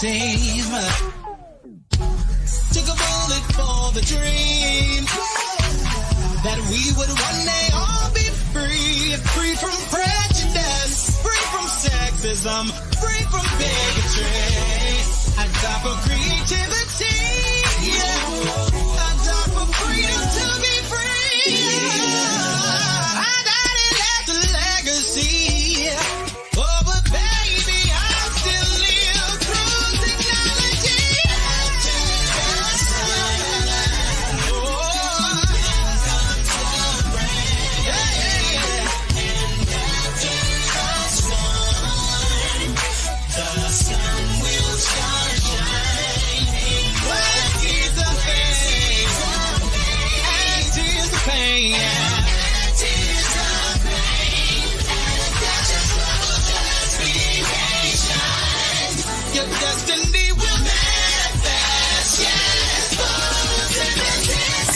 team. Took a bullet for the dream that we would one day all be free. Free from prejudice, free from sexism, free from bigotry. I die for creativity. I die for freedom to be free. I died and left a legacy. Oh, but baby, I still live through technology. The sun will start shining. What is the pain? And is the pain. And is the pain. And that's just love, just be patient. Your destiny will manifest. Yes, possibilities.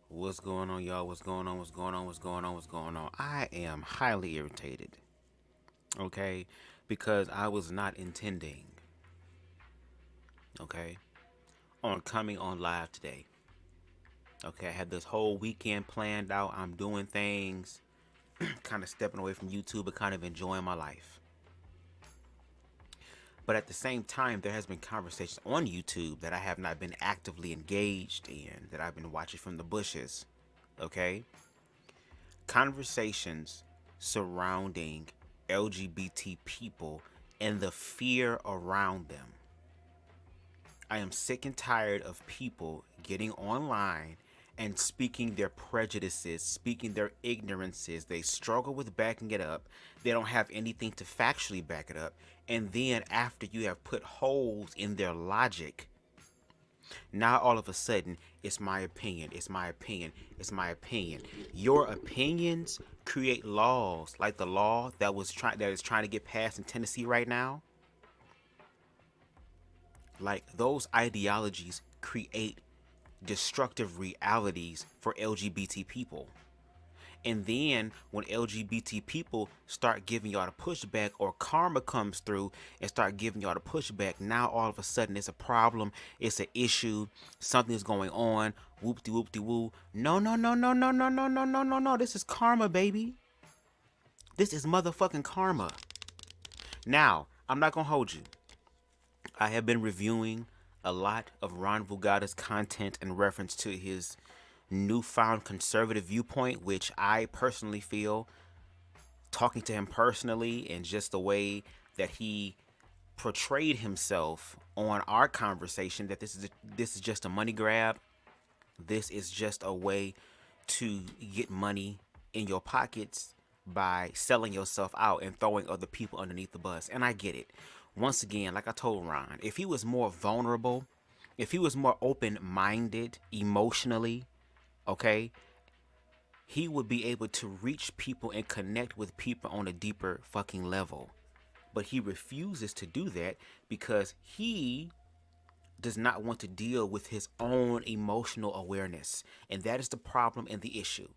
What's going on, y'all? What's going on? What's going on? What's going on? What's going on? I am highly irritated, okay, because I was not intending, okay, on coming on live today. Okay, I had this whole weekend planned out. I'm doing things, kind of stepping away from YouTube, but kind of enjoying my life. But at the same time, there has been conversations on YouTube that I have not been actively engaged in, that I've been watching from the bushes, okay? Conversations surrounding LGBT people and the fear around them. I am sick and tired of people getting online and speaking their prejudices, speaking their ignorances. They struggle with backing it up. They don't have anything to factually back it up. And then after you have put holes in their logic, now all of a sudden, it's my opinion, it's my opinion, it's my opinion. Your opinions create laws, like the law that is trying to get passed in Tennessee right now. Like, those ideologies create destructive realities for LGBT people. And then when LGBT people start giving y'all the pushback, or karma comes through and start giving y'all the pushback, now all of a sudden it's a problem, it's an issue, something's going on, whoop-de-whoop-de-woo. No. This is karma, baby. This is motherfucking karma. Now, I'm not gonna hold you. I have been reviewing a lot of Ron Vulgata's content in reference to his newfound conservative viewpoint, which I personally feel, talking to him personally and just the way that he portrayed himself on our conversation, that this is just a money grab. This is just a way to get money in your pockets by selling yourself out and throwing other people underneath the bus. And I get it. Once again, like I told Ron, if he was more vulnerable, if he was more open-minded emotionally, okay, he would be able to reach people and connect with people on a deeper fucking level. But he refuses to do that because he does not want to deal with his own emotional awareness. And that is the problem and the issue.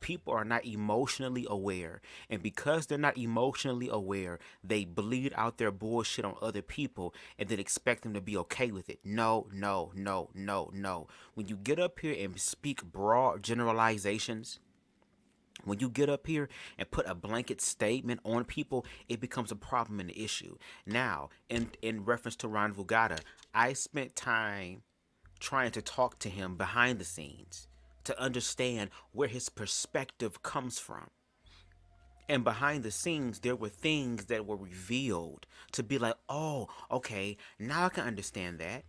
People are not emotionally aware, and because they're not emotionally aware, they bleed out their bullshit on other people and then expect them to be okay with it. No. When you get up here and speak broad generalizations, when you get up here and put a blanket statement on people, it becomes a problem and an issue. Now, in reference to Ron Vulgata, I spent time trying to talk to him behind the scenes to understand where his perspective comes from. And behind the scenes, there were things that were revealed to be like, oh, okay, now I can understand that.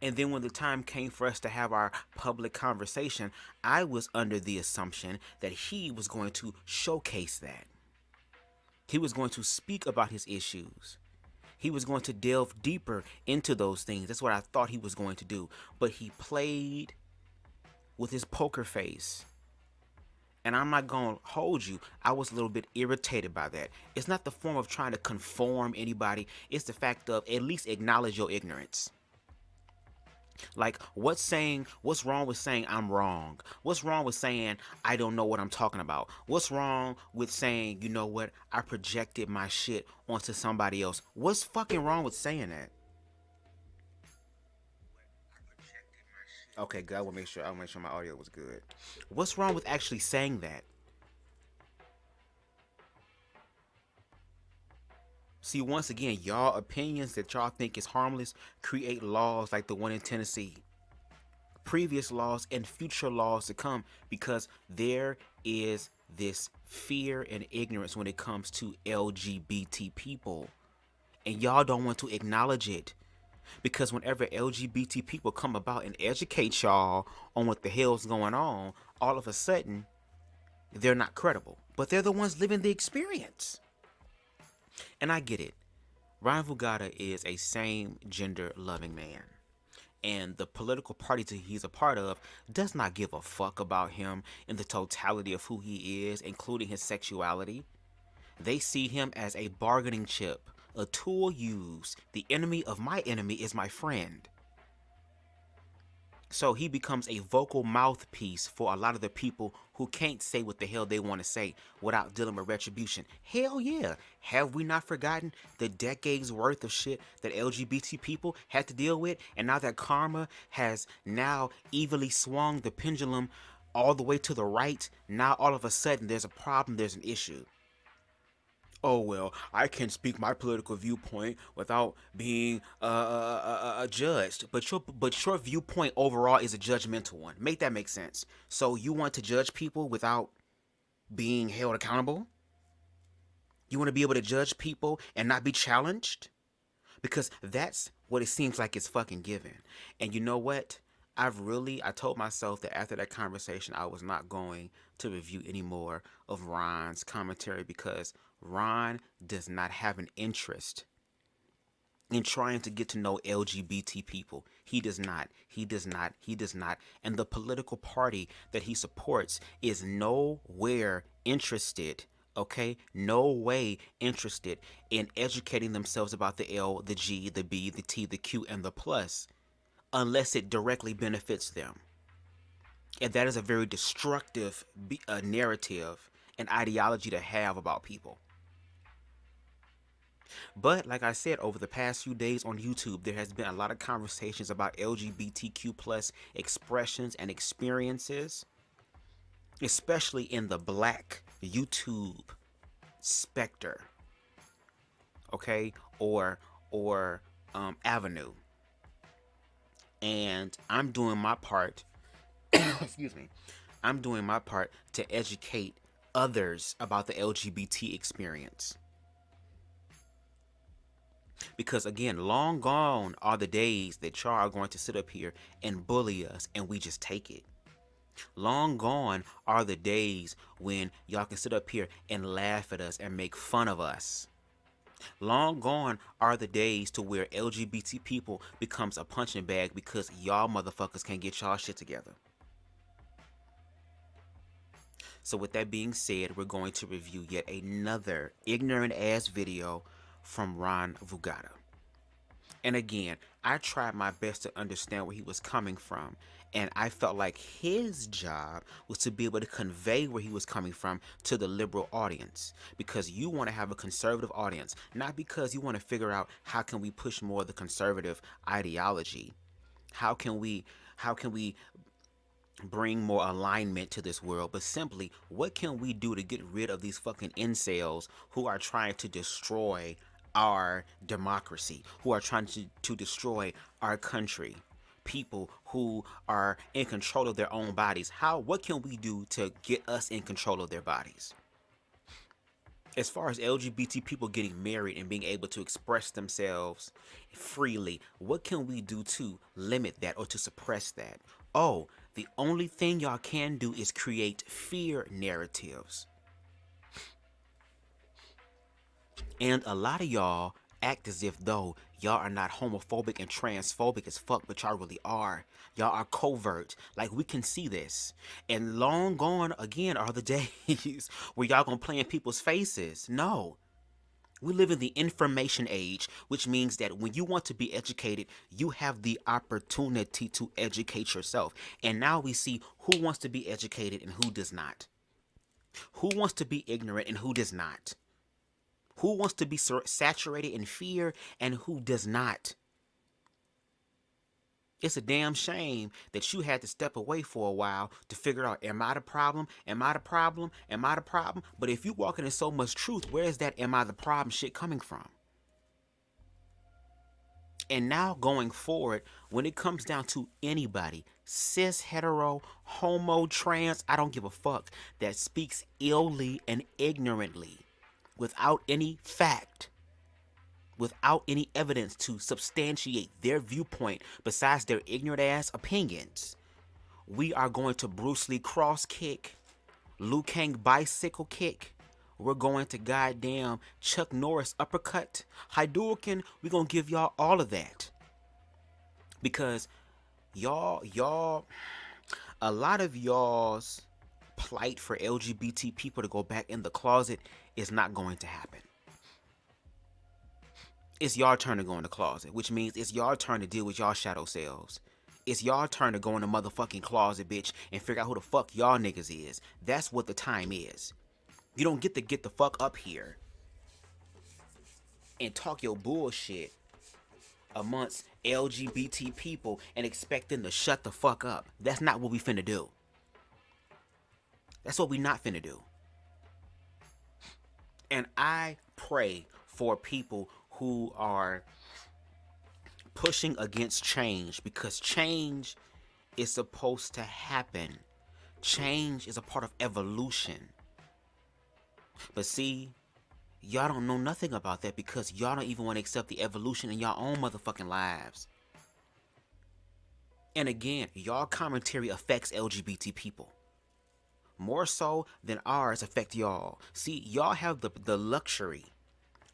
And then when the time came for us to have our public conversation, I was under the assumption that he was going to showcase that. He was going to speak about his issues. He was going to delve deeper into those things. That's what I thought he was going to do. But he played with his poker face And I'm not going to hold you. I was a little bit irritated by that. It's not the form of trying to conform anybody. It's the fact of at least acknowledge your ignorance. Like, what's wrong with saying I'm wrong? What's wrong with saying I don't know what I'm talking about? What's wrong with saying, you know what, I projected my shit onto somebody else? What's fucking wrong with saying that? Okay, good. I'll make sure my audio was good. What's wrong with actually saying that? See, once again, y'all opinions that y'all think is harmless create laws like the one in Tennessee. Previous laws and future laws to come, because there is this fear and ignorance when it comes to LGBT people. And y'all don't want to acknowledge it. Because whenever LGBT people come about and educate y'all on what the hell's going on, all of a sudden, they're not credible. But they're the ones living the experience. And I get it. Ryan Vugada is a same-gender loving man. And the political party that he's a part of does not give a fuck about him in the totality of who he is, including his sexuality. They see him as a bargaining chip, a tool used. The enemy of my enemy is my friend. So he becomes a vocal mouthpiece for a lot of the people who can't say what the hell they want to say without dealing with retribution. Hell yeah. Have we not forgotten the decades worth of shit that LGBT people had to deal with? And now that karma has now evilly swung the pendulum all the way to the right, now all of a sudden there's a problem, there's an issue. Oh, well, I can speak my political viewpoint without being judged. But your viewpoint overall is a judgmental one. Make that make sense. So you want to judge people without being held accountable? You want to be able to judge people and not be challenged? Because that's what it seems like it's fucking given. And you know what? I told myself that after that conversation, I was not going to review any more of Ron's commentary, because Ron does not have an interest in trying to get to know LGBT people. He does not. And the political party that he supports is nowhere interested, okay? No way interested in educating themselves about the L, the G, the B, the T, the Q, and the plus, unless it directly benefits them. And that is a very destructive narrative and ideology to have about people. But like I said, over the past few days on YouTube, there has been a lot of conversations about LGBTQ plus expressions and experiences, especially in the Black YouTube specter, okay, or avenue. And I'm doing my part. Excuse me. I'm doing my part to educate others about the LGBT experience. Because again, long gone are the days that y'all are going to sit up here and bully us and we just take it. Long gone are the days when y'all can sit up here and laugh at us and make fun of us. Long gone are the days to where LGBT people becomes a punching bag because y'all motherfuckers can't get y'all shit together. So with that being said, we're going to review yet another ignorant ass video from Ron Vugada. And again, I tried my best to understand where he was coming from, and I felt like his job was to be able to convey where he was coming from to the liberal audience, because you want to have a conservative audience, not because you want to figure out how can we push more of the conservative ideology, how can we bring more alignment to this world, but simply what can we do to get rid of these fucking incels who are trying to destroy our democracy, who are trying to destroy our country, people who are in control of their own bodies. What can we do to get us in control of their bodies? As far as LGBT people getting married and being able to express themselves freely, what can we do to limit that or to suppress that? Oh, the only thing y'all can do is create fear narratives. And a lot of y'all act as if though y'all are not homophobic and transphobic as fuck, but y'all really are. Y'all are covert. Like, we can see this. And long gone again are the days where y'all gonna play in people's faces. No. We live in the information age, which means that when you want to be educated, you have the opportunity to educate yourself. And now we see who wants to be educated and who does not. Who wants to be ignorant and who does not. Who wants to be saturated in fear and who does not. It's a damn shame that you had to step away for a while to figure out, am I the problem? Am I the problem? Am I the problem? But if you walking in so much truth, where is that am I the problem shit coming from? And now going forward, when it comes down to anybody, cis, hetero, homo, trans, I don't give a fuck, that speaks illy and ignorantly, without any fact, without any evidence to substantiate their viewpoint besides their ignorant ass opinions, we are going to Bruce Lee cross kick, Liu Kang bicycle kick, we're going to goddamn Chuck Norris uppercut, Hadouken. We're going to give y'all all of that. Because y'all, a lot of y'all's plight for LGBT people to go back in the closet is not going to happen. It's y'all turn to go in the closet, which means it's y'all turn to deal with y'all shadow selves. It's y'all turn to go in the motherfucking closet, bitch, and figure out who the fuck y'all niggas is. That's what the time is. You don't get the fuck up here and talk your bullshit amongst LGBT people and expect them to shut the fuck up. That's not what we finna do. That's what we not finna do. And I pray for people who are pushing against change, because change is supposed to happen. Change is a part of evolution. But see, y'all don't know nothing about that because y'all don't even want to accept the evolution in y'all own motherfucking lives. And again, y'all commentary affects LGBT people more so than ours affect y'all. See, y'all have the luxury,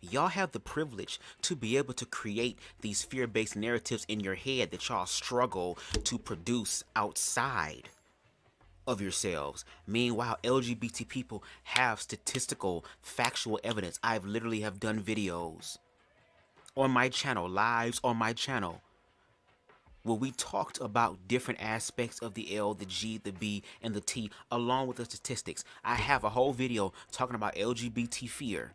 y'all have the privilege to be able to create these fear-based narratives in your head that y'all struggle to produce outside of yourselves. Meanwhile, LGBT people have statistical, factual evidence. I've literally have done videos on my channel, lives on my channel, where we talked about different aspects of the L, the G, the B, and the T, along with the statistics. I have a whole video talking about LGBT fear.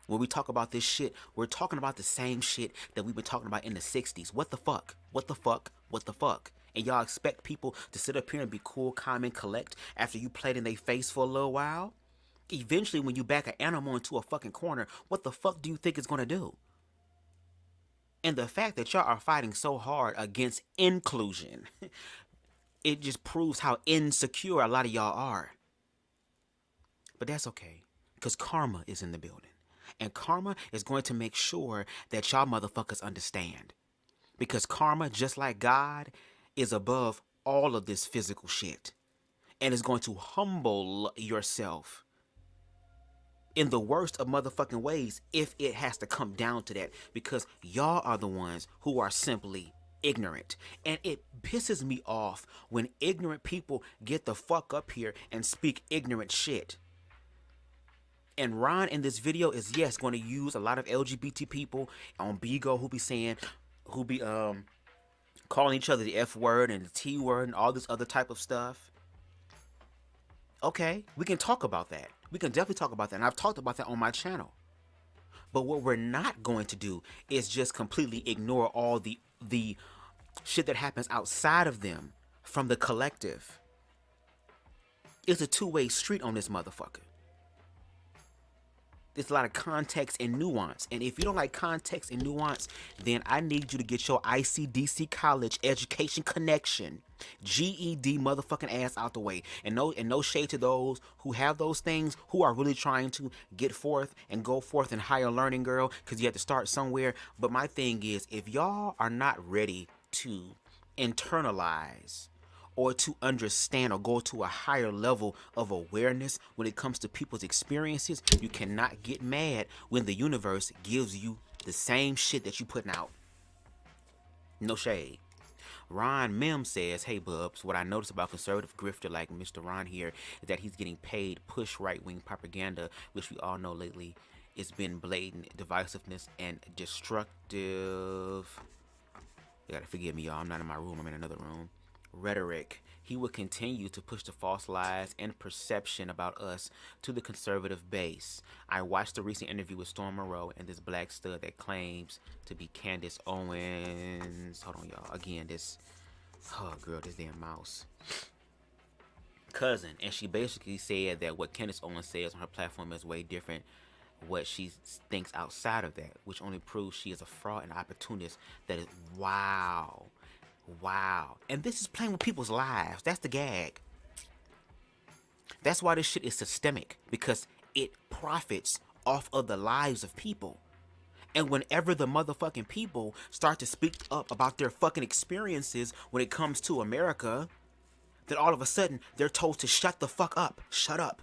When we talk about this shit, we're talking about the same shit that we've been talking about in the 60s. What the fuck? What the fuck? What the fuck? And y'all expect people to sit up here and be cool, calm, and collect after you played in their face for a little while? Eventually, when you back an animal into a fucking corner, what the fuck do you think it's gonna do? And the fact that y'all are fighting so hard against inclusion, it just proves how insecure a lot of y'all are. But that's okay, because karma is in the building. And karma is going to make sure that y'all motherfuckers understand. Because karma, just like God, is above all of this physical shit. And is going to humble yourself in the worst of motherfucking ways if it has to come down to that. Because y'all are the ones who are simply ignorant. And it pisses me off when ignorant people get the fuck up here and speak ignorant shit. And Ron in this video is, yes, going to use a lot of LGBT people on BGO who be calling each other the F word and the T word and all this other type of stuff. Okay, we can talk about that. We can definitely talk about that. And I've talked about that on my channel. But what we're not going to do is just completely ignore all the shit that happens outside of them from the collective. It's a two-way street on this motherfucker. There's a lot of context and nuance. And if you don't like context and nuance, then I need you to get your ICDC college education connection, GED motherfucking ass out the way. And no shade to those who have those things, who are really trying to get forth and go forth in higher learning, girl, because you have to start somewhere. But my thing is, if y'all are not ready to internalize or to understand or go to a higher level of awareness when it comes to people's experiences, you cannot get mad when the universe gives you the same shit that you putting out. No shade. Ron Mim says, hey Bubs, what I noticed about conservative grifter like Mr. Ron here is that he's getting paid push right-wing propaganda, which we all know lately it's been blatant divisiveness and destructive. You gotta forgive me, y'all, I'm not in my room, I'm in another room. Rhetoric. He will continue to push the false lies and perception about us to the conservative base. I watched the recent interview with Storm Moreau and this black stud that claims to be Candace Owens. Hold on, y'all. Again, this damn mouse. Cousin. And she basically said that what Candace Owens says on her platform is way different what she thinks outside of that, which only proves she is a fraud and opportunist. That is wow. And this is playing with people's lives. That's the gag. That's why this shit is systemic, because it profits off of the lives of people. And whenever the motherfucking people start to speak up about their fucking experiences when it comes to America, then all of a sudden they're told to shut the fuck up. Shut up.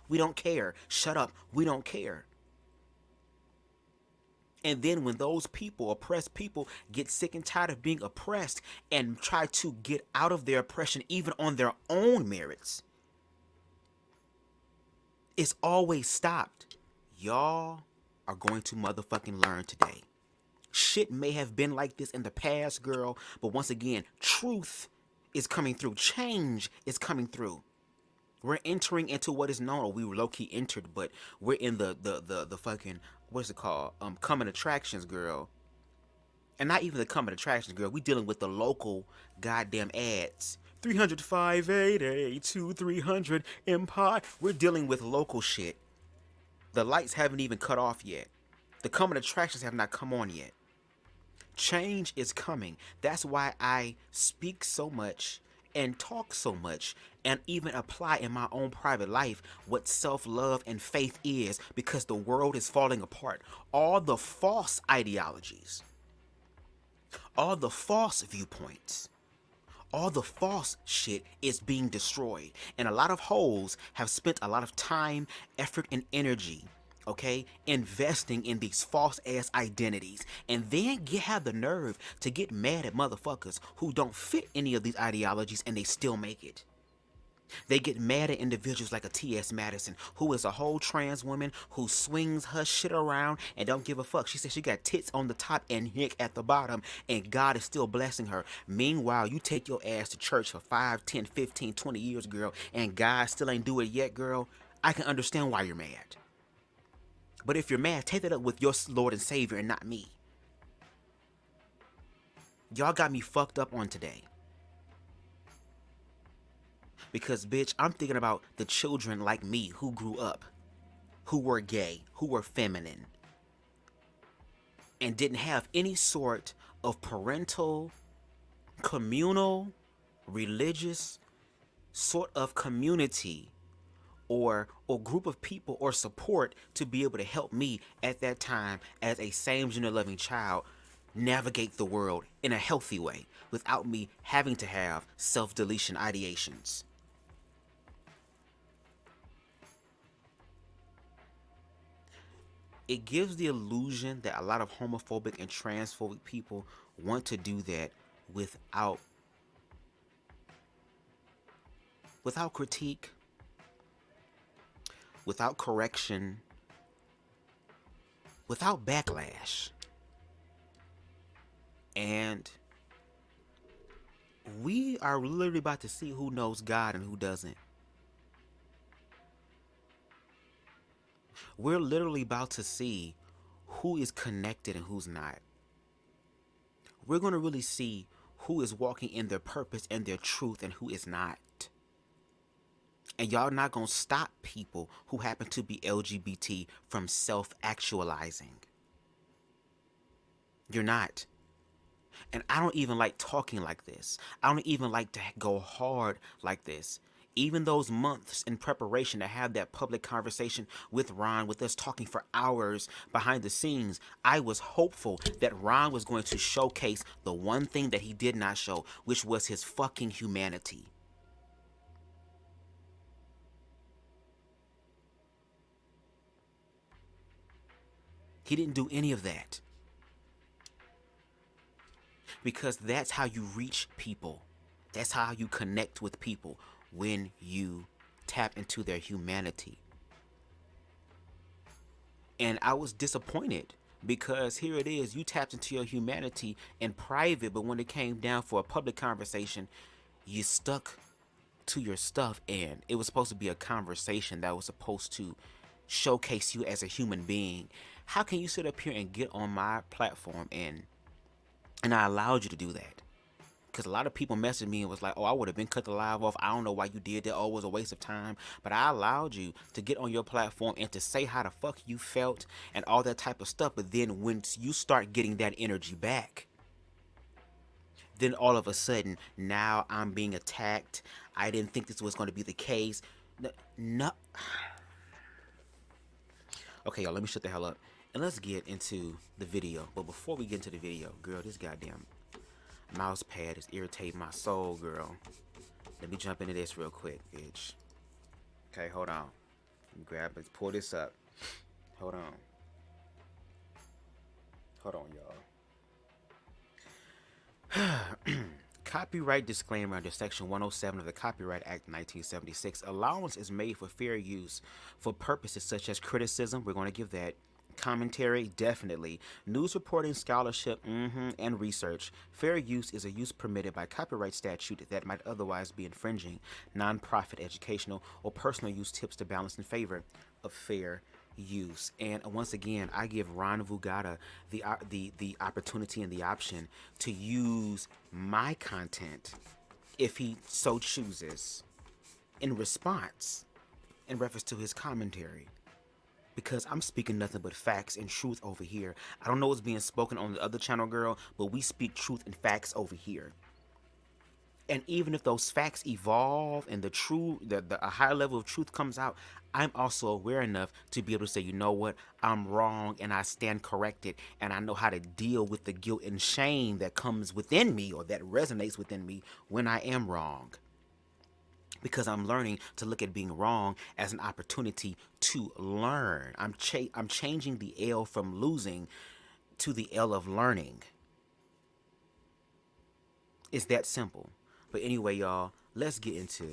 We don't care. Shut up. We don't care. And then when those people, oppressed people, get sick and tired of being oppressed and try to get out of their oppression even on their own merits, it's always stopped. Y'all are going to motherfucking learn today. Shit may have been like this in the past, girl, but once again, truth is coming through. Change is coming through. We're entering into what is known, or we were low-key entered, but we're in the fucking, what's it called? Coming attractions, girl. And not even the coming attractions, girl. We dealing with the local goddamn ads. 300 580 2300 Empire. We're dealing with local shit. The lights haven't even cut off yet. The coming attractions have not come on yet. Change is coming. That's why I speak so much and talk so much and even apply in my own private life what self-love and faith is, because the world is falling apart. All the false ideologies, all the false viewpoints, all the false shit is being destroyed. And a lot of hoes have spent a lot of time, effort, and energy, okay, investing in these false ass identities, and then have the nerve to get mad at motherfuckers who don't fit any of these ideologies and they still make it. They get mad at individuals like a T.S. Madison, who is a whole trans woman who swings her shit around and don't give a fuck. She said she got tits on the top and dick at the bottom, and God is still blessing her. Meanwhile, you take your ass to church for 5, 10, 15, 20 years, girl, and God still ain't do it yet, girl. I can understand why you're mad. But if you're mad, take that up with your Lord and Savior and not me. Y'all got me fucked up on today. Because, bitch, I'm thinking about the children like me who grew up, who were gay, who were feminine, and didn't have any sort of parental, communal, religious sort of community or group of people or support to be able to help me at that time as a same-gender loving child navigate the world in a healthy way without me having to have self-deletion ideations. It gives the illusion that a lot of homophobic and transphobic people want to do that without critique, without correction, without backlash. And we are literally about to see who knows God and who doesn't. We're literally about to see who is connected and who's not. We're going to really see who is walking in their purpose and their truth and who is not. And y'all not going to stop people who happen to be LGBT from self-actualizing. You're not. And I don't even like talking like this. I don't even like to go hard like this. Even those months in preparation to have that public conversation with Ron, with us talking for hours behind the scenes, I was hopeful that Ron was going to showcase the one thing that he did not show, which was his fucking humanity. He didn't do any of that. Because that's how you reach people. That's how you connect with people, when you tap into their humanity. And I was disappointed because here it is, you tapped into your humanity in private, but when it came down for a public conversation, you stuck to your stuff, and it was supposed to be a conversation that was supposed to showcase you as a human being. How can you sit up here and get on my platform and I allowed you to do that? Because a lot of people messaged me and was like, oh, I would have been cut the live off. I don't know why you did that. Oh, it was a waste of time. But I allowed you to get on your platform and to say how the fuck you felt and all that type of stuff. But then once you start getting that energy back, then all of a sudden, now I'm being attacked. I didn't think this was going to be the case. No. Okay, y'all, let me shut the hell up. And let's get into the video. But before we get into the video, girl, this goddamn mouse pad is irritating my soul, girl. Let me jump into this real quick, bitch. Okay, hold on. Let's pull this up. Hold on. Hold on, y'all. Copyright disclaimer under Section 107 of the Copyright Act 1976. Allowance is made for fair use for purposes such as criticism. We're going to give that. Commentary, definitely. News reporting, scholarship, and research. Fair use is a use permitted by copyright statute that might otherwise be infringing. Non-profit, educational, or personal use tips to balance in favor of fair use. And once again, I give Ron Vugada the opportunity and the option to use my content if he so chooses in response, in reference to his commentary. Because I'm speaking nothing but facts and truth over here. I don't know what's being spoken on the other channel, girl, but we speak truth and facts over here. And even if those facts evolve and a higher level of truth comes out, I'm also aware enough to be able to say, you know what, I'm wrong and I stand corrected, and I know how to deal with the guilt and shame that comes within me or that resonates within me when I am wrong. Because I'm learning to look at being wrong as an opportunity to learn. I'm changing the L from losing to the L of learning. It's that simple. But anyway, y'all, let's get into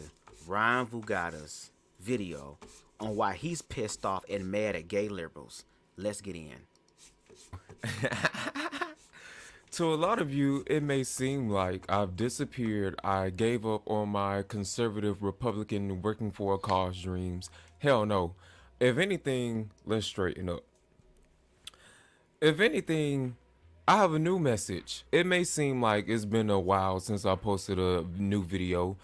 Ron Vugada's video on why he's pissed off and mad at gay liberals. Let's get in. To a lot of you, it may seem like I've disappeared. I gave up on my conservative Republican working for a cause dreams. Hell no. If anything, let's straighten up. If anything, I have a new message. It may seem like it's been a while since I posted a new video,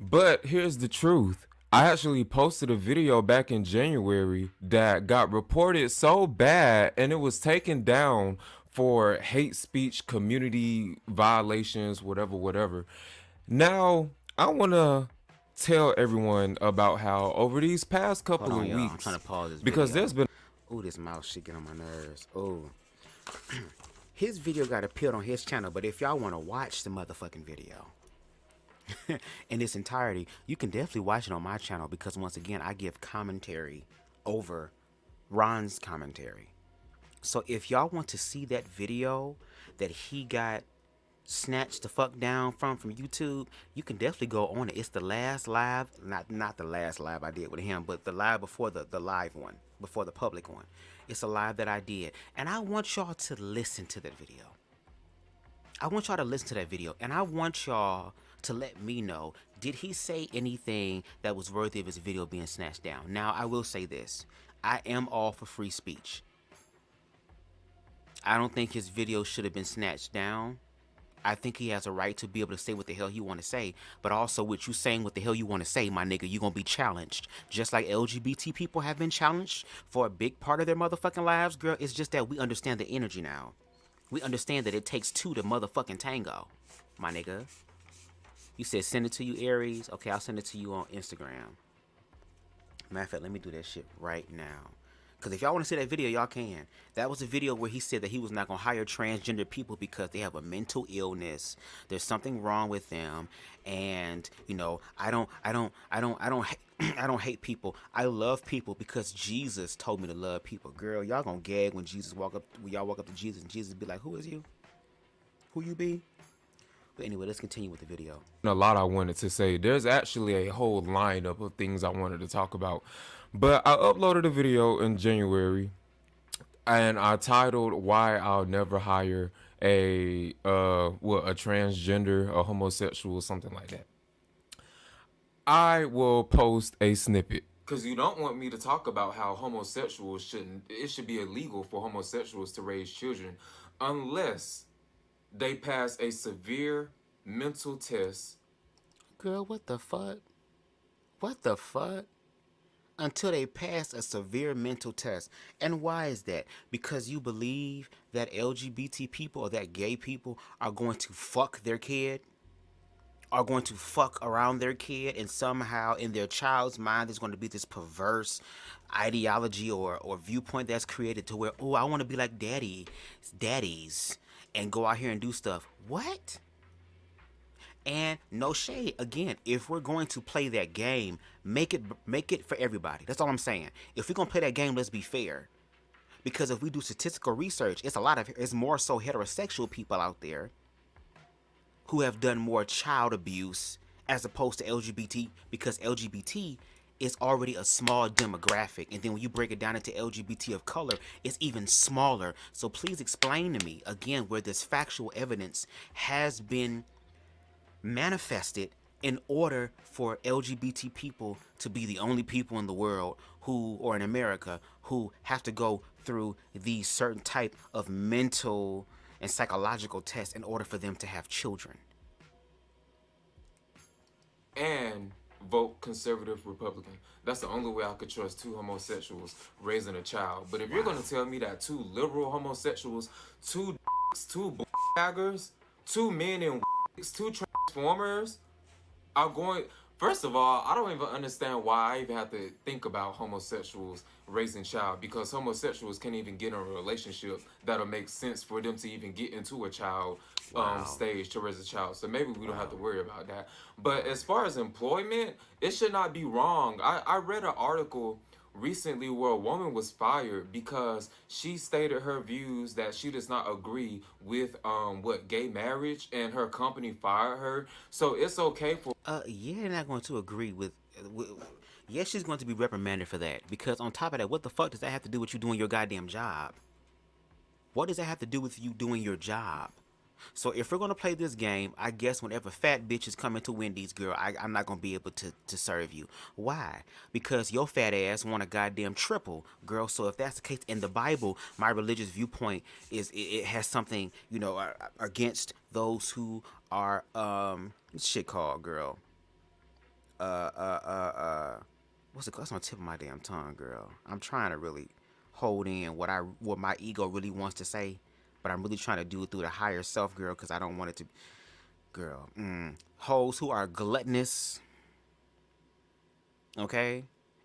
but here's the truth. I actually posted a video back in January that got reported so bad and it was taken down for hate speech, community violations, whatever. Now, I want to tell everyone about how over these past couple of weeks, I'm trying to pause this because video. there's been... Ooh, this mouse shit get on my nerves. Ooh. His video got appeared on his channel, but if y'all want to watch the motherfucking video in its entirety, you can definitely watch it on my channel, because once again, I give commentary over Ron's commentary. So if y'all want to see that video that he got snatched the fuck down from YouTube, you can definitely go on it. It's the last live, not the last live I did with him, but the live before the live one, before the public one. It's a live that I did. And I want y'all to listen to that video. I want y'all to listen to that video, and I want y'all to let me know, did he say anything that was worthy of his video being snatched down? Now, I will say this. I am all for free speech. I don't think his video should have been snatched down. I think he has a right to be able to say what the hell he want to say. But also, with you saying what the hell you want to say, my nigga, you're going to be challenged. Just like LGBT people have been challenged for a big part of their motherfucking lives, girl. It's just that we understand the energy now. We understand that it takes two to motherfucking tango, my nigga. You said send it to you, Aries. Okay, I'll send it to you on Instagram. Matter of fact, let me do that shit right now. Because if y'all want to see that video, y'all can. That was a video where he said that he was not going to hire transgender people because they have a mental illness. There's something wrong with them. And, you know, I don't hate people. I love people because Jesus told me to love people. Girl, y'all going to gag when y'all walk up to Jesus and Jesus be like, who is you? Who you be? But anyway, let's continue with the video. A lot I wanted to say. There's actually a whole lineup of things I wanted to talk about. But I uploaded a video in January and I titled Why I'll Never Hire a transgender, a homosexual, something like that. I will post a snippet. Because you don't want me to talk about how homosexuals it should be illegal for homosexuals to raise children unless they pass a severe mental test. Girl, what the fuck? What the fuck? Until they pass a severe mental test. And why is that? Because you believe that LGBT people or that gay people are going to fuck their kid? Are going to fuck around their kid, and somehow in their child's mind there's going to be this perverse ideology or viewpoint that's created to where, oh, I want to be like daddies and go out here and do stuff. What? And no shade. Again, if we're going to play that game, make it for everybody. That's all I'm saying. If we're going to play that game, let's be fair. Because if we do statistical research, it's more so heterosexual people out there who have done more child abuse as opposed to LGBT, because LGBT is already a small demographic. And then when you break it down into LGBT of color, it's even smaller. So please explain to me, again, where this factual evidence has been manifested in order for LGBT people to be the only people in the world or in America, who have to go through these certain type of mental and psychological tests in order for them to have children. And vote conservative Republican. That's the only way I could trust two homosexuals raising a child. But if you're going to tell me that two liberal homosexuals, two daggers, two men in two transformers are going... First of all, I don't even understand why I even have to think about homosexuals raising child, because homosexuals can't even get in a relationship that'll make sense for them to even get into a child stage to raise a child. So maybe we don't have to worry about that. But as far as employment, it should not be wrong. I read an article recently where a woman was fired because she stated her views that she does not agree with gay marriage, and her company fired her. So it's okay for you're not going to agree with yes, she's going to be reprimanded for that, because on top of that, what the fuck does that have to do with you doing your goddamn job? What does that have to do with you doing your job? So if we're going to play this game, I guess whenever fat bitches come into Wendy's, girl, I'm not going to be able to serve you. Why? Because your fat ass want a goddamn triple, girl. So if that's the case, in the Bible, my religious viewpoint is it has something, you know, against those who are, what's shit called, girl? What's it called? That's on the tip of my damn tongue, girl. I'm trying to really hold in what my ego really wants to say. But I'm really trying to do it through the higher self, girl, because I don't want it to... Girl. Hoes who are gluttonous. Okay?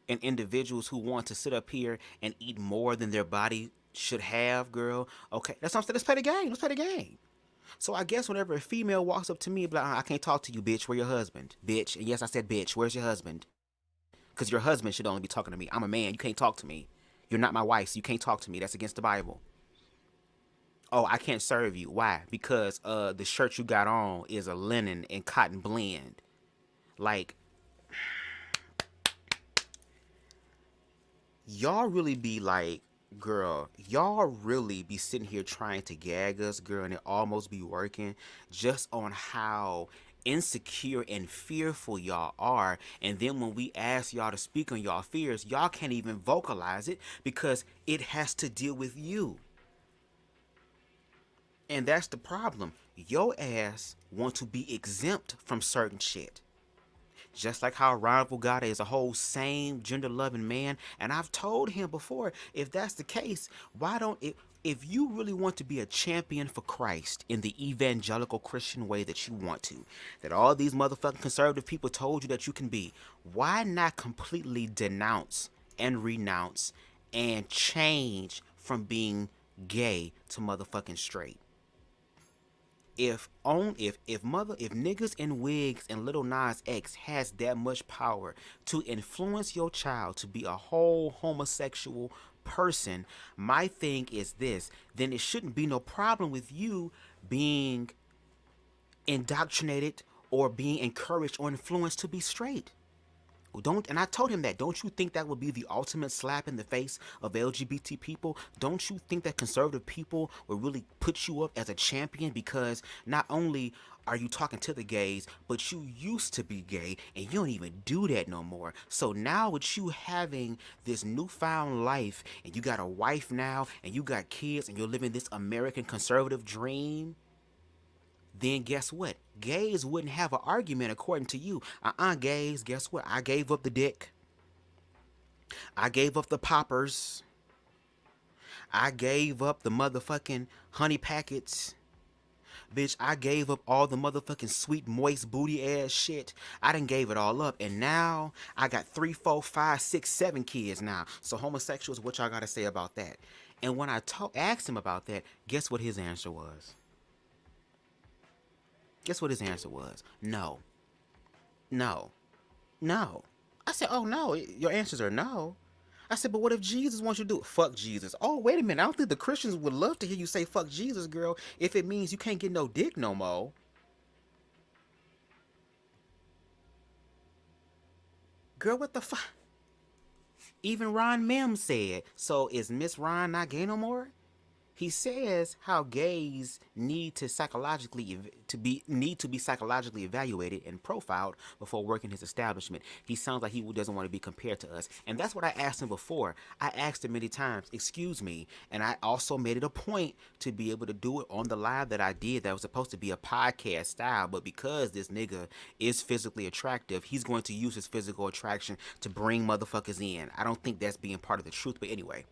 And individuals who want to sit up here and eat more than their body should have, girl. Okay? That's what I'm saying. Let's play the game. Let's play the game. So I guess whenever a female walks up to me and be like, I can't talk to you, bitch. Where your husband? Bitch. And yes, I said bitch. Where's your husband? Because your husband should only be talking to me. I'm a man. You can't talk to me. You're not my wife, so you can't talk to me. That's against the Bible. Oh, I can't serve you. Why? Because the shirt you got on is a linen and cotton blend. Like, y'all really be like, girl, y'all really be sitting here trying to gag us, girl, and it almost be working just on how insecure and fearful y'all are. And then when we ask y'all to speak on y'all fears, y'all can't even vocalize it because it has to deal with you. And that's the problem. Your ass want to be exempt from certain shit. Just like how BubzDaGawd is a whole same gender-loving man. And I've told him before, if that's the case, why don't it... If you really want to be a champion for Christ in the evangelical Christian way that you want to, that all these motherfucking conservative people told you that you can be, why not completely denounce and renounce and change from being gay to motherfucking straight? If niggas in wigs and Little Nas X has that much power to influence your child to be a whole homosexual person, my thing is this: then it shouldn't be no problem with you being indoctrinated or being encouraged or influenced to be straight. And I told him that. Don't you think that would be the ultimate slap in the face of LGBT people? Don't you think that conservative people would really put you up as a champion, because not only are you talking to the gays, but you used to be gay and you don't even do that no more. So now with you having this newfound life and you got a wife now and you got kids and you're living this American conservative dream, then guess what? Gays wouldn't have an argument according to you. Gays, guess what? I gave up the dick. I gave up the poppers. I gave up the motherfucking honey packets. Bitch, I gave up all the motherfucking sweet, moist, booty ass shit. I done gave it all up. And now I got 3, 4, 5, 6, 7 kids now. So homosexuals, what y'all got to say about that? And when I asked him about that, guess what his answer was? Guess what his answer was? No. No. No. I said, oh no, your answers are no. I said, but what if Jesus wants you to do it? Fuck Jesus. Oh, wait a minute. I don't think the Christians would love to hear you say fuck Jesus, girl, if it means you can't get no dick no more. Girl, what the fuck? Even Ron Mims said, so is Miss Ron not gay no more? He says how gays need to be psychologically evaluated and profiled before working his establishment. He sounds like he doesn't want to be compared to us. And that's what I asked him before. I asked him many times, excuse me. And I also made it a point to be able to do it on the live that I did that was supposed to be a podcast style. But because this nigga is physically attractive, he's going to use his physical attraction to bring motherfuckers in. I don't think that's being part of the truth. But anyway.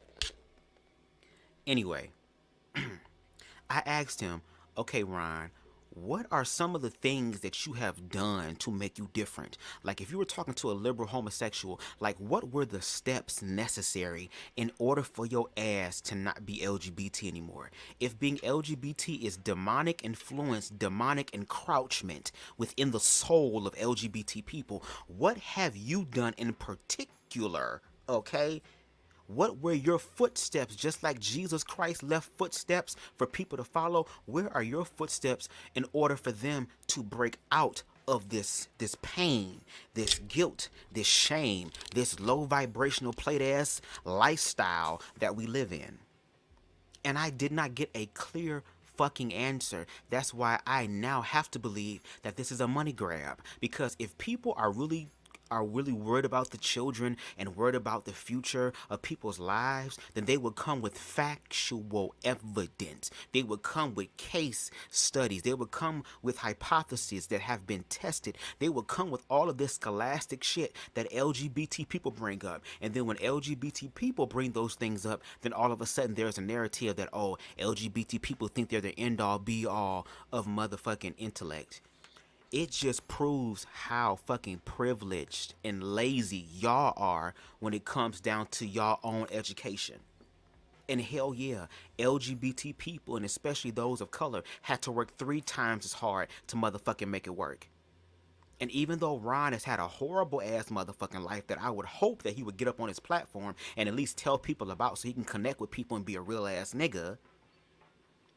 I asked him, okay, Ron, what are some of the things that you have done to make you different? Like, if you were talking to a liberal homosexual, like, what were the steps necessary in order for your ass to not be LGBT anymore? If being LGBT is demonic influence, demonic encroachment within the soul of LGBT people, what have you done in particular, okay? What were your footsteps? Just like Jesus Christ left footsteps for people to follow, where are your footsteps in order for them to break out of this pain, this guilt, this shame, this low vibrational plate ass lifestyle that we live in? And I did not get a clear fucking answer. That's why I now have to believe that this is a money grab, because if people are really worried about the children and worried about the future of people's lives, then they would come with factual evidence. They would come with case studies. They would come with hypotheses that have been tested. They would come with all of this scholastic shit that LGBT people bring up. And then when LGBT people bring those things up, then all of a sudden there's a narrative that, oh, LGBT people think they're the end all be all of motherfucking intellect. It just proves how fucking privileged and lazy y'all are when it comes down to y'all own education. And hell yeah, LGBT people, and especially those of color, had to work 3 times as hard to motherfucking make it work. And even though Ron has had a horrible ass motherfucking life that I would hope that he would get up on his platform and at least tell people about so he can connect with people and be a real ass nigga,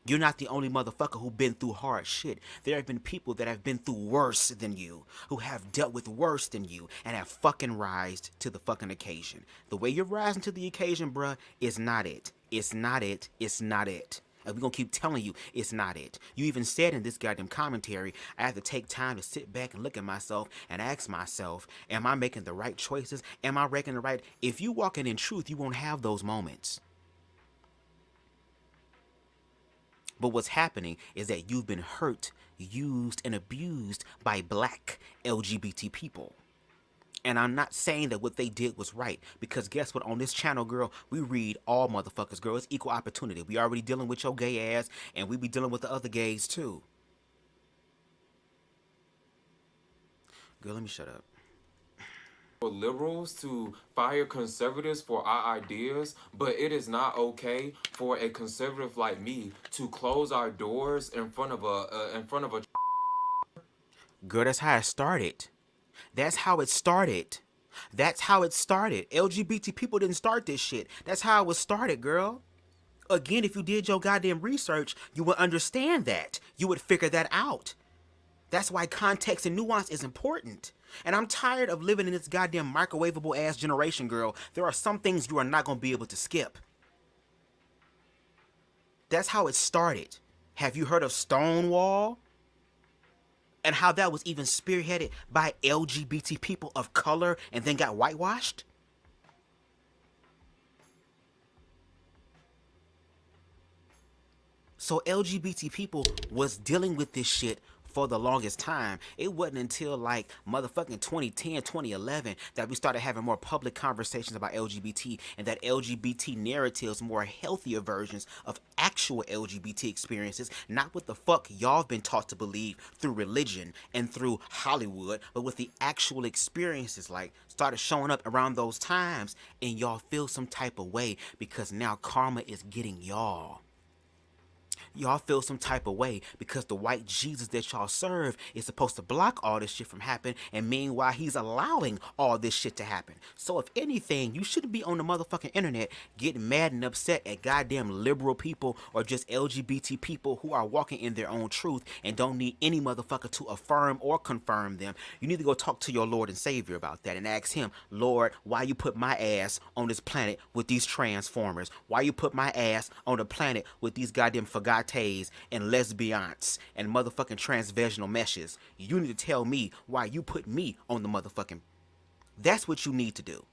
you're not the only motherfucker who's been through hard shit. There have been people that have been through worse than you, who have dealt with worse than you, and have fucking rised to the fucking occasion. The way you're rising to the occasion, bruh, is not it. It's not it. It's not it. And we're gonna keep telling you it's not it. You even said in this goddamn commentary, I have to take time to sit back and look at myself and ask myself, am I making the right choices? Am I making the right? If you walking in truth, you won't have those moments. But what's happening is that you've been hurt, used, and abused by black LGBT people. And I'm not saying that what they did was right, because guess what? On this channel, girl, we read all motherfuckers, girl. It's equal opportunity. We already dealing with your gay ass, and we be dealing with the other gays too. Girl, let me shut up. For liberals to fire conservatives for our ideas, but it is not okay for a conservative like me to close our doors in front of a. Girl, that's how it started. That's how it started. That's how it started. LGBT people didn't start this shit. That's how it was started, girl. Again, if you did your goddamn research, you would understand that. You would figure that out. That's why context and nuance is important. And I'm tired of living in this goddamn microwavable ass generation, girl. There are some things you are not going to be able to skip. That's how it started. Have you heard of Stonewall? And how that was even spearheaded by LGBT people of color and then got whitewashed? So LGBT people was dealing with this shit for the longest time. It wasn't until like motherfucking 2010, 2011 that we started having more public conversations about LGBT, and that LGBT narratives, more healthier versions of actual LGBT experiences, not what the fuck y'all have been taught to believe through religion and through Hollywood, but with the actual experiences, like started showing up around those times, and y'all feel some type of way because now karma is getting y'all. Y'all feel some type of way because the white Jesus that y'all serve is supposed to block all this shit from happening, and meanwhile he's allowing all this shit to happen. So if anything, you shouldn't be on the motherfucking internet getting mad and upset at goddamn liberal people or just LGBT people who are walking in their own truth and don't need any motherfucker to affirm or confirm them. You need to go talk to your Lord and Savior about that and ask him, Lord, why you put my ass on this planet with these transformers? Why you put my ass on the planet with these goddamn forgottes and lesbians and motherfucking transvaginal meshes? You need to tell me why you put me on the motherfucking. That's what you need to do.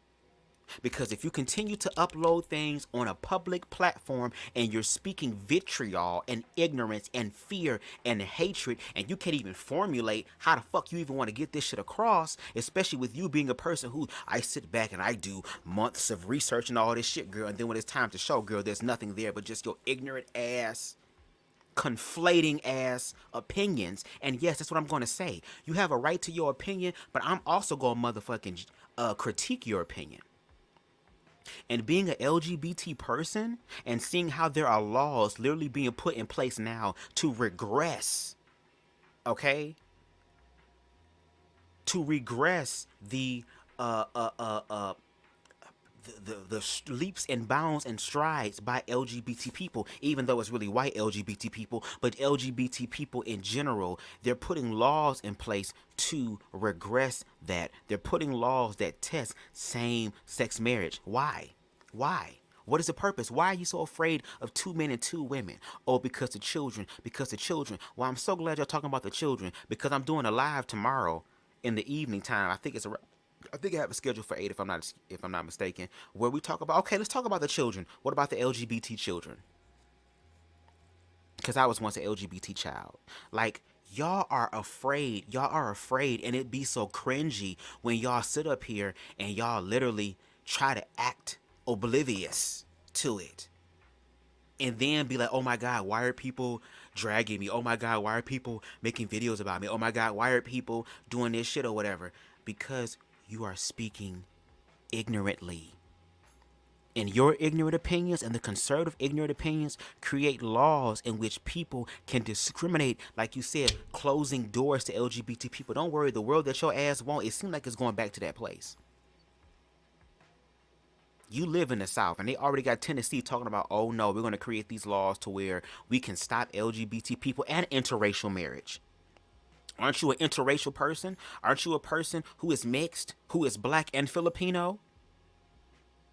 Because if you continue to upload things on a public platform and you're speaking vitriol and ignorance and fear and hatred, and you can't even formulate how the fuck you even want to get this shit across, especially with you being a person who, I sit back and I do months of research and all this shit, girl, and then when it's time to show, girl, there's nothing there but just your ignorant ass, conflating ass opinions. And yes, that's what I'm going to say. You have a right to your opinion, but I'm also going to motherfucking critique your opinion. And being an LGBT person and seeing how there are laws literally being put in place now to regress, okay? To regress the leaps and bounds and strides by LGBT people, even though it's really white LGBT people, but LGBT people in general, they're putting laws in place to regress that. They're putting laws that test same-sex marriage. Why? Why? What is the purpose? Why are you so afraid of 2 men and 2 women? Oh, because the children, because the children. Well, I'm so glad y'all talking about the children, because I'm doing a live tomorrow in the evening time. I think I have a schedule for 8 if I'm not mistaken, where we talk about, okay, let's talk about the children. What about the LGBT children? Because I was once an LGBT child. Like, y'all are afraid, and it be so cringy when y'all sit up here and y'all literally try to act oblivious to it. And then be like, oh my God, why are people dragging me? Oh my God, why are people making videos about me? Oh my God, why are people doing this shit or whatever? Because you are speaking ignorantly. And your ignorant opinions and the conservative ignorant opinions create laws in which people can discriminate, like you said, closing doors to LGBT people. Don't worry, the world that your ass want, it seems like it's going back to that place. You live in the South, and they already got Tennessee talking about, oh no, we're going to create these laws to where we can stop LGBT people and interracial marriage. Aren't you an interracial person? Aren't you a person who is mixed, who is black and Filipino?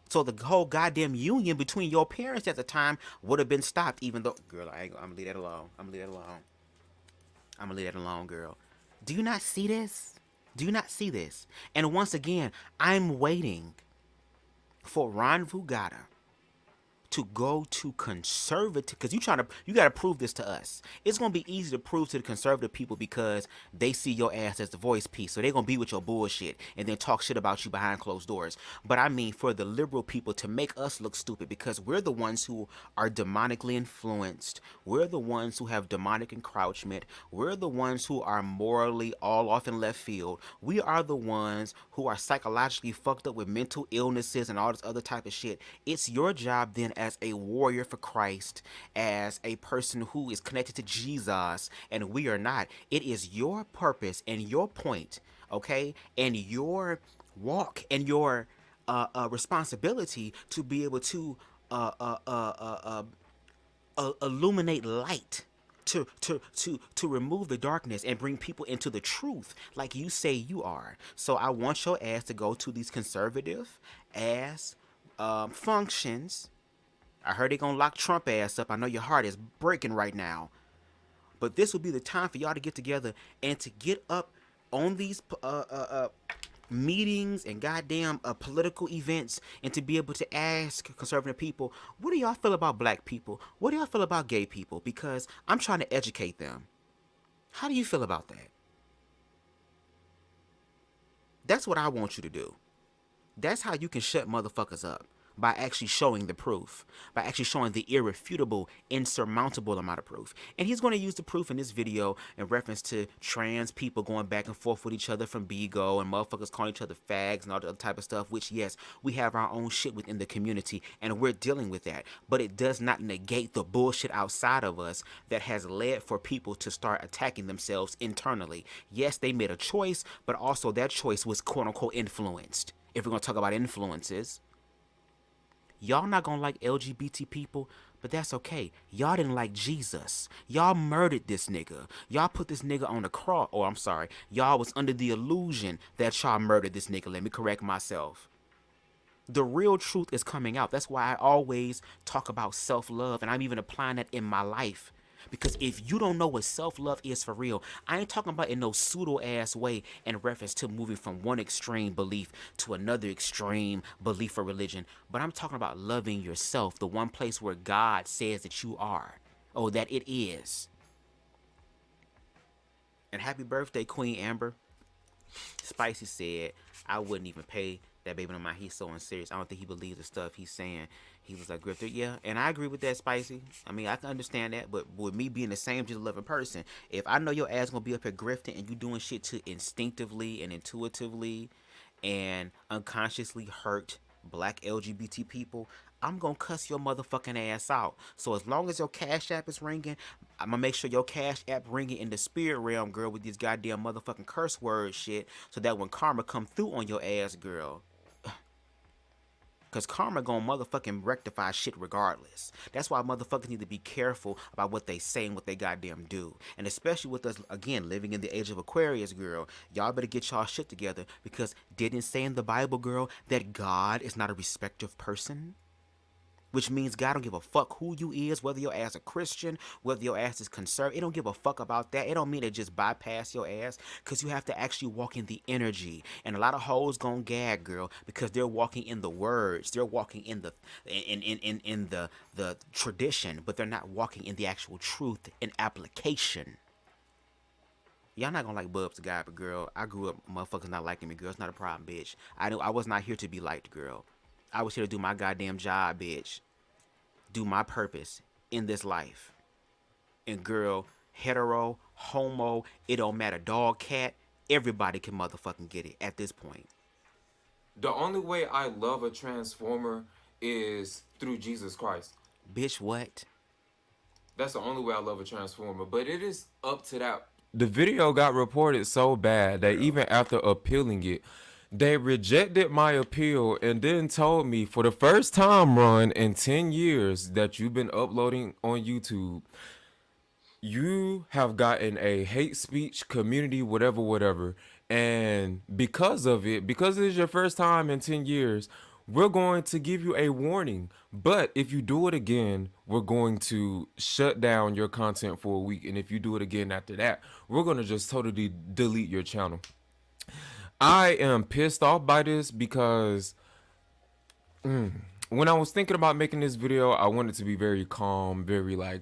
So the whole goddamn union between your parents at the time would have been stopped, even though, girl, I'm going to leave that alone. I'm going to leave that alone, girl. Do you not see this? Do you not see this? And once again, I'm waiting for Ron Vugada to go to conservative, because you got to prove this to us. It's gonna be easy to prove to the conservative people because they see your ass as the voice piece, so they're gonna be with your bullshit and then talk shit about you behind closed doors. But I mean, for the liberal people to make us look stupid, because we're the ones who are demonically influenced, we're the ones who have demonic encroachment, we're the ones who are morally all off in left field, we are the ones who are psychologically fucked up with mental illnesses and all this other type of shit. It's your job then, as a warrior for Christ, as a person who is connected to Jesus, and we are not. It is your purpose and your point, okay, and your walk and your responsibility to be able to illuminate light, to remove the darkness and bring people into the truth like you say you are. So I want your ass to go to these conservative ass functions. I heard they gonna lock Trump ass up. I know your heart is breaking right now, but this will be the time for y'all to get together and to get up on these meetings and goddamn political events, and to be able to ask conservative people, what do y'all feel about black people? What do y'all feel about gay people? Because I'm trying to educate them. How do you feel about that? That's what I want you to do. That's how you can shut motherfuckers up. By actually showing the proof, by actually showing the irrefutable, insurmountable amount of proof. And he's going to use the proof in this video in reference to trans people going back and forth with each other from BGO, and motherfuckers calling each other fags and all that other type of stuff, which, yes, we have our own shit within the community and we're dealing with that. But it does not negate the bullshit outside of us that has led for people to start attacking themselves internally. Yes, they made a choice, but also that choice was quote unquote influenced. If we're going to talk about influences. Y'all not gonna like LGBT people, but that's okay. Y'all didn't like Jesus. Y'all murdered this nigga. Y'all put this nigga on the cross. Oh, I'm sorry. Y'all was under the illusion that y'all murdered this nigga. Let me correct myself. The real truth is coming out. That's why I always talk about self-love, and I'm even applying that in my life. Because if you don't know what self-love is for real, I ain't talking about in no pseudo-ass way in reference to moving from one extreme belief to another extreme belief or religion. But I'm talking about loving yourself, the one place where God says that you are. Oh, that it is. And happy birthday, Queen Amber. Spicy said, I wouldn't even pay that baby no mind. He's so unserious. I don't think he believes the stuff he's saying. He was like, Grifter, yeah. And I agree with that, Spicy. I mean, I can understand that. But with me being the same just loving person, if I know your ass gonna be up here grifting and you doing shit to instinctively and intuitively and unconsciously hurt black LGBT people, I'm gonna cuss your motherfucking ass out. So as long as your Cash App is ringing, I'm gonna make sure your Cash App ringing in the spirit realm, girl, with these goddamn motherfucking curse word shit, so that when karma come through on your ass, girl, because karma gonna motherfucking rectify shit regardless. That's why motherfuckers need to be careful about what they say and what they goddamn do. And especially with us, again, living in the age of Aquarius, girl, y'all better get y'all shit together, because didn't it say in the Bible, girl, that God is not a respecter of person? Which means God don't give a fuck who you is, whether your ass a Christian, whether your ass is conservative. It don't give a fuck about that. It don't mean to just bypass your ass, because you have to actually walk in the energy. And a lot of hoes gonna gag, girl, because they're walking in the words. They're walking in the in the tradition, but they're not walking in the actual truth and application. Y'all not gonna like BubzDaGawd, but girl, I grew up motherfuckers not liking me, girl. It's not a problem, bitch. I was not here to be liked, girl. I was here to do my goddamn job, bitch. Do my purpose in this life. And girl, hetero, homo, it don't matter. Dog, cat, everybody can motherfucking get it at this point. The only way I love a transformer is through Jesus Christ. Bitch, what? That's the only way I love a transformer. But it is up to that. The video got reported so bad that even after appealing it, they rejected my appeal and then told me, for the first time, run in 10 years that you've been uploading on YouTube, you have gotten a hate speech community, whatever. And because of it, because it is your first time in 10 years, we're going to give you a warning. But if you do it again, we're going to shut down your content for a week. And if you do it again after that, we're going to just totally delete your channel. I am pissed off by this because when I was thinking about making this video, I wanted to be very calm, very like,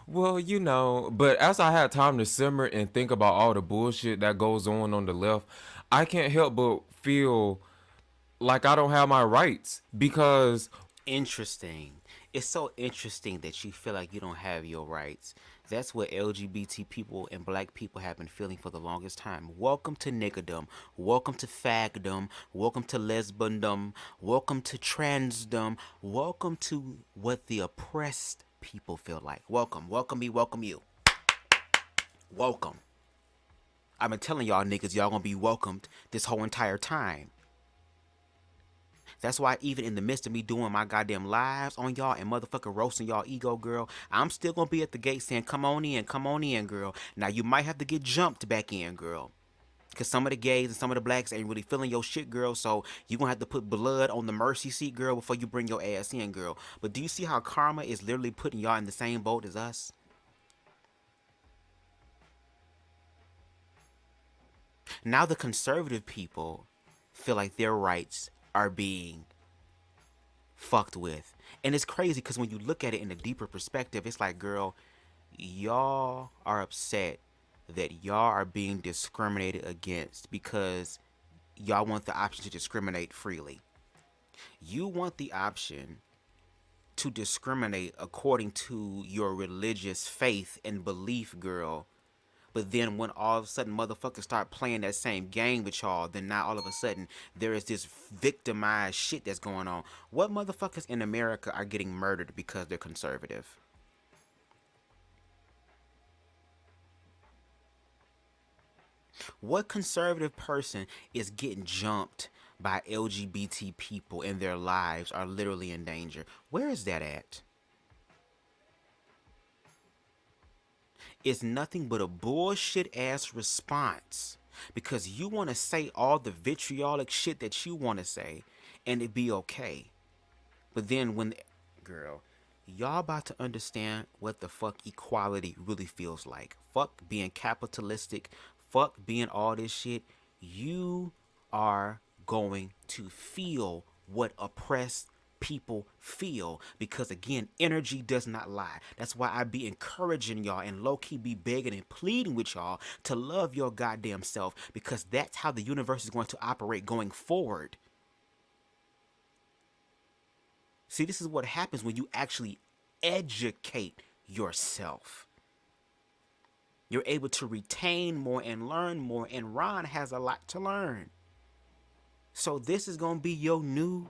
well, you know. But as I had time to simmer and think about all the bullshit that goes on the left, I can't help but feel like I don't have my rights because Interesting. It's so interesting that you feel like you don't have your rights. That's what LGBT people and black people have been feeling for the longest time. Welcome to niggerdom. Welcome to fagdom. Welcome to lesbondom. Welcome to transdom. Welcome to what the oppressed people feel like. Welcome. Welcome me. Welcome you. Welcome. I've been telling y'all niggas y'all gonna be welcomed this whole entire time. That's why even in the midst of me doing my goddamn lives on y'all and motherfucking roasting y'all ego, girl, I'm still gonna be at the gate saying, come on in, girl. Now, you might have to get jumped back in, girl. Because some of the gays and some of the blacks ain't really feeling your shit, girl. So you gonna have to put blood on the mercy seat, girl, before you bring your ass in, girl. But do you see how karma is literally putting y'all in the same boat as us? Now the conservative people feel like their rights are being fucked with. And it's crazy because when you look at it in a deeper perspective, it's like, girl, y'all are upset that y'all are being discriminated against because y'all want the option to discriminate freely. You want the option to discriminate according to your religious faith and belief, girl. But then when all of a sudden motherfuckers start playing that same game with y'all, then now all of a sudden there is this victimized shit that's going on. What motherfuckers in America are getting murdered because they're conservative? What conservative person is getting jumped by LGBT people and their lives are literally in danger? Where is that at? It's nothing but a bullshit ass response because you want to say all the vitriolic shit that you want to say and it be okay. But then when, girl, y'all about to understand what the fuck equality really feels like. Fuck being capitalistic. Fuck being all this shit. You are going to feel what oppressed people feel, because again, energy does not lie. That's why I be encouraging y'all and low-key be begging and pleading with y'all to love your goddamn self, because that's how the universe is going to operate going forward. See, this is what happens when you actually educate yourself. You're able to retain more and learn more, and Ron has a lot to learn. So this is going to be your new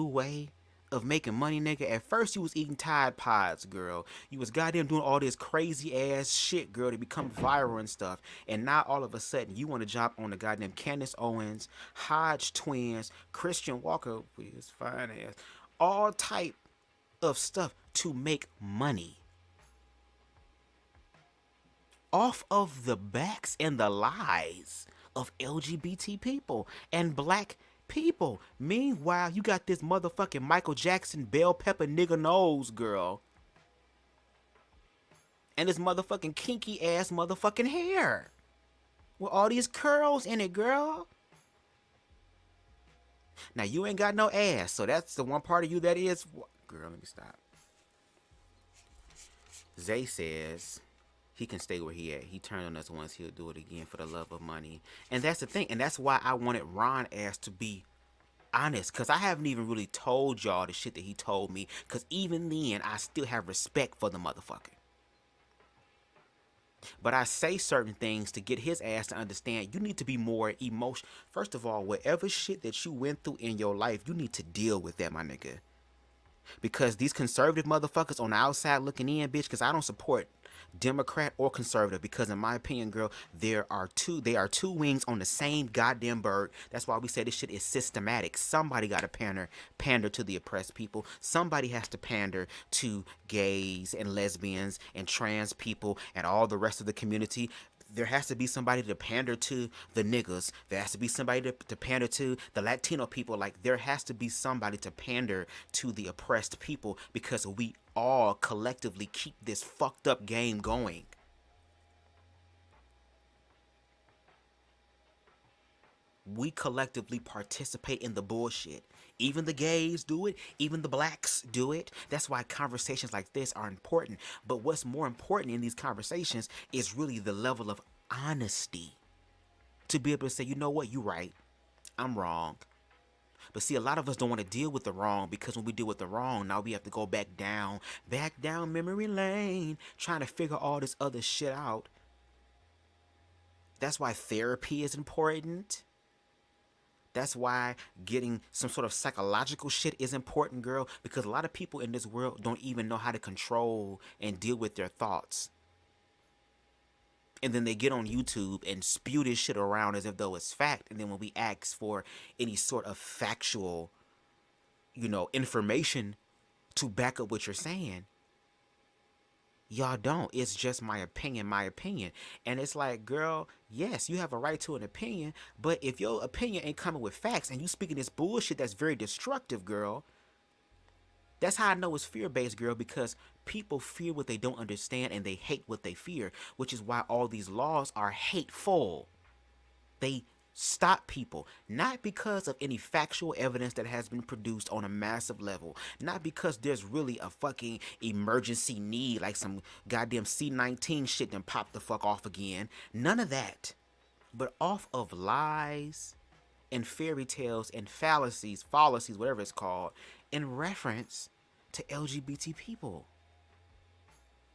way of making money, nigga. At first you was eating Tide Pods, girl. You was goddamn doing all this crazy ass shit, girl, to become viral and stuff. And now all of a sudden you want to jump on the goddamn Candace Owens, Hodge twins, Christian Walker with his fine ass, all type of stuff to make money off of the backs and the lies of LGBT people and black people. Meanwhile, you got this motherfucking Michael Jackson bell pepper nigga nose, girl, and this motherfucking kinky ass motherfucking hair with all these curls in it, girl. Now you ain't got no ass, so that's the one part of you that is, girl, let me stop. Zay says he can stay where he at. He turned on us once, he'll do it again for the love of money. And that's the thing. And that's why I wanted Ron ass to be honest, because I haven't even really told y'all the shit that he told me, because even then I still have respect for the motherfucker. But I say certain things to get his ass to understand you need to be more emotional. First of all, whatever shit that you went through in your life, you need to deal with that, my nigga. Because these conservative motherfuckers on the outside looking in, bitch, because I don't support Democrat or conservative, because in my opinion, girl, they are two wings on the same goddamn bird. That's why we say this shit is systematic. Somebody got to pander to the oppressed people. Somebody has to pander to gays and lesbians and trans people and all the rest of the community. There has to be somebody to pander to the niggas. There has to be somebody to pander to the Latino people. Like, there has to be somebody to pander to the oppressed people, because we all collectively keep this fucked up game going. we collectively participate in the bullshit. Even the gays do it, even the blacks do it. That's why conversations like this are important. But what's more important in these conversations is really the level of honesty. To be able to say, you know what, you're right, I'm wrong. But see, a lot of us don't want to deal with the wrong, because when we deal with the wrong, now we have to go back down memory lane, trying to figure all this other shit out. That's why therapy is important. That's why getting some sort of psychological shit is important, girl, because a lot of people in this world don't even know how to control and deal with their thoughts. And then they get on YouTube and spew this shit around as if though it's fact. And then when we ask for any sort of factual, information to back up what you're saying, y'all don't. It's just my opinion. And it's like, girl, yes, you have a right to an opinion, but if your opinion ain't coming with facts and you speaking this bullshit that's very destructive, girl, that's how I know it's fear-based, girl, because people fear what they don't understand and they hate what they fear, which is why all these laws are hateful. They stop people, not because of any factual evidence that has been produced on a massive level, not because there's really a fucking emergency need, like some goddamn C-19 shit done popped the fuck off again. None of that. But off of lies and fairy tales and fallacies, whatever it's called, in reference to LGBT people.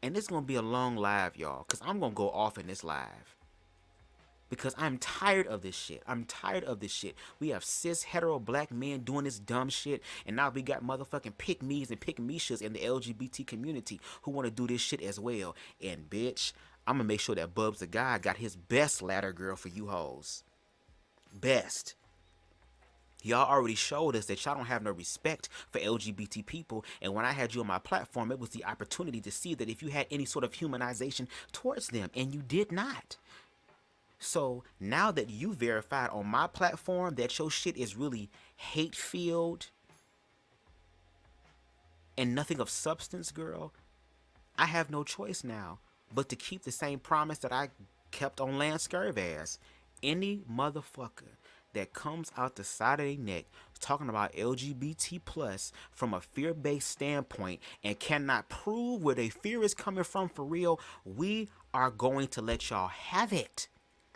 And it's going to be a long live, y'all, because I'm going to go off in this live. Because I'm tired of this shit. We have cis hetero black men doing this dumb shit, and now we got motherfucking pick-me's and pick-me-shas in the LGBT community who want to do this shit as well. And bitch, I'm going to make sure that BubzDaGawd got his best ladder, girl, for you hoes. Best. Y'all already showed us that y'all don't have no respect for LGBT people. And when I had you on my platform, it was the opportunity to see that if you had any sort of humanization towards them, and you did not. So now that you verified on my platform that your shit is really hate-filled and nothing of substance, girl, I have no choice now but to keep the same promise that I kept on Lance Scurv ass. Any motherfucker that comes out the side of their neck talking about LGBT plus from a fear-based standpoint and cannot prove where their fear is coming from for real, we are going to let y'all have it.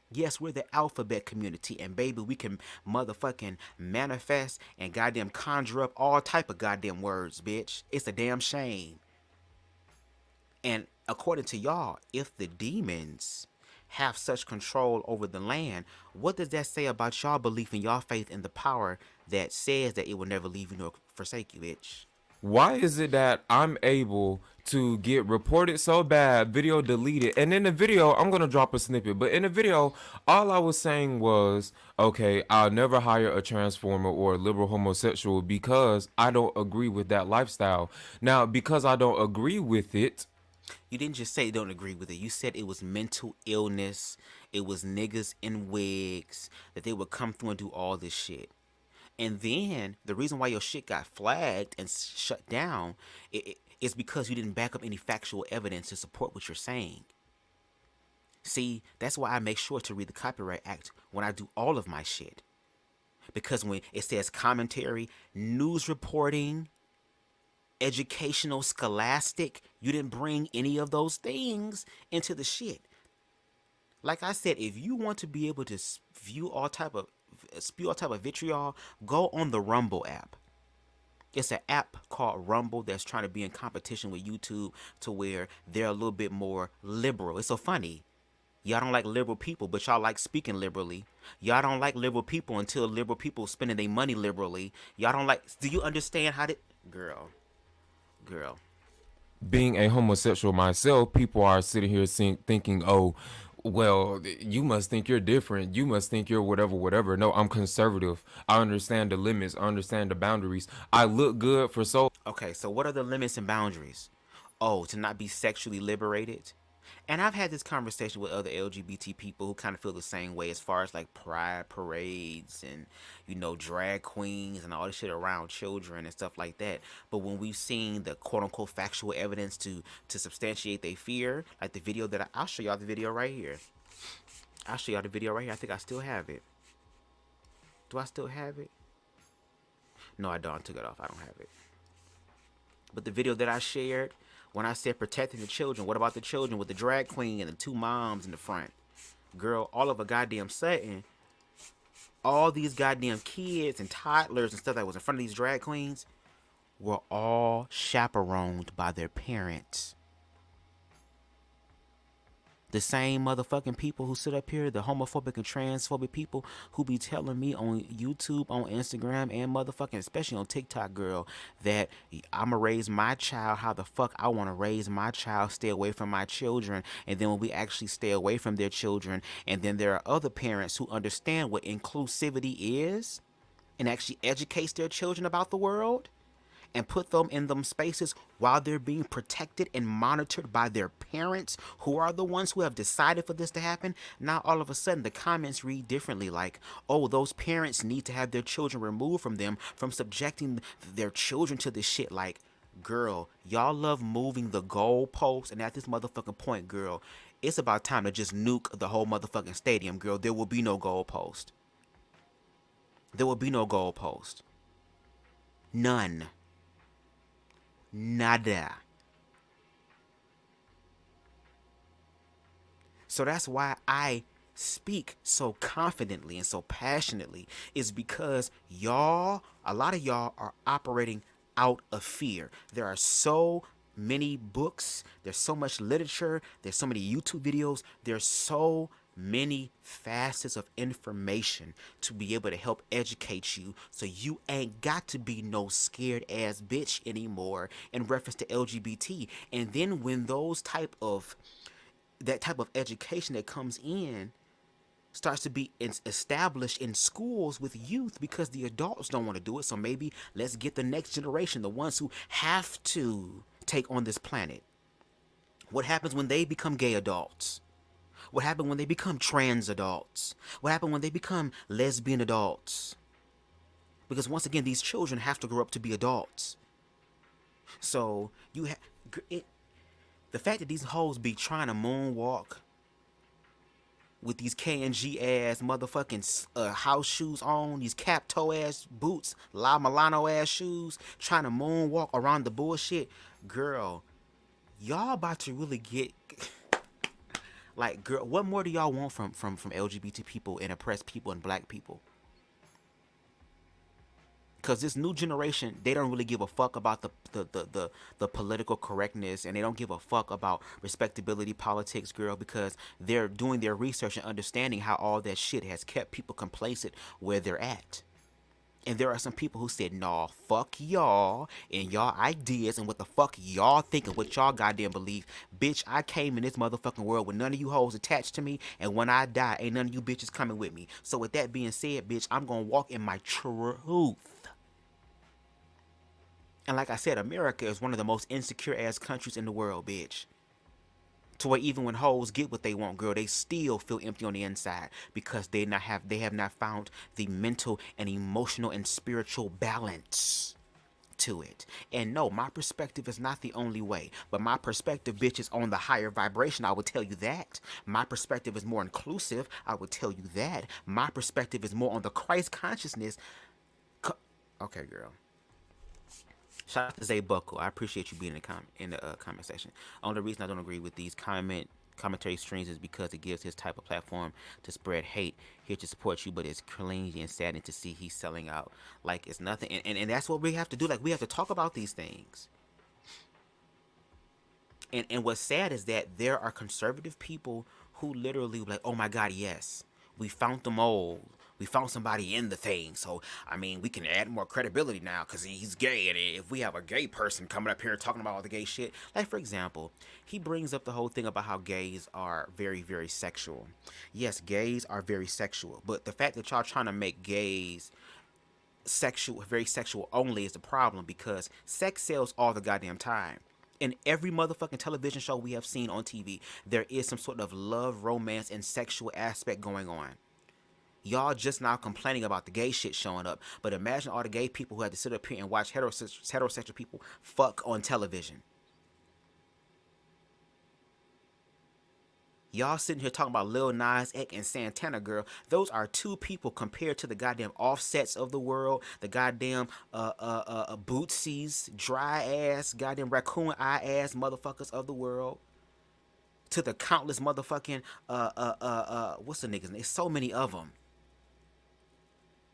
Yes, we're the alphabet community, and baby, we can motherfucking manifest and goddamn conjure up all type of goddamn words, bitch. It's a damn shame. And according to y'all, if the demons have such control over the land, what does that say about y'all belief in y'all faith in the power that says that it will never leave you nor forsake you, bitch? Why is it that I'm able to get reported so bad, video deleted, and in the video, I'm going to drop a snippet, but in the video, all I was saying was, okay, I'll never hire a transformer or a liberal homosexual because I don't agree with that lifestyle. Now, because I don't agree with it, you didn't just say you don't agree with it. You said it was mental illness. It was niggas in wigs that they would come through and do all this shit. And then the reason why your shit got flagged and shut down is because you didn't back up any factual evidence to support what you're saying. See, that's why I make sure to read the Copyright Act when I do all of my shit. Because when it says commentary, news reporting, educational, scholastic, you didn't bring any of those things into the shit. Like I said, if you want to be able to spew all type of vitriol, go on the Rumble app. It's an app called Rumble that's trying to be in competition with YouTube to where they're a little bit more liberal. It's so funny. Y'all don't like liberal people, but y'all like speaking liberally. Y'all don't like liberal people until liberal people spending their money liberally. Y'all don't like... Do you understand how to... Girl. Being a homosexual myself, people are sitting here thinking, oh, well, you must think you're different. You must think you're whatever. No, I'm conservative. I understand the limits. I understand the boundaries. I look good for so... Okay, so what are the limits and boundaries? Oh, to not be sexually liberated? And I've had this conversation with other LGBT people who kind of feel the same way as far as like pride parades and, drag queens and all this shit around children and stuff like that. But when we've seen the quote unquote factual evidence to substantiate their fear, like the video that I'll show y'all the video right here. I think I still have it. Do I still have it? No, I don't. I took it off. I don't have it. But the video that I shared, when I said protecting the children, what about the children with the drag queen and the two moms in the front? Girl, all of a goddamn sudden, all these goddamn kids and toddlers and stuff that was in front of these drag queens were all chaperoned by their parents. The same motherfucking people who sit up here, the homophobic and transphobic people who be telling me on YouTube, on Instagram, and motherfucking, especially on TikTok, girl, that I'ma raise my child how the fuck I want to raise my child, stay away from my children. And then when we actually stay away from their children, and then there are other parents who understand what inclusivity is and actually educates their children about the world, and put them in them spaces while they're being protected and monitored by their parents, who are the ones who have decided for this to happen. Now all of a sudden the comments read differently, like, oh, those parents need to have their children removed from them, from subjecting their children to this shit. Like, girl, y'all love moving the goalposts, and at this motherfucking point, girl, it's about time to just nuke the whole motherfucking stadium, girl. There will be no goalpost. There will be no goalpost. None. Nada. So that's why I speak so confidently and so passionately, is because y'all, a lot of y'all are operating out of fear. There are so many books, there's so much literature, there's so many YouTube videos, there's so many facets of information to be able to help educate you, so you ain't got to be no scared ass bitch anymore in reference to LGBT. And then when that type of education that comes in starts to be established in schools with youth, because the adults don't want to do it, so maybe let's get the next generation, the ones who have to take on this planet. What happens when they become gay adults? What happened when they become trans adults? What happened when they become lesbian adults? Because once again, these children have to grow up to be adults. So the fact that these hoes be trying to moonwalk with these K&G ass motherfucking house shoes on, these cap toe ass boots, La Milano ass shoes, trying to moonwalk around the bullshit, girl, y'all about to really get. Like, girl, what more do y'all want from LGBT people and oppressed people and black people? Because this new generation, they don't really give a fuck about the political correctness, and they don't give a fuck about respectability politics, girl, because they're doing their research and understanding how all that shit has kept people complacent where they're at. And there are some people who said, nah, fuck y'all and y'all ideas and what the fuck y'all think and what y'all goddamn believe. Bitch, I came in this motherfucking world with none of you hoes attached to me, and when I die, ain't none of you bitches coming with me. So with that being said, bitch, I'm gonna walk in my truth. And like I said, America is one of the most insecure ass countries in the world, bitch. To where even when hoes get what they want, girl, they still feel empty on the inside, because they have not found the mental and emotional and spiritual balance to it. And no, my perspective is not the only way, but my perspective, bitch, is on the higher vibration. I would tell you that. My perspective is more inclusive. I would tell you that. My perspective is more on the Christ consciousness. Okay, girl. Shout out to Zay Buckle. I appreciate you being in the comment section. Only reason I don't agree with these commentary streams is because it gives his type of platform to spread hate. Here to support you, but it's cringy and saddening to see he's selling out like it's nothing. And that's what we have to do. Like, we have to talk about these things. And what's sad is that there are conservative people who literally like, oh my God, yes, we found the mole. We found somebody in the thing, so, I mean, we can add more credibility now because he's gay, and if we have a gay person coming up here talking about all the gay shit, like, for example, he brings up the whole thing about how gays are very, very sexual. Yes, gays are very sexual, but the fact that y'all trying to make gays sexual, very sexual only, is the problem, because sex sells all the goddamn time. In every motherfucking television show we have seen on TV, there is some sort of love, romance, and sexual aspect going on. Y'all just now complaining about the gay shit showing up, but imagine all the gay people who had to sit up here and watch heterosexual people fuck on television. Y'all sitting here talking about Lil Nas X and Santana, girl. Those are two people compared to the goddamn Offsets of the world, the goddamn Bootsy's dry ass, goddamn raccoon eye ass motherfuckers of the world, to the countless motherfucking what's the niggas? There's so many of them.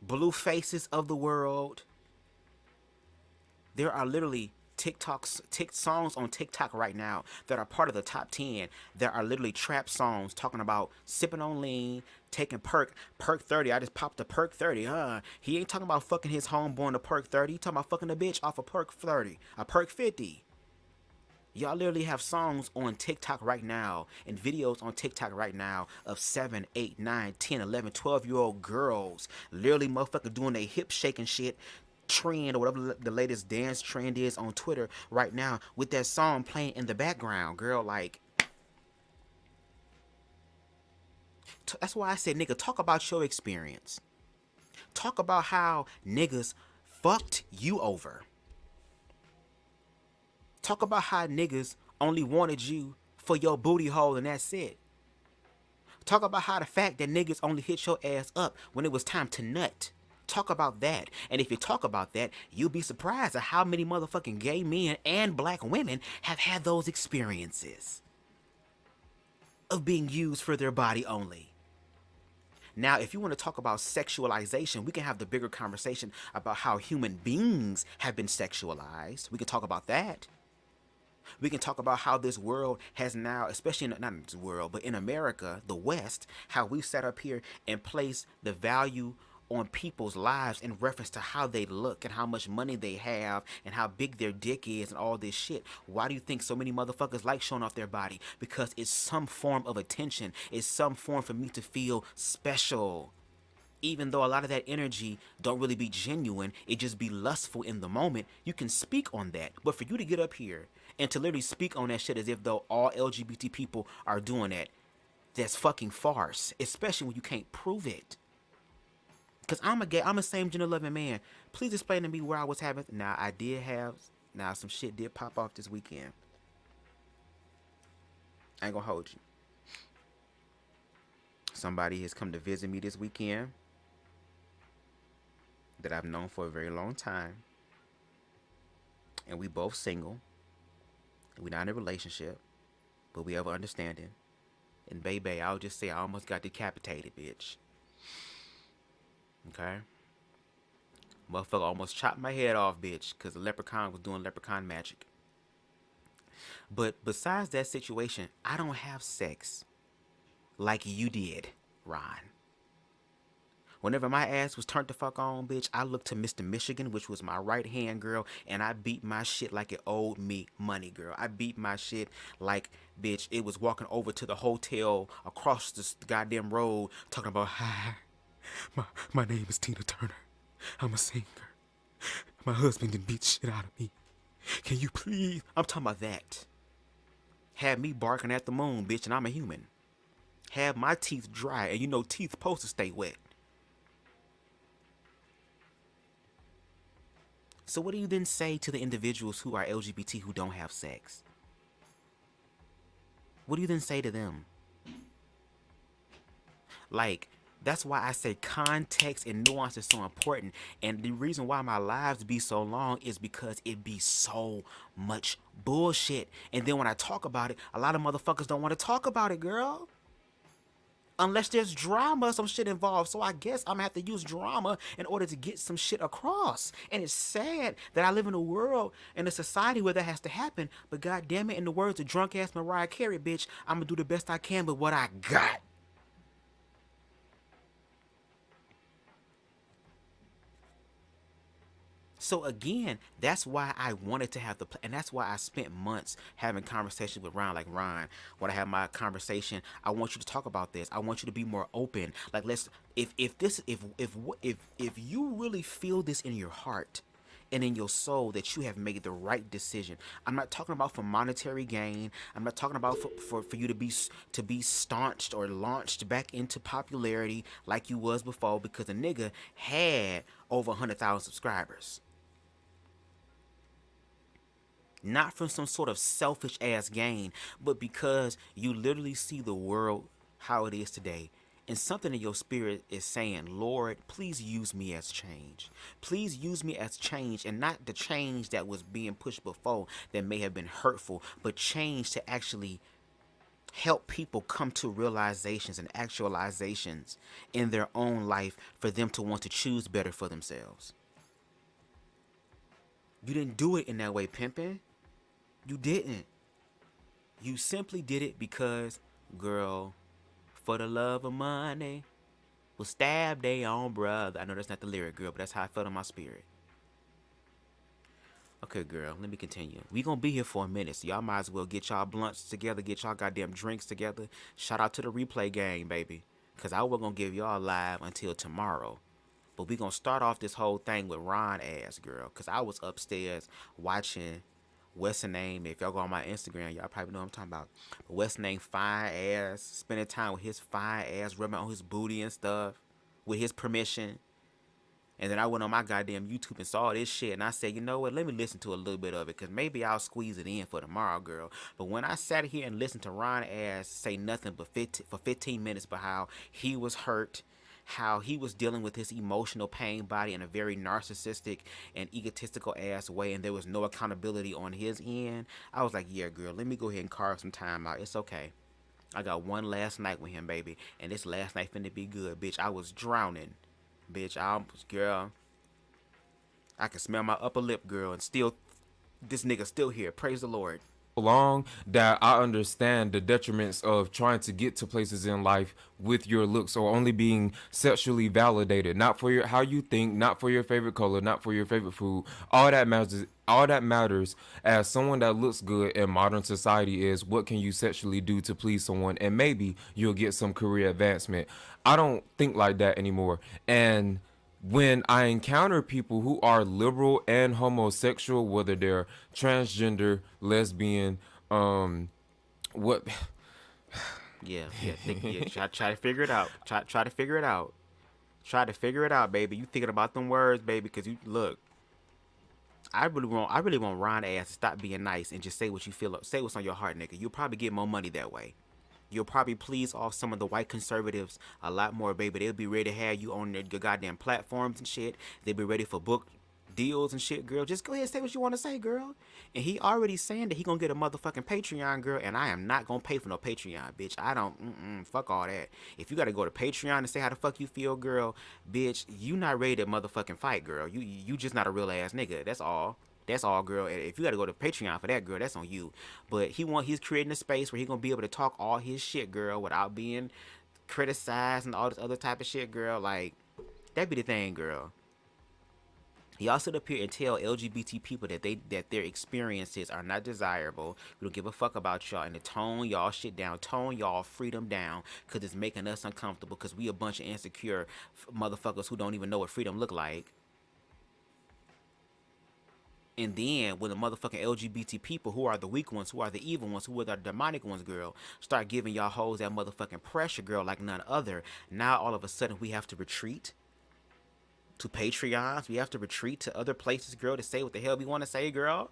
Blue faces of the world. There are literally songs on TikTok right now that are part of the top 10 that are literally trap songs talking about sipping on lean, taking perk 30. I just popped a perk 30. He ain't talking about fucking his homeborn a perk 30. He talking about fucking a bitch off a perk 30, a perk 50. Y'all literally have songs on TikTok right now and videos on TikTok right now of 7, 8, 9, 10, 11, 12-year-old girls literally motherfucker doing their hip shaking shit trend or whatever the latest dance trend is on Twitter right now with that song playing in the background, girl. Like, that's why I said, nigga, talk about your experience. Talk about how niggas fucked you over. Talk about how niggas only wanted you for your booty hole and that's it. Talk about how the fact that niggas only hit your ass up when it was time to nut. Talk about that. And if you talk about that, you'll be surprised at how many motherfucking gay men and black women have had those experiences of being used for their body only. Now, if you want to talk about sexualization, we can have the bigger conversation about how human beings have been sexualized. We can talk about that. We can talk about how this world has now, especially not in this world, but in America, the West, how we've sat up here and placed the value on people's lives in reference to how they look and how much money they have and how big their dick is and all this shit. Why do you think so many motherfuckers like showing off their body? Because it's some form of attention. It's some form for me to feel special. Even though a lot of that energy don't really be genuine, it just be lustful in the moment, you can speak on that. But for you to get up here and to literally speak on that shit as if though all LGBT people are doing that, that's fucking farce. Especially when you can't prove it. Because I'm a same gender loving man. Please explain to me where I was having. Now, some shit did pop off this weekend. I ain't gonna hold you. Somebody has come to visit me this weekend that I've known for a very long time. And we both single. And we're not in a relationship. But we have an understanding. And baby, I'll just say I almost got decapitated, bitch. Okay? Motherfucker almost chopped my head off, bitch, because the leprechaun was doing leprechaun magic. But besides that situation, I don't have sex like you did, Ron. Whenever my ass was turned the fuck on, bitch, I looked to Mr. Michigan, which was my right hand girl, and I beat my shit like it owed me money, girl. I beat my shit like, bitch, it was walking over to the hotel across this goddamn road talking about, hi, my name is Tina Turner. I'm a singer. My husband didn't beat shit out of me. Can you please? I'm talking about that. Had me barking at the moon, bitch, and I'm a human. Have my teeth dry, and you know teeth supposed to stay wet. So what do you then say to the individuals who are LGBT who don't have sex? What do you then say to them? Like, that's why I say context and nuance is so important. And the reason why my lives be so long is because it be so much bullshit. And then when I talk about it, a lot of motherfuckers don't want to talk about it, girl. Unless there's drama, some shit involved. So I guess I'm gonna have to use drama in order to get some shit across. And it's sad that I live in a world, in a society where that has to happen. But God damn it, in the words of drunk ass Mariah Carey, bitch, I'm gonna do the best I can with what I got. So again, that's why I wanted to have and that's why I spent months having conversations with Ron. Like, Ron, when I have my conversation, I want you to talk about this. I want you to be more open. Like, if you really feel this in your heart and in your soul that you have made the right decision. I'm not talking about for monetary gain. I'm not talking about for you to be staunched or launched back into popularity like you was before, because a nigga had over 100,000 subscribers. Not from some sort of selfish ass gain, but because you literally see the world how it is today. And something in your spirit is saying, Lord, please use me as change. Please use me as change, and not the change that was being pushed before that may have been hurtful, but change to actually help people come to realizations and actualizations in their own life for them to want to choose better for themselves. You didn't do it in that way, pimpin'. You didn't. You simply did it because, girl, for the love of money, will stab their own brother. I know that's not the lyric, girl, but that's how I felt in my spirit. Okay, girl, let me continue. We gonna be here for a minute, so y'all might as well get y'all blunts together, get y'all goddamn drinks together. Shout out to the replay gang, baby. Because I was gonna give y'all live until tomorrow. But we gonna start off this whole thing with Ron ass, girl. Because I was upstairs watching what's the name. If y'all go on my Instagram, y'all probably know what I'm talking about. But what's the name, fine ass, spending time with his fine ass, rubbing on his booty and stuff with his permission. And then I went on my goddamn YouTube and saw this shit, and I said, you know what, let me listen to a little bit of it, because maybe I'll squeeze it in for tomorrow, girl. But when I sat here and listened to Ron ass say nothing but for 15 minutes about how he was hurt, how he was dealing with his emotional pain body in a very narcissistic and egotistical ass way, and there was no accountability on his end, I was like, yeah, girl, let me go ahead and carve some time out. It's okay. I got one last night with him, baby, and this last night finna be good, bitch. I was drowning. Bitch, girl, I can smell my upper lip, girl, and still, this nigga still here. Praise the Lord. Long that I understand the detriments of trying to get to places in life with your looks or only being sexually validated, not for your how you think, not for your favorite color, not for your favorite food. All that matters as someone that looks good in modern society is what can you sexually do to please someone, and maybe you'll get some career advancement. I don't think like that anymore. And when I encounter people who are liberal and homosexual, whether they're transgender, lesbian, what? Yeah. Try to figure it out. Try to figure it out. Try to figure it out, baby. You thinking about them words, baby? Because you look. I really want Ron ass to stop being nice and just say what you feel. Say what's on your heart, nigga. You'll probably get more money that way. You'll probably please off some of the white conservatives a lot more, baby. They'll be ready to have you on their goddamn platforms and shit. They'll be ready for book deals and shit, girl. Just go ahead and say what you want to say, girl. And he already saying that he gonna get a motherfucking Patreon, girl. And I am not gonna pay for no Patreon, bitch. I don't, fuck all that. If you gotta go to Patreon and say how the fuck you feel, girl, bitch, you not ready to motherfucking fight, girl. You just not a real ass nigga. That's all. That's all, girl. If you gotta go to Patreon for that, girl, that's on you. But he's creating a space where he gonna be able to talk all his shit, girl, without being criticized and all this other type of shit, girl. Like, that be the thing, girl. He also sit up here and tell LGBT people that their experiences are not desirable. We don't give a fuck about y'all, and to tone y'all shit down, tone y'all freedom down, cause it's making us uncomfortable. Cause we a bunch of insecure motherfuckers who don't even know what freedom look like. And then when the motherfucking LGBT people, who are the weak ones, who are the evil ones, who are the demonic ones, girl, start giving y'all hoes that motherfucking pressure, girl, like none other, now all of a sudden we have to retreat to Patreons. We have to retreat to other places, girl, to say what the hell we want to say, girl.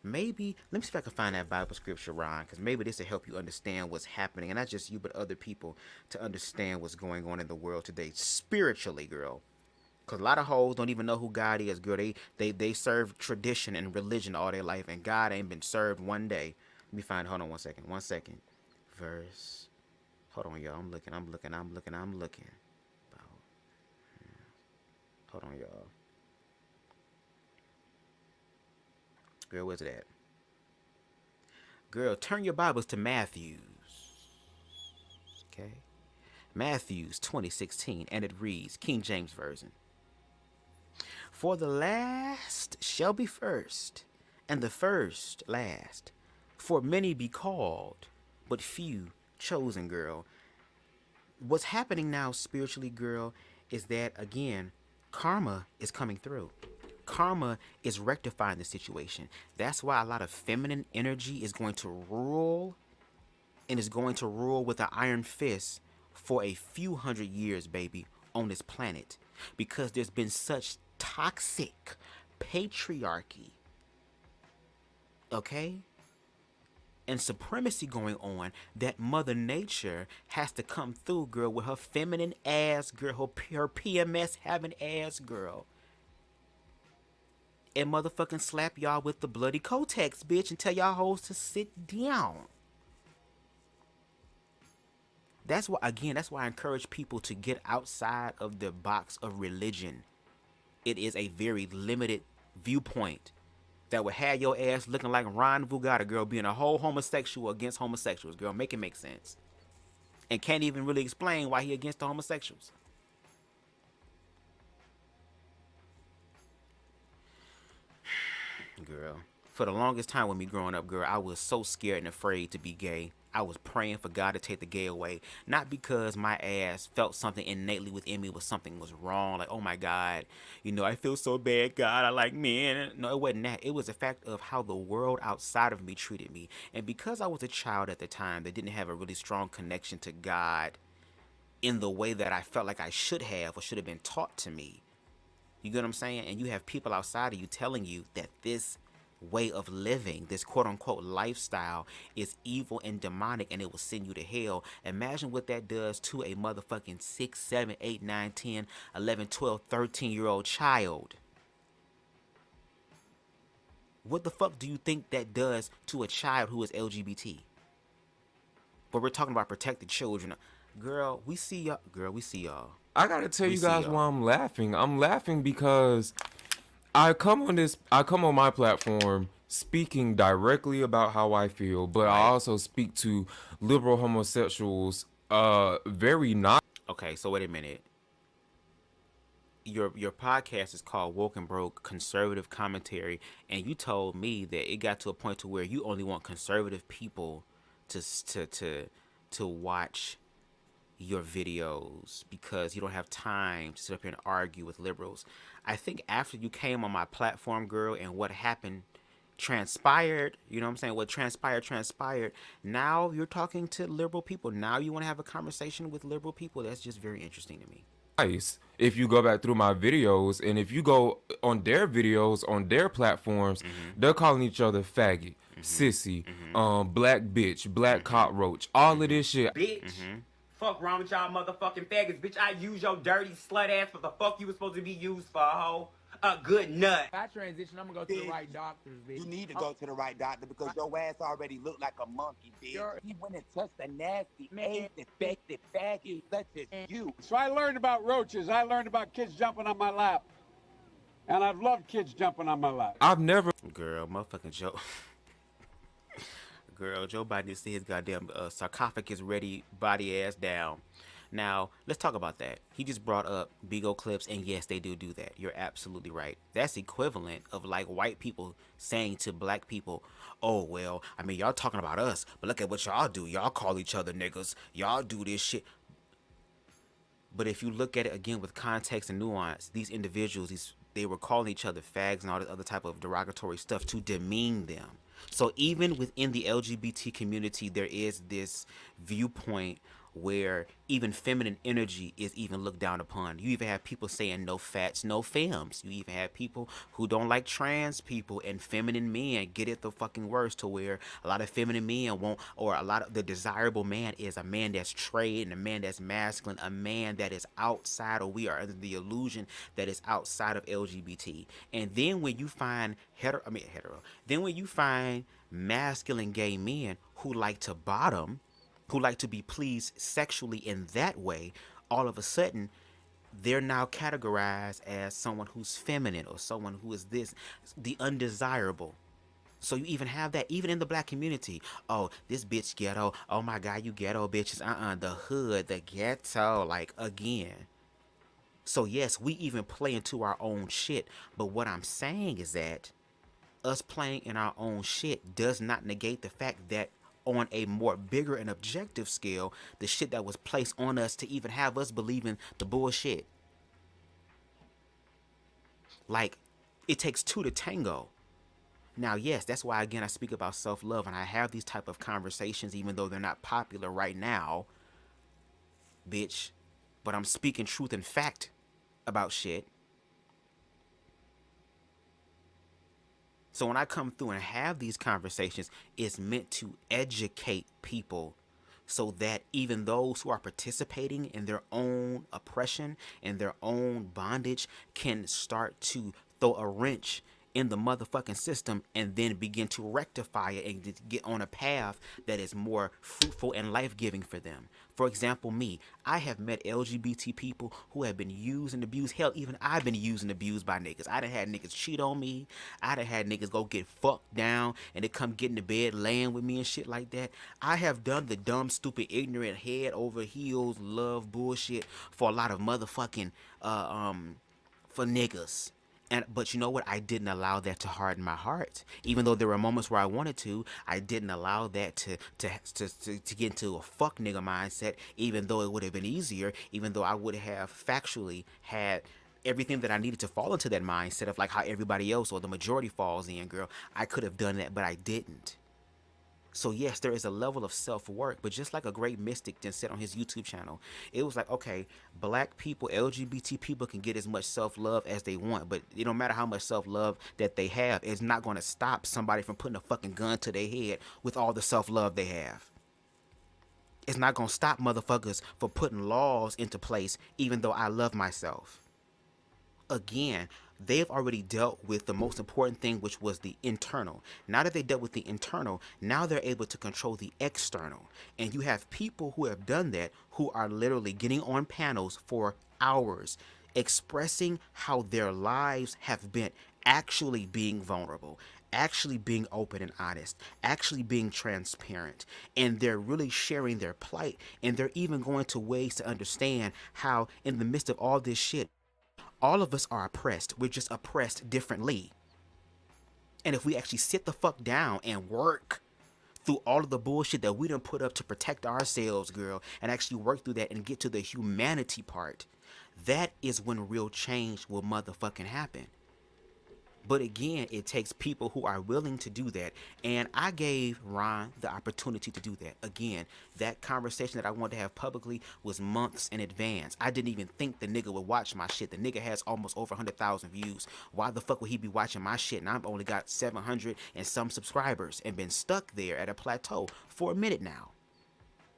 Maybe, let me see if I can find that Bible scripture, Ron, because maybe this will help you understand what's happening, and not just you, but other people, to understand what's going on in the world today, spiritually, girl. Because a lot of hoes don't even know who God is, girl. They serve tradition and religion all their life, and God ain't been served one day. Let me find, hold on one second. Verse, hold on, y'all. I'm looking. Hold on, y'all. Girl, where's it at? Girl, turn your Bibles to Matthews. Okay. Matthews 20:16, and it reads, King James Version. For the last shall be first, and the first last. For many be called, but few chosen, girl. What's happening now spiritually, girl, is that, again, karma is coming through. Karma is rectifying the situation. That's why a lot of feminine energy is going to rule, and is going to rule with an iron fist for a few hundred years, baby, on this planet. Because there's been such toxic patriarchy, okay, and supremacy going on, that Mother Nature has to come through, girl, with her feminine ass, girl, her PMS having ass, girl, and motherfucking slap y'all with the bloody Kotex, bitch, and tell y'all hoes to sit down. That's why, again, that's why I encourage people to get outside of the box of religion. It is a very limited viewpoint that would have your ass looking like Ron Vugata, girl, being a whole homosexual against homosexuals, girl. Make it make sense. And can't even really explain why he against the homosexuals. Girl, for the longest time with me growing up, girl, I was so scared and afraid to be gay. I was praying for God to take the gay away. Not because my ass felt something innately within me was something was wrong. Like, oh my God, you know, I feel so bad, God, I like men. No, it wasn't that. It was the fact of how the world outside of me treated me. And because I was a child at the time that didn't have a really strong connection to God in the way that I felt like I should have or should have been taught to me. You get what I'm saying? And you have people outside of you telling you that this way of living, this quote unquote lifestyle, is evil and demonic and it will send you to hell. Imagine what that does to a motherfucking 6, 7, 8, 9, 10, 11, 12, 13-year-old child. What the fuck do you think that does to a child who is LGBT? But we're talking about protected children. Girl, we see y'all. Girl, we see y'all. I gotta tell you guys why I'm laughing. I'm laughing because I come on my platform speaking directly about how I feel, but I also speak to liberal homosexuals very not. Okay, so wait a minute. Your podcast is called Woke and Broke Conservative Commentary, and you told me that it got to a point to where you only want conservative people to watch your videos because you don't have time to sit up here and argue with liberals. I think after you came on my platform, girl, and what happened transpired, you know what I'm saying? What transpired. Now you're talking to liberal people. Now you want to have a conversation with liberal people. That's just very interesting to me. Nice. If you go back through my videos and if you go on their videos on their platforms, they're calling each other faggot, sissy, black bitch, black cockroach, all of this shit. Bitch. Fuck wrong with y'all motherfucking faggots, bitch. I use your dirty slut ass for the fuck you was supposed to be used for, hoe. A good nut. If I transition, I'm gonna go to the right doctors, bitch. You need to go to the right doctor because your ass already looked like a monkey, bitch. He went and touched a nasty, AIDS-infected faggot such as you. So I learned about roaches. I learned about kids jumping on my lap. And I've loved kids jumping on my lap. I've never... Girl, motherfucking Joe... Girl, Joe Biden needs to see his goddamn sarcophagus ready body ass down. Now, let's talk about that. He just brought up Bigo clips, and yes, they do that. You're absolutely right. That's equivalent of like white people saying to black people, oh, well, I mean, y'all talking about us, but look at what y'all do. Y'all call each other niggas. Y'all do this shit. But if you look at it again with context and nuance, these individuals, they were calling each other fags and all this other type of derogatory stuff to demean them. So even within the LGBT community, there is this viewpoint where even feminine energy is even looked down upon. You even have people saying no fats, no femmes. You even have people who don't like trans people, and feminine men get it the fucking worst, to where a lot of feminine men won't, or a lot of the desirable man is a man that's straight and a man that's masculine, a man that is outside, or we are under the illusion that is outside of LGBT. And then when you find then when you find masculine gay men who like to bottom, who like to be pleased sexually in that way, all of a sudden, they're now categorized as someone who's feminine or someone who is this, the undesirable. So you even have that, even in the black community. Oh, this bitch ghetto. Oh my God, you ghetto bitches. The hood, the ghetto, like, again. So yes, we even play into our own shit. But what I'm saying is that us playing in our own shit does not negate the fact that on a more bigger and objective scale, the shit that was placed on us to even have us believing the bullshit. Like, it takes two to tango. Now, yes, that's why, again, I speak about self-love, and I have these type of conversations, even though they're not popular right now, bitch. But I'm speaking truth and fact about shit. So when I come through and have these conversations, it's meant to educate people so that even those who are participating in their own oppression and their own bondage can start to throw a wrench in the motherfucking system and then begin to rectify it and get on a path that is more fruitful and life-giving for them. For example, me, I have met LGBT people who have been used and abused. Hell, even I've been used and abused by niggas. I done had niggas cheat on me. I done had niggas go get fucked down and they come get in the bed laying with me and shit like that. I have done the dumb, stupid, ignorant, head over heels love bullshit for a lot of motherfucking for niggas. But you know what? I didn't allow that to harden my heart. Even though there were moments where I wanted to, I didn't allow that to get into a fuck nigga mindset, even though it would have been easier, even though I would have factually had everything that I needed to fall into that mindset of like how everybody else or the majority falls in, girl. I could have done that, but I didn't. So yes, there is a level of self-work, but just like a great mystic then said on his YouTube channel, it was like, okay, black people, LGBT people can get as much self-love as they want, but it don't matter how much self-love that they have, it's not going to stop somebody from putting a fucking gun to their head with all the self-love they have. It's not going to stop motherfuckers from putting laws into place, even though I love myself. Again, they've already dealt with the most important thing, which was the internal. Now that they dealt with the internal, now they're able to control the external. And you have people who have done that, who are literally getting on panels for hours, expressing how their lives have been, actually being vulnerable, actually being open and honest, actually being transparent. And they're really sharing their plight. And they're even going to ways to understand how in the midst of all this shit, all of us are oppressed. We're just oppressed differently. And if we actually sit the fuck down and work through all of the bullshit that we done put up to protect ourselves, girl, and actually work through that and get to the humanity part, that is when real change will motherfucking happen. But again, it takes people who are willing to do that. And I gave Ron the opportunity to do that. Again, that conversation that I wanted to have publicly was months in advance. I didn't even think the nigga would watch my shit. The nigga has almost over 100,000 views. Why the fuck would he be watching my shit? And I've only got 700 and some subscribers and been stuck there at a plateau for a minute now.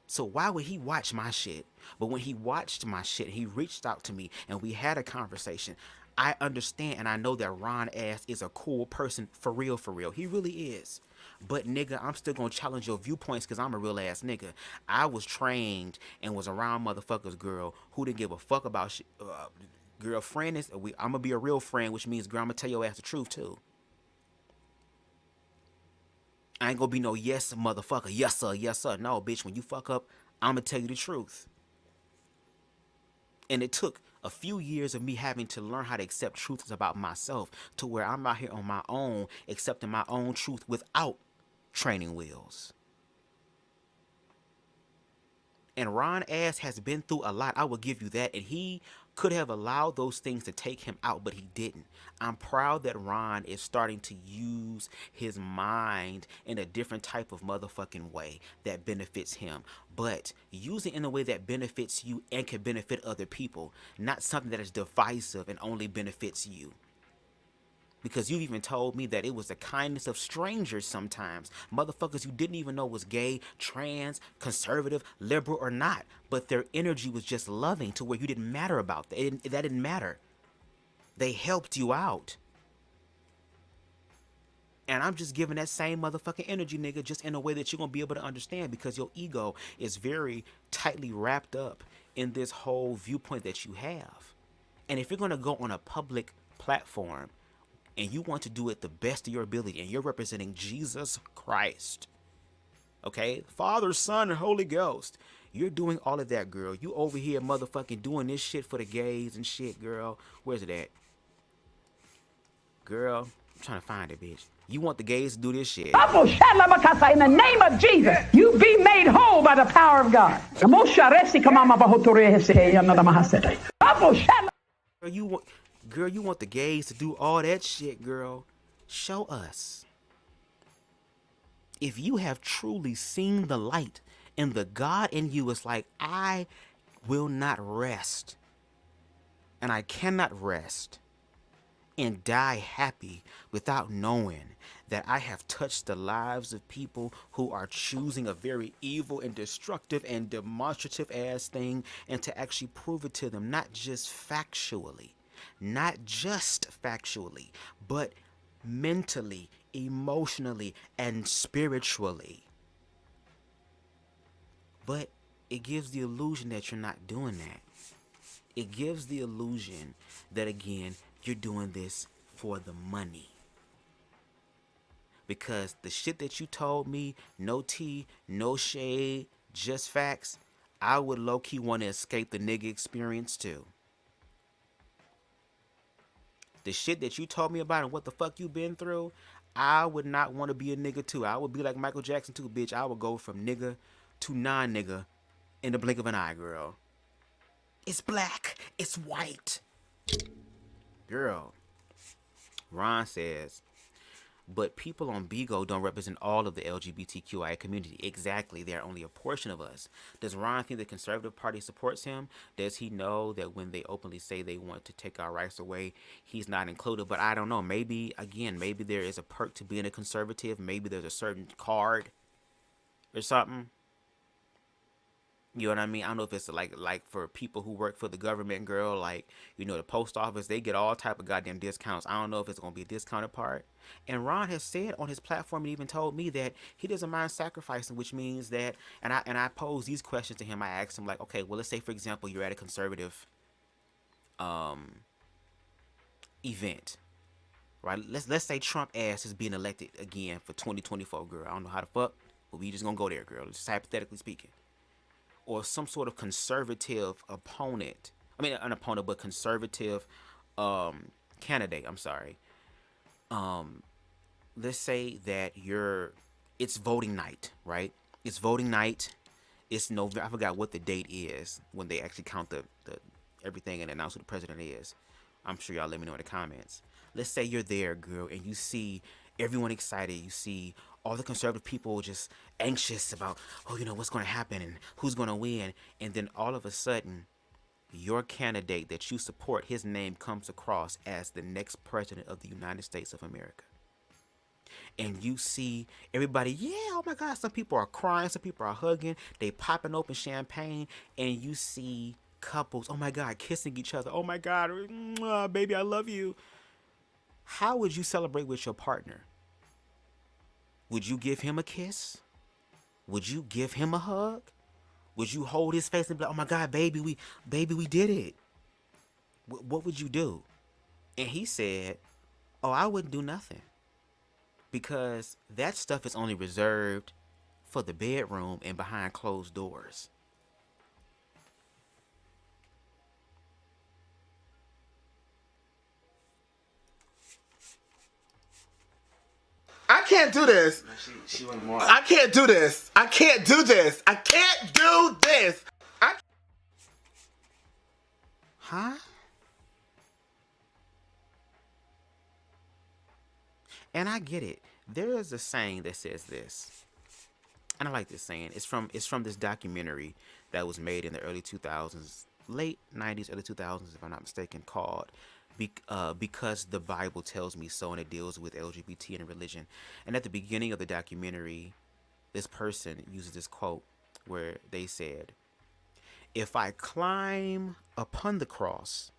So why would he watch my shit? But when he watched my shit, he reached out to me and we had a conversation. I understand and I know that Ron Ass is a cool person for real, for real. He really is. But nigga, I'm still gonna challenge your viewpoints because I'm a real ass nigga. I was trained and was around motherfuckers, girl, who didn't give a fuck about shit. Girlfriend is, I'm gonna be a real friend, which means, girl, I'm gonna tell your ass the truth too. I ain't gonna be no yes motherfucker, yes sir, yes sir. No, bitch, when you fuck up, I'm gonna tell you the truth. And it took a few years of me having to learn how to accept truths about myself to where I'm out here on my own, accepting my own truth without training wheels. And Ron Ass has been through a lot. I will give you that. And he could have allowed those things to take him out, but he didn't. I'm proud that Ron is starting to use his mind in a different type of motherfucking way that benefits him. But use it in a way that benefits you and can benefit other people. Not something that is divisive and only benefits you. Because you've even told me that it was the kindness of strangers sometimes. Motherfuckers you didn't even know was gay, trans, conservative, liberal, or not. But their energy was just loving to where you didn't matter about that. That didn't matter. They helped you out. And I'm just giving that same motherfucking energy, nigga, just in a way that you're going to be able to understand because your ego is very tightly wrapped up in this whole viewpoint that you have. And if you're going to go on a public platform and you want to do it the best of your ability, and you're representing Jesus Christ, okay? Father, Son, and Holy Ghost. You're doing all of that, girl. You over here motherfucking doing this shit for the gays and shit, girl. Where's it at? Girl, I'm trying to find it, bitch. You want the gays to do this shit. In the name of Jesus, you be made whole by the power of God. Girl, you want the gays to do all that shit, girl. Show us. If you have truly seen the light and the God in you is like, I will not rest. And I cannot rest and die happy without knowing that I have touched the lives of people who are choosing a very evil and destructive and demonstrative ass thing, and to actually prove it to them, not just factually, but mentally, emotionally, and spiritually. But it gives the illusion that you're not doing that. It gives the illusion that, again, you're doing this for the money. Because the shit that you told me, no tea, no shade, just facts, I would low-key want to escape the nigga experience too. The shit that you told me about and what the fuck you been through, I would not want to be a nigga too. I would be like Michael Jackson too, bitch. I would go from nigga to non-nigga in the blink of an eye, girl. It's black. It's white. Girl. Ron says, but people on BGO don't represent all of the LGBTQIA community. Exactly. They are only a portion of us. Does Ron think the Conservative Party supports him? Does he know that when they openly say they want to take our rights away, he's not included? But I don't know. Maybe, again, maybe there is a perk to being a conservative. Maybe there's a certain card or something. You know what I mean? I don't know if it's like for people who work for the government, girl, like, you know, the post office, they get all type of goddamn discounts. I don't know if it's going to be a discounted part. And Ron has said on his platform, and even told me that he doesn't mind sacrificing, which means that, and I pose these questions to him. I asked him, like, okay, well, let's say, for example, you're at a conservative event, right? Let's say Trump ass is being elected again for 2024, girl. I don't know how the fuck, but we just going to go there, girl. Just hypothetically speaking. Or some sort of conservative opponent. I mean, an opponent, but conservative candidate. I'm sorry. Let's say that it's voting night, right? It's voting night. It's November. I forgot what the date is when they actually count the everything and announce who the president is. I'm sure y'all let me know in the comments. Let's say you're there, girl, and you see everyone excited. You see all the conservative people just anxious about, oh, you know, what's going to happen and who's going to win. And then all of a sudden, your candidate that you support, his name comes across as the next president of the United States of America. And you see everybody, yeah, oh my God, some people are crying, some people are hugging, they popping open champagne, and you see couples, oh my God, kissing each other. Oh my God, baby, I love you. How would you celebrate with your partner? Would you give him a kiss? Would you give him a hug? Would you hold his face and be like, oh my God, baby, we did it? What would you do? And he said, oh, I wouldn't do nothing. Because that stuff is only reserved for the bedroom and behind closed doors. I can't do this. I can't do this. I can't do this. I can't do this. Huh? And I get it. There is a saying that says this. And I like this saying. It's from this documentary that was made in the early 2000s, late 90s, early 2000s, if I'm not mistaken, called Because the Bible Tells Me So, and it deals with LGBT and religion. And at the beginning of the documentary, this person uses this quote where they said, if I climb upon the cross,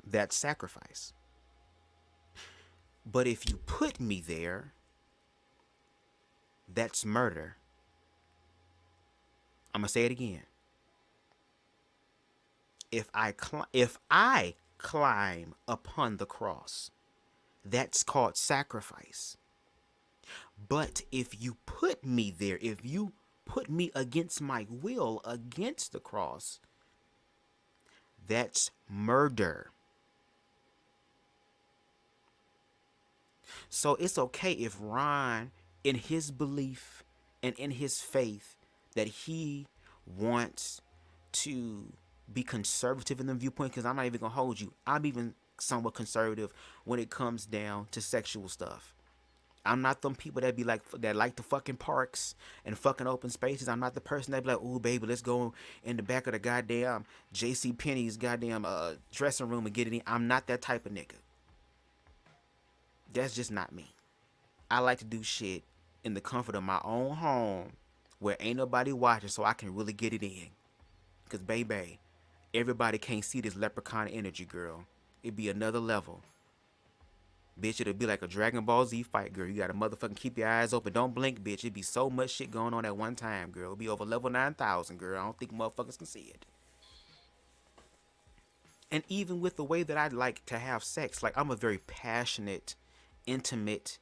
that's sacrifice. But if you put me there, that's murder. I'm going to say it again. If I climb upon the cross, that's called sacrifice. But if you put me there, if you put me against my will, against the cross, that's murder. So it's okay if Ron, in his belief and in his faith, that he wants to be conservative in the viewpoint, because I'm not even going to hold you. I'm even somewhat conservative when it comes down to sexual stuff. I'm not them people that be like that like the fucking parks and fucking open spaces. I'm not the person that be like, ooh baby, let's go in the back of the goddamn J.C. Penney's goddamn dressing room and get it in. I'm not that type of nigga. That's just not me. I like to do shit in the comfort of my own home where ain't nobody watching, so I can really get it in. Cause baby, everybody can't see this leprechaun energy, girl. It'd be another level. Bitch, it'll be like a Dragon Ball Z fight, girl. You gotta motherfucking keep your eyes open. Don't blink, bitch. It'd be so much shit going on at one time, girl. It'll be over level 9,000, girl. I don't think motherfuckers can see it. And even with the way that I like to have sex, like I'm a very passionate, intimate,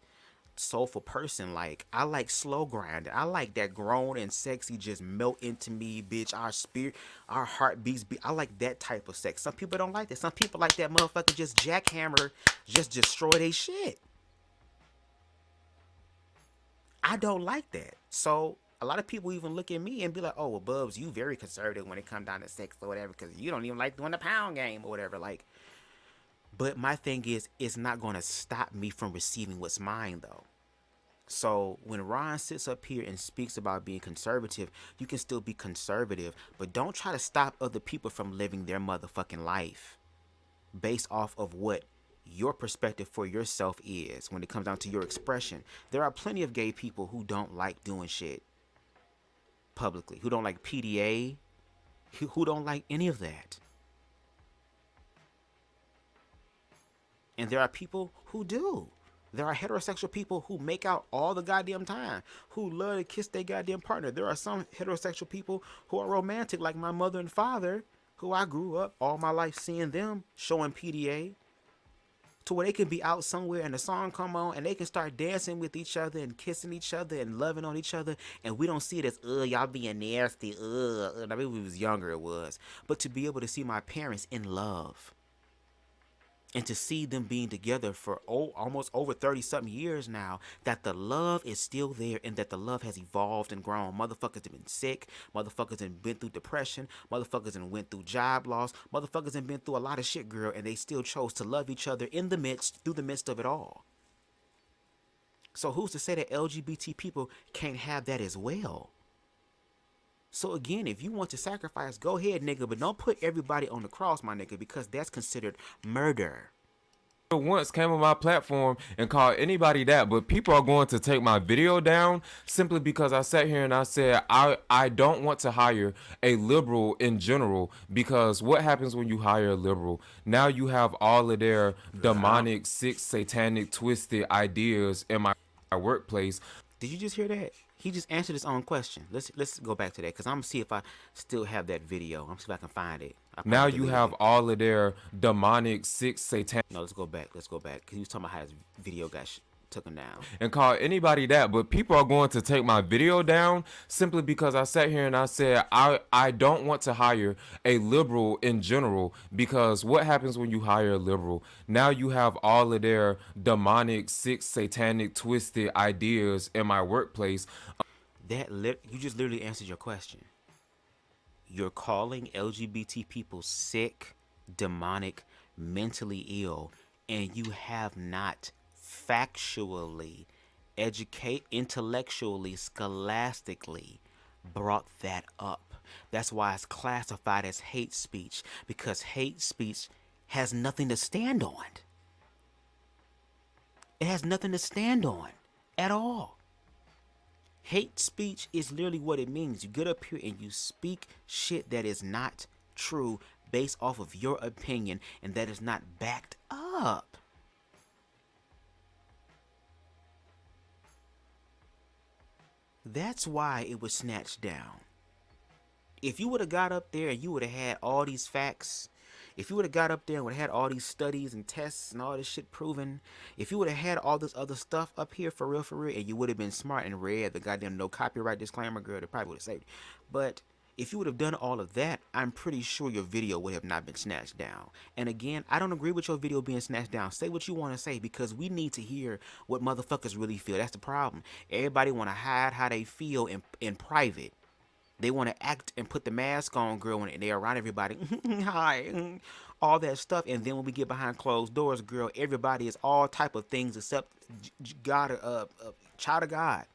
soulful person. Like I like slow grinding. I like that grown and sexy just melt into me, bitch. Our spirit, our heartbeats beat. I like that type of sex. Some people don't like that. Some people like that motherfucker just jackhammer, just destroy their shit. I don't like that. So a lot of people even look at me and be like, oh well, Bubs, you very conservative when it comes down to sex or whatever, because you don't even like doing the pound game or whatever. Like, but my thing is, it's not going to stop me from receiving what's mine, though. So when Ron sits up here and speaks about being conservative, you can still be conservative, but don't try to stop other people from living their motherfucking life based off of what your perspective for yourself is when it comes down to your expression. There are plenty of gay people who don't like doing shit publicly, who don't like PDA, who don't like any of that. And there are people who do. There are heterosexual people who make out all the goddamn time, who love to kiss their goddamn partner. There are some heterosexual people who are romantic, like my mother and father, who I grew up all my life seeing them showing PDA, to where they can be out somewhere and the song come on and they can start dancing with each other and kissing each other and loving on each other, and we don't see it as, y'all being nasty, I mean, when we was younger it was. But to be able to see my parents in love, and to see them being together for almost over 30-something years now, that the love is still there and that the love has evolved and grown. Motherfuckers have been sick. Motherfuckers have been through depression. Motherfuckers have went through job loss. Motherfuckers have been through a lot of shit, girl, and they still chose to love each other through the midst of it all. So who's to say that LGBT people can't have that as well? So again, if you want to sacrifice, go ahead, nigga, but don't put everybody on the cross, my nigga, because that's considered murder. Once came on my platform and called anybody that, but people are going to take my video down simply because I sat here and I said I don't want to hire a liberal in general, because what happens when you hire a liberal? Now you have all of their demonic, sick, satanic, twisted ideas in my workplace. Did you just hear that? He just answered his own question. Let's go back to that, because I'm gonna see if I still have that video. I'm gonna see if I can find it. Now you have all of their demonic, sick, satanic. No, let's go back. Because he was talking about how his video got taken down. And call anybody that, but people are going to take my video down simply because I sat here and I said I don't want to hire a liberal in general, because what happens when you hire a liberal? Now you have all of their demonic, sick, satanic, twisted ideas in my workplace. You just literally answered your question. You're calling LGBT people sick, demonic, mentally ill, and you have not factually, intellectually, scholastically brought that up. That's why it's classified as hate speech, because hate speech has nothing to stand on. It has nothing to stand on at all. Hate speech is literally what it means. You get up here and you speak shit that is not true based off of your opinion and that is not backed up. That's why it was snatched down. If you would have got up there and you would have had all these facts, if you would have got up there and would have had all these studies and tests and all this shit proven, if you would have had all this other stuff up here for real, and you would have been smart and read the goddamn no copyright disclaimer, girl, they probably would have saved it. But if you would have done all of that, I'm pretty sure your video would have not been snatched down. And again, I don't agree with your video being snatched down. Say what you want to say, because we need to hear what motherfuckers really feel. That's the problem. Everybody want to hide how they feel in private. They want to act and put the mask on, girl, when they're around everybody. Hi, all that stuff. And then when we get behind closed doors, girl, everybody is all type of things except God, child of God.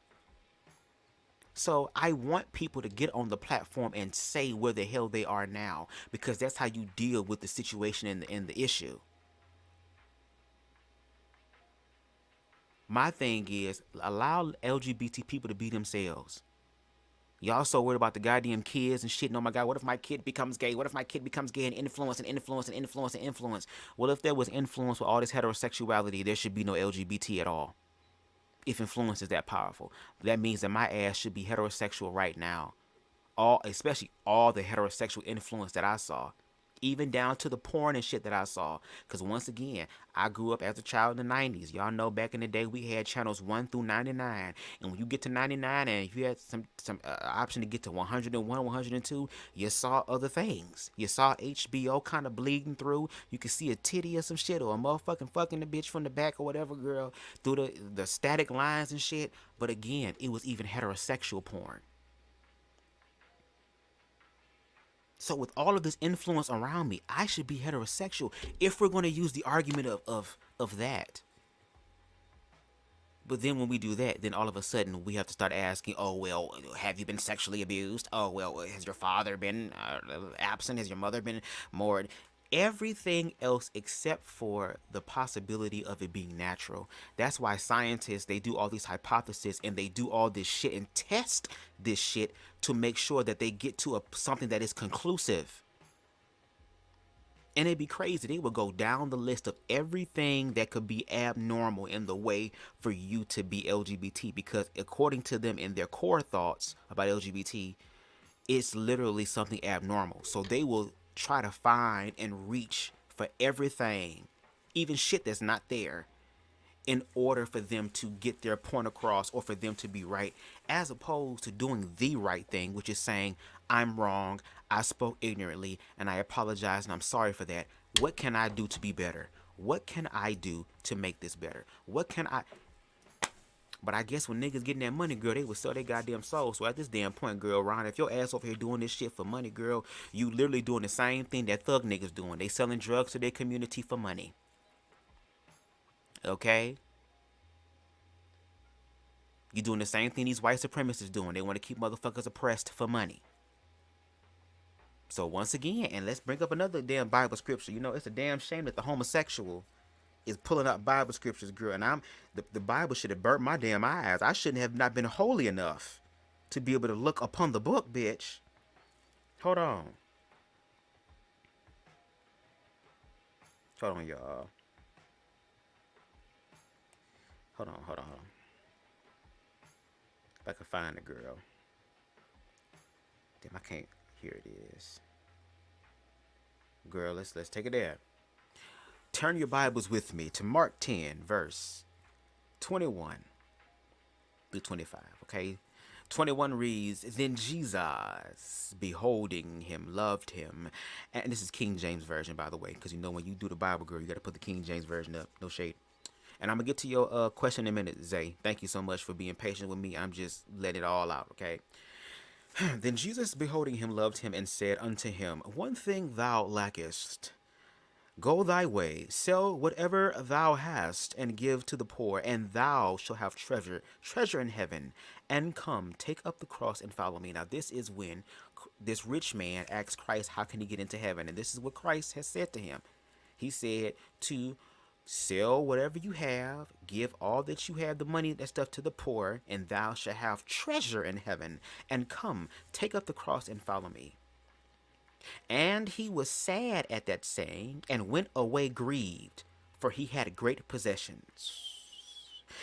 So I want people to get on the platform and say where the hell they are now, because that's how you deal with the situation and the issue. My thing is, allow LGBT people to be themselves. Y'all so worried about the goddamn kids and shit. And oh my God, what if my kid becomes gay? What if my kid becomes gay and influence and influence and influence and influence? Well, if there was influence with all this heterosexuality, there should be no LGBT at all. If influence is that powerful, that means that my ass should be heterosexual right now. Especially all the heterosexual influence that I saw. Even down to the porn and shit that I saw. Because once again, I grew up as a child in the 90s. Y'all know back in the day we had channels 1 through 99. And when you get to 99 and if you had some option to get to 101, 102, you saw other things. You saw HBO kind of bleeding through. You could see a titty or some shit, or a motherfucking fucking the bitch from the back or whatever, girl, through the static lines and shit. But again, it was even heterosexual porn. So with all of this influence around me, I should be heterosexual if we're going to use the argument of that. But then when we do that, then all of a sudden we have to start asking, oh, well, have you been sexually abused? Oh, well, has your father been absent? Has your mother been moored? Everything else except for the possibility of it being natural. That's why scientists, they do all these hypotheses and they do all this shit and test this shit to make sure that they get to something that is conclusive. And it'd be crazy. They would go down the list of everything that could be abnormal in the way for you to be LGBT, because according to them in their core thoughts about LGBT, it's literally something abnormal. So they will try to find and reach for everything, even shit that's not there, in order for them to get their point across or for them to be right, as opposed to doing the right thing, which is saying, I'm wrong, I spoke ignorantly, and I apologize, and I'm sorry for that. What can I do to be better? What can I do to make this better? What can I... But I guess when niggas getting that money, girl, they would sell their goddamn soul. So at this damn point, girl, Ron, if your ass over here doing this shit for money, girl, you literally doing the same thing that thug niggas doing. They selling drugs to their community for money. Okay? You doing the same thing these white supremacists doing. They want to keep motherfuckers oppressed for money. So once again, and let's bring up another damn Bible scripture. You know, it's a damn shame that the homosexual is pulling up Bible scriptures, girl, and the Bible should have burnt my damn eyes. I shouldn't have not been holy enough to be able to look upon the book, bitch. Hold on, y'all. Hold on. If I can find the girl. Damn, I can't. Here it is. Girl, let's take it there. Turn your Bibles with me to Mark 10, verse 21 through 25, okay? 21 reads, Then Jesus, beholding him, loved him. And this is King James Version, by the way, because you know when you do the Bible, girl, you got to put the King James Version up. No shade. And I'm going to get to your question in a minute, Zay. Thank you so much for being patient with me. I'm just letting it all out, okay? Then Jesus, beholding him, loved him, and said unto him, One thing thou lackest. Go thy way, sell whatever thou hast, and give to the poor, and thou shalt have treasure in heaven. And come, take up the cross and follow me. Now, this is when this rich man asks Christ, how can he get into heaven? And this is what Christ has said to him. He said to sell whatever you have, give all that you have, the money, that stuff, to the poor, and thou shalt have treasure in heaven. And come, take up the cross and follow me. And he was sad at that saying, and went away grieved, for he had great possessions.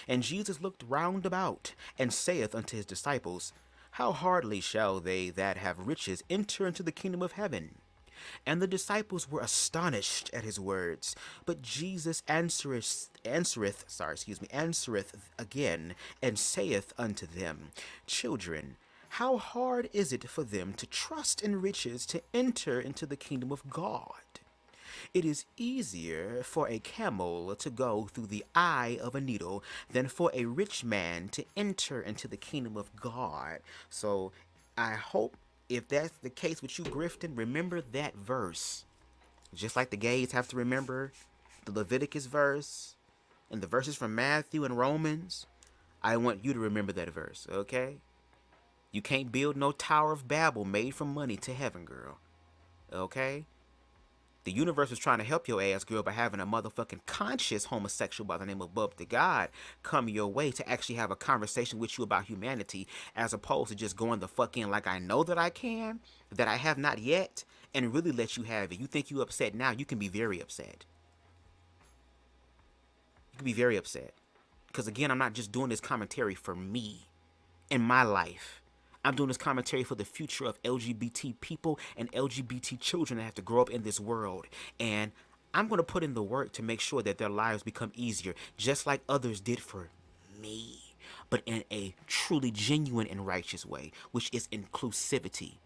And Jesus looked round about, and saith unto his disciples, How hardly shall they that have riches enter into the kingdom of heaven? And the disciples were astonished at his words. But Jesus answereth again, and saith unto them, Children, how hard is it for them to trust in riches to enter into the kingdom of God? It is easier for a camel to go through the eye of a needle than for a rich man to enter into the kingdom of God. So I hope if that's the case with you, Grifton, remember that verse. Just like the gays have to remember the Leviticus verse and the verses from Matthew and Romans, I want you to remember that verse, okay? You can't build no Tower of Babel made from money to heaven, girl. Okay? The universe was trying to help your ass, girl, by having a motherfucking conscious homosexual by the name of BubzDaGawd come your way to actually have a conversation with you about humanity, as opposed to just going the fuck in like I know that I can, that I have not yet, and really let you have it. You think you upset now, you can be very upset. You can be very upset. Because again, I'm not just doing this commentary for me in my life. I'm doing this commentary for the future of LGBT people and LGBT children that have to grow up in this world. And I'm going to put in the work to make sure that their lives become easier, just like others did for me, but in a truly genuine and righteous way, which is inclusivity.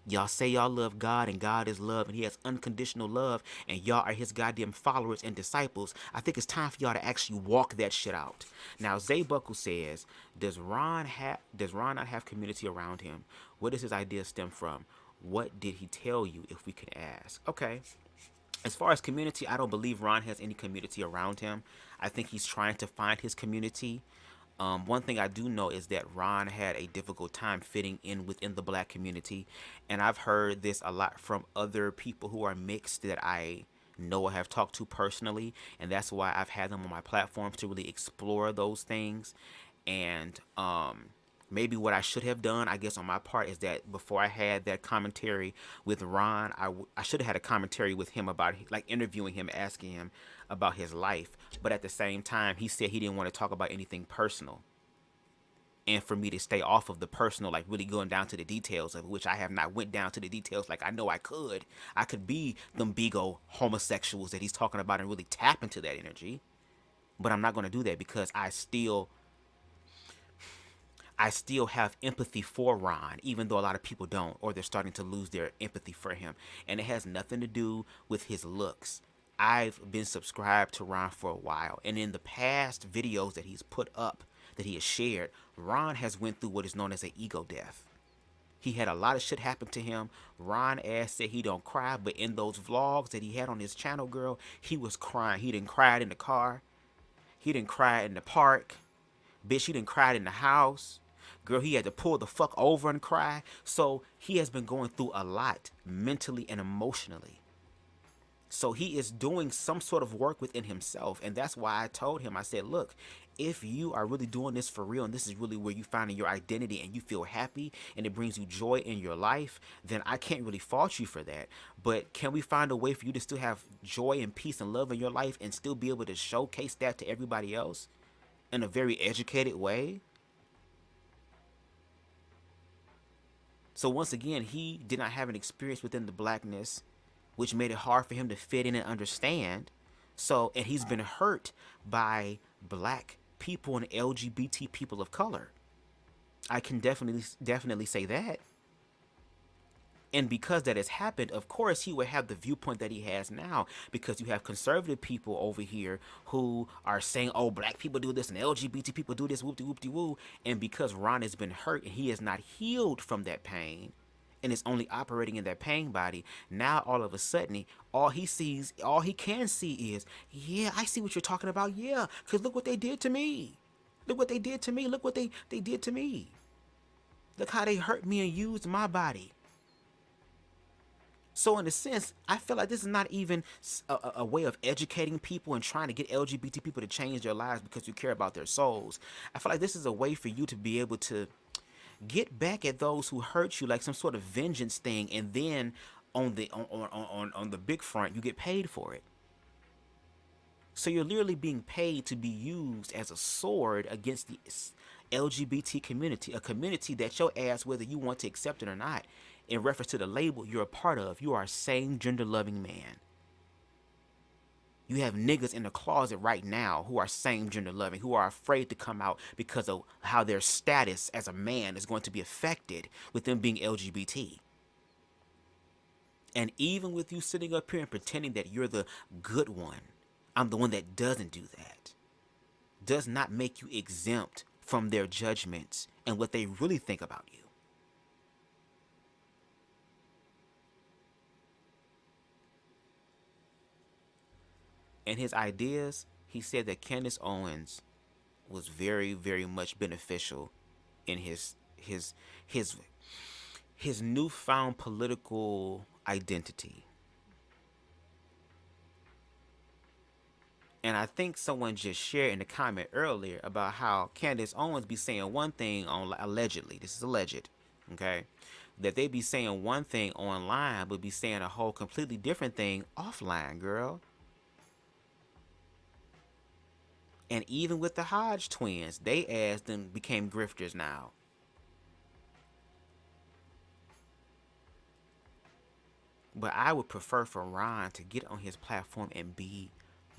Y'all say y'all love God and God is love and he has unconditional love and y'all are his goddamn followers and disciples. I think it's time for y'all to actually walk that shit out. Now, Zay Buckle says, does Ron not have community around him? Where does his idea stem from? What did he tell you, if we could ask? Okay. As far as community, I don't believe Ron has any community around him. I think he's trying to find his community. One thing I do know is that Ron had a difficult time fitting in within the black community. And I've heard this a lot from other people who are mixed that I know I have talked to personally. And that's why I've had them on my platforms to really explore those things. And maybe what I should have done, I guess, on my part is that before I had that commentary with Ron, I should have had a commentary with him about, like, interviewing him, asking him about his life. But at the same time, he said he didn't want to talk about anything personal. And for me to stay off of the personal, like really going down to the details of which I have not went down to the details like I know I could. I could be them big old homosexuals that he's talking about and really tap into that energy. But I'm not going to do that because I still have empathy for Ron, even though a lot of people don't, or they're starting to lose their empathy for him. And it has nothing to do with his looks. I've been subscribed to Ron for a while. And in the past videos that he's put up, that he has shared, Ron has went through what is known as an ego death. He had a lot of shit happen to him. Ron ass said he don't cry, but in those vlogs that he had on his channel, girl, he was crying. He didn't cry in the car. He didn't cry in the park. Bitch, he didn't cry in the house. Girl, he had to pull the fuck over and cry. So he has been going through a lot mentally and emotionally. So he is doing some sort of work within himself. And that's why I told him, I said, look, if you are really doing this for real and this is really where you find your identity and you feel happy and it brings you joy in your life, then I can't really fault you for that. But can we find a way for you to still have joy and peace and love in your life and still be able to showcase that to everybody else in a very educated way? So once again, he did not have an experience within the blackness, which made it hard for him to fit in and understand. So, and he's been hurt by black people and LGBT people of color. I can definitely say that. And because that has happened, of course, he would have the viewpoint that he has now, because you have conservative people over here who are saying, oh, black people do this and LGBT people do this, whoop-de-whoop-de-woo. And because Ron has been hurt and he has not healed from that pain and is only operating in that pain body, now all of a sudden, all he can see is, yeah, I see what you're talking about. Yeah, because look what they did to me. Look what they did to me. Look what they did to me. Look how they hurt me and used my body. So in a sense, I feel like this is not even a way of educating people and trying to get LGBT people to change their lives because you care about their souls. I feel like this is a way for you to be able to get back at those who hurt you, like some sort of vengeance thing, and then on the big front, you get paid for it. So you're literally being paid to be used as a sword against the LGBT community, a community that your ass, whether you want to accept it or not, in reference to the label you're a part of, you are a same gender loving man. You have niggas in the closet right now who are same gender loving, who are afraid to come out because of how their status as a man is going to be affected with them being LGBT. And even with you sitting up here and pretending that you're the good one, I'm the one that doesn't do that, does not make you exempt from their judgments and what they really think about you. And his ideas, he said that Candace Owens was very, very much beneficial in his newfound political identity. And I think someone just shared in the comment earlier about how Candace Owens be saying one thing on, allegedly, this is alleged, okay, that they be saying one thing online but be saying a whole completely different thing offline, girl. And even with the Hodge twins, they ass them became grifters now. But I would prefer for Ron to get on his platform and be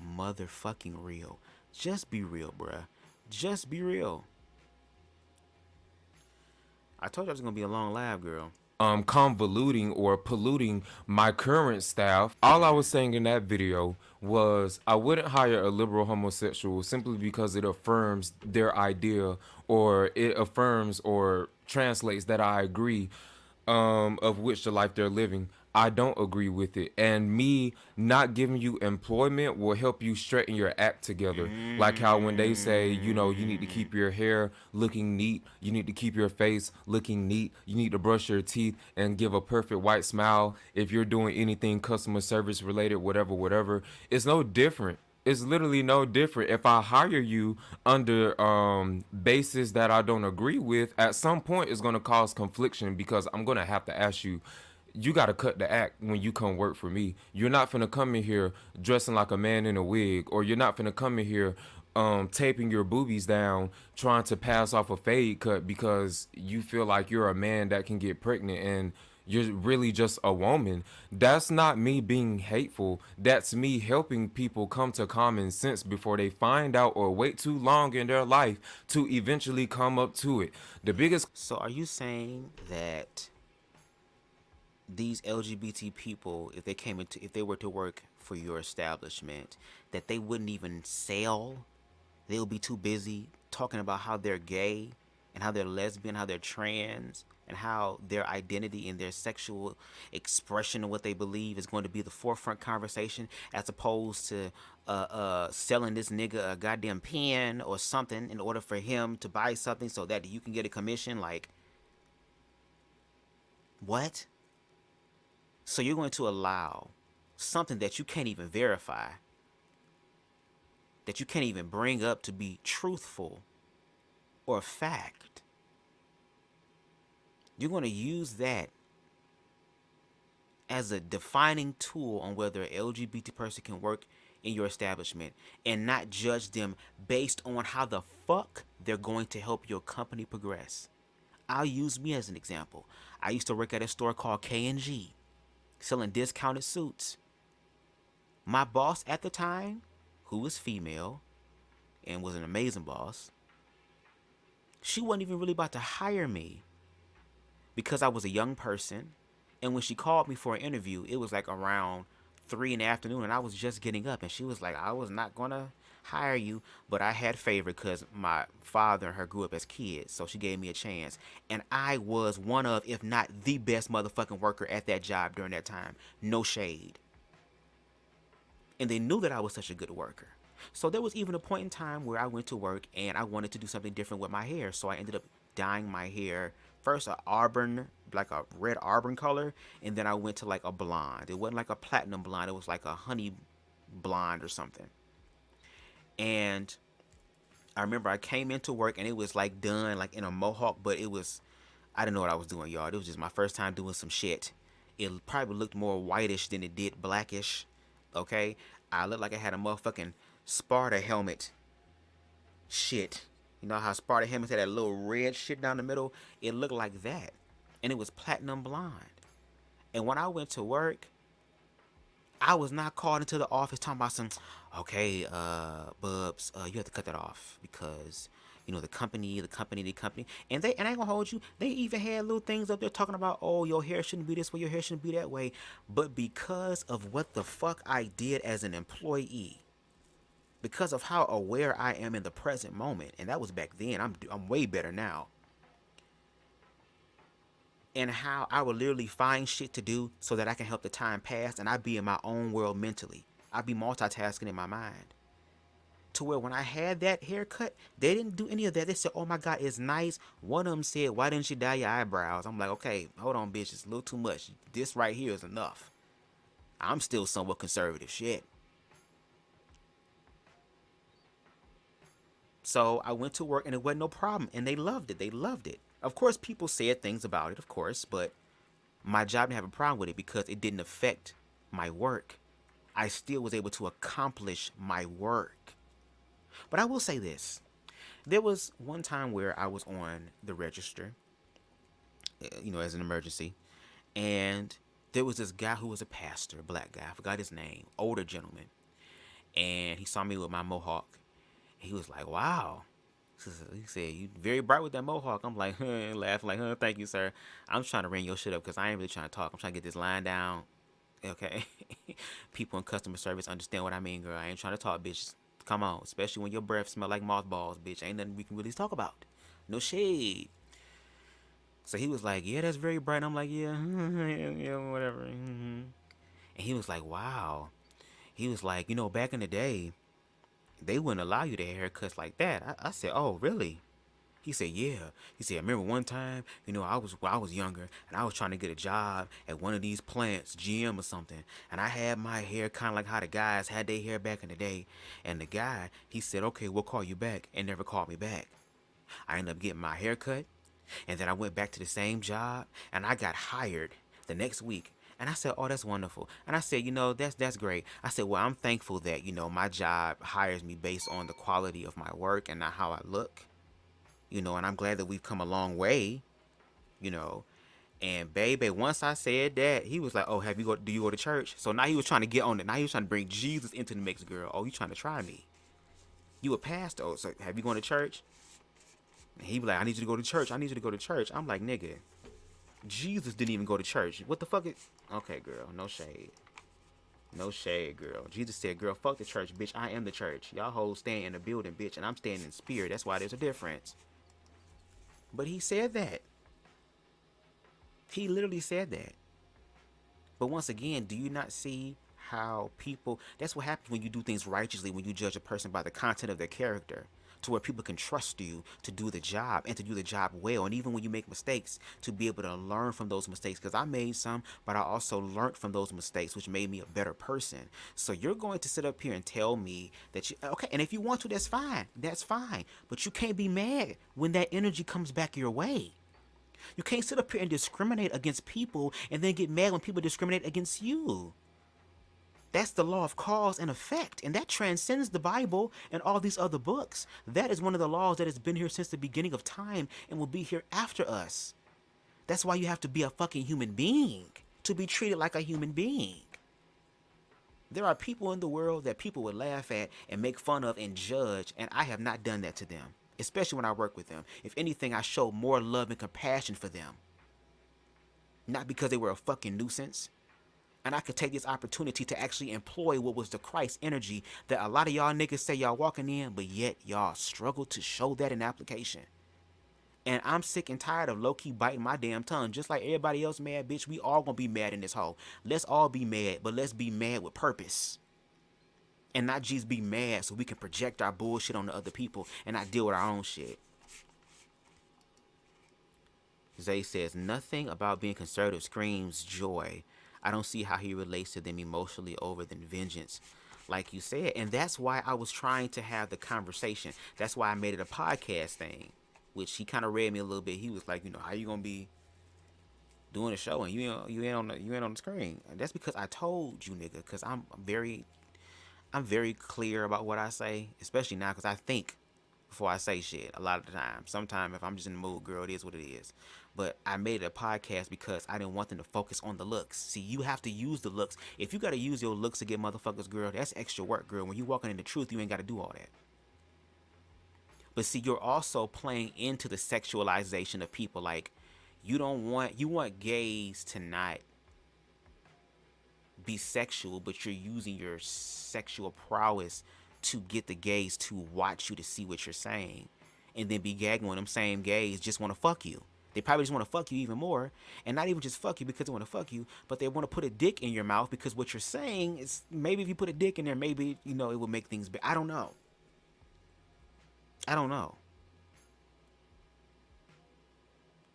motherfucking real. Just be real, bruh. Just be real. I told you I was gonna be a long live, girl. Convoluting or polluting my current staff. All I was saying in that video was I wouldn't hire a liberal homosexual simply because it affirms their idea, or it affirms or translates that I agree of which the life they're living. I don't agree with it. And me not giving you employment will help you straighten your act together. Like how when they say, you know, you need to keep your hair looking neat, you need to keep your face looking neat, you need to brush your teeth and give a perfect white smile. If you're doing anything customer service related, whatever, it's no different. It's literally no different. If I hire you under basis that I don't agree with, at some point it's going to cause confliction, because I'm going to have to ask you, you got to cut the act when you come work for me. You're not finna come in here dressing like a man in a wig, or you're not finna come in here taping your boobies down, trying to pass off a fade cut because you feel like you're a man that can get pregnant and you're really just a woman. That's not me being hateful. That's me helping people come to common sense before they find out or wait too long in their life to eventually come up to it. The biggest... So are you saying that these LGBT people, if they were to work for your establishment, that they wouldn't even sell? They would be too busy talking about how they're gay and how they're lesbian, how they're trans, and how their identity and their sexual expression of what they believe is going to be the forefront conversation, as opposed to selling this nigga a goddamn pen or something in order for him to buy something so that you can get a commission? Like, what? So you're going to allow something that you can't even verify, that you can't even bring up to be truthful or fact. You're going to use that as a defining tool on whether an LGBT person can work in your establishment, and not judge them based on how the fuck they're going to help your company progress. I'll use me as an example. I used to work at a store called K&G, selling discounted suits. My boss at the time, who was female and was an amazing boss, she wasn't even really about to hire me because I was a young person. And when she called me for an interview, it was like around 3 in the afternoon, and I was just getting up, and she was like, I was not gonna hire you, but I had favor because my father and her grew up as kids, so she gave me a chance. And I was one of, if not the best motherfucking worker at that job during that time. No shade. And they knew that I was such a good worker. So there was even a point in time where I went to work and I wanted to do something different with my hair. So I ended up dyeing my hair first a auburn, like a red auburn color, and then I went to like a blonde. It wasn't like a platinum blonde, it was like a honey blonde or something. And I remember I came into work and it was like done like in a mohawk, but it was, I didn't know what I was doing, y'all. It was just my first time doing some shit. It probably looked more whitish than it did blackish. Okay, I looked like I had a motherfucking Sparta helmet. Shit, you know how Sparta helmets had that little red shit down the middle? It looked like that, and it was platinum blonde. And when I went to work, I was not called into the office talking about some, okay, Bubs, you have to cut that off because, you know, the company. And I ain't gonna hold you, they even had little things up there talking about, oh, your hair shouldn't be this way, your hair shouldn't be that way. But because of what the fuck I did as an employee, because of how aware I am in the present moment, and that was back then, I'm way better now. And how I would literally find shit to do so that I can help the time pass and I be in my own world mentally. I'd be multitasking in my mind. To where when I had that haircut, they didn't do any of that. They said, oh my God, it's nice. One of them said, why didn't you dye your eyebrows? I'm like, okay, hold on, bitch. It's a little too much. This right here is enough. I'm still somewhat conservative. Shit. So I went to work and it wasn't no problem. And they loved it. They loved it. Of course, people said things about it, of course. But my job didn't have a problem with it because it didn't affect my work. I still was able to accomplish my work. But I will say this. There was one time where I was on the register, as an emergency. And there was this guy who was a pastor, a black guy. I forgot his name. Older gentleman. And he saw me with my mohawk. He was like, wow. He said, you very bright with that mohawk. I'm like, laughing like, thank you, sir. I'm just trying to ring your shit up because I ain't really trying to talk. I'm trying to get this line down. Okay. People in customer service understand what I mean, girl. I ain't trying to talk, bitch. Come on. Especially when your breath smell like mothballs, bitch. Ain't nothing we can really talk about. No shade. So he was like, yeah, that's very bright. I'm like, yeah, yeah, whatever. And he was like, wow. He was like, back in the day, they wouldn't allow you to have haircuts like that. I said, oh, really? He said, yeah. He said, I remember one time, I was younger and I was trying to get a job at one of these plants, GM or something. And I had my hair kind of like how the guys had their hair back in the day. And the guy, he said, okay, we'll call you back, and never called me back. I ended up getting my hair cut. And then I went back to the same job and I got hired the next week. And I said, oh, that's wonderful. And I said, that's great. I said, well, I'm thankful that, my job hires me based on the quality of my work and not how I look. And I'm glad that we've come a long way, And baby, once I said that, he was like, oh, do you go to church? So now he was trying to get on it. Now he was trying to bring Jesus into the mix, girl. Oh, you trying to try me? You a pastor? Oh, so have you gone to church? And he be like, I need you to go to church. I need you to go to church. I'm like, nigga, Jesus didn't even go to church. What the fuck is... Okay, girl, no shade. No shade, girl. Jesus said, girl, fuck the church, bitch. I am the church. Y'all hoes stand in the building, bitch, and I'm standing in spirit. That's why there's a difference. But he said that. He literally said that. But once again, do you not see how people... That's what happens when you do things righteously, when you judge a person by the content of their character. To where people can trust you to do the job and to do the job well. And even when you make mistakes, to be able to learn from those mistakes. Because I made some, but I also learned from those mistakes, which made me a better person. So you're going to sit up here and tell me that you... Okay, and if you want to, that's fine. That's fine. But you can't be mad when that energy comes back your way. You can't sit up here and discriminate against people and then get mad when people discriminate against you. That's the law of cause and effect, and that transcends the Bible and all these other books. That is one of the laws that has been here since the beginning of time and will be here after us. That's why you have to be a fucking human being to be treated like a human being. There are people in the world that people would laugh at and make fun of and judge, and I have not done that to them, especially when I work with them. If anything, I show more love and compassion for them. Not because they were a fucking nuisance. And I could take this opportunity to actually employ what was the Christ energy that a lot of y'all niggas say y'all walking in, but yet y'all struggle to show that in application. And I'm sick and tired of low-key biting my damn tongue. Just like everybody else mad, bitch, we all gonna be mad in this hole. Let's all be mad, but let's be mad with purpose. And not just be mad so we can project our bullshit on the other people and not deal with our own shit. Zay says, nothing about being conservative screams joy. I don't see how he relates to them emotionally over than vengeance, like you said. And that's why I was trying to have the conversation. That's why I made it a podcast thing, which he kind of read me a little bit. He was like, how you gonna be doing a show and you ain't on the screen? And that's because I told you, nigga. Because I'm very clear about what I say, especially now. Because I think before I say shit a lot of the time. Sometimes if I'm just in the mood, girl, it is what it is. But I made it a podcast because I didn't want them to focus on the looks. See, you have to use the looks. If you got to use your looks to get motherfuckers, girl, that's extra work, girl. When you walking in the truth, you ain't got to do all that. But see, you're also playing into the sexualization of people. Like, you want gays to not be sexual, but you're using your sexual prowess to get the gays to watch you to see what you're saying. And then be gagging when them same gays just want to fuck you. They probably just want to fuck you even more, and not even just fuck you because they want to fuck you, but they want to put a dick in your mouth because what you're saying is maybe if you put a dick in there, maybe it will make things better. I don't know.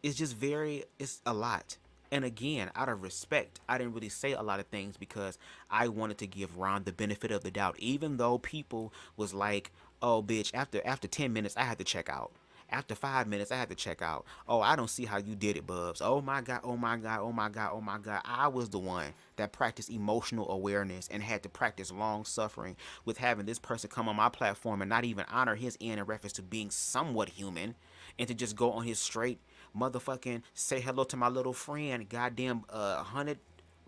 It's just it's a lot. And again, out of respect, I didn't really say a lot of things because I wanted to give Ron the benefit of the doubt, even though people was like, oh, bitch, after 10 minutes, I had to check out. After 5 minutes, I had to check out. Oh, I don't see how you did it, Bubs. Oh, my God, oh, my God, oh, my God, oh, my God. I was the one that practiced emotional awareness and had to practice long suffering with having this person come on my platform and not even honor his end in reference to being somewhat human and to just go on his straight motherfucking say hello to my little friend, goddamn 100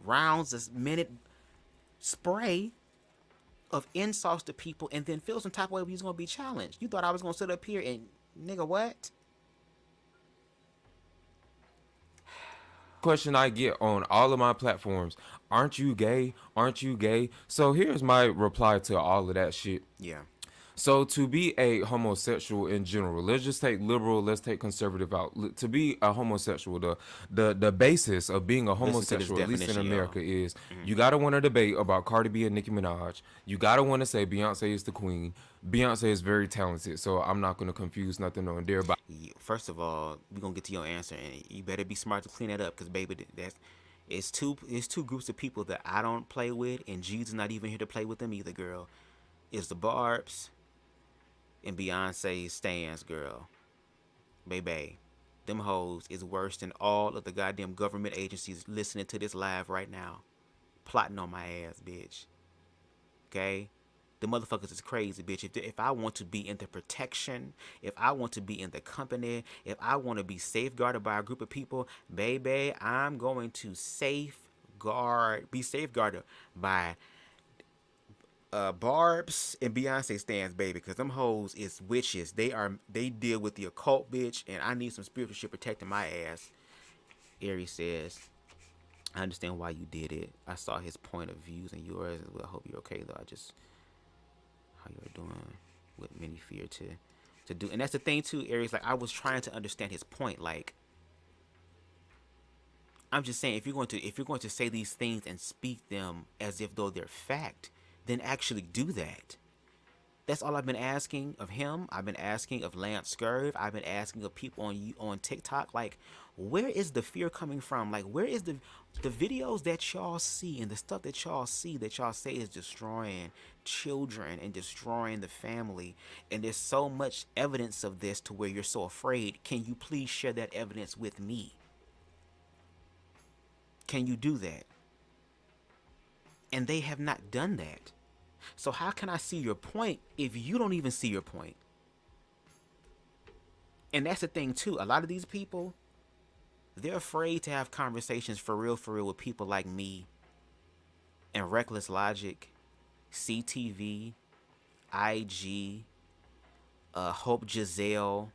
rounds a minute spray of insults to people and then feel some type of way he's gonna be challenged. You thought I was gonna sit up here and nigga what? Question I get on all of my platforms: aren't you gay? Aren't you gay? So here's my reply to all of that shit. Yeah. So to be a homosexual in general, let's just take liberal, let's take conservative out. To be a homosexual, the basis of being a homosexual, at least in America, is you gotta want to debate about Cardi B and Nicki Minaj. You gotta want to say Beyonce is the queen. Beyonce is very talented, so I'm not gonna confuse nothing on there. But first of all, we're gonna get to your answer, and you better be smart to clean that up, because baby, it's two groups of people that I don't play with, and Jesus not even here to play with them either, girl. It's the Barbs and Beyonce's stans, girl. Baby, them hoes is worse than all of the goddamn government agencies listening to this live right now, plotting on my ass, bitch. Okay? The motherfuckers is crazy, bitch. If I want to be in the protection, if I want to be in the company, if I want to be safeguarded by a group of people, baby, I'm going to be safeguarded by Barb's and Beyonce stands, baby, because them hoes is witches. They deal with the occult, bitch, and I need some spiritual shit protecting my ass. Aries says, I understand why you did it. I saw his point of views and yours as well. I hope you're okay though. How you're doing with many fear to do, and that's the thing too, Aries. Like, I was trying to understand his point. Like, I'm just saying, if you're going to say these things and speak them as if though they're fact, then actually do that. That's all I've been asking of him. I've been asking of Lance Scurv. I've been asking of people on TikTok. Like, where is the fear coming from? Like, where is the videos that y'all see and the stuff that y'all see that y'all say is destroying children and destroying the family? And there's so much evidence of this to where you're so afraid. Can you please share that evidence with me? Can you do that? And they have not done that. So how can I see your point if you don't even see your point? And that's the thing too. A lot of these people, they're afraid to have conversations for real with people like me and Reckless Logic, CTV, IG, Hope Giselle,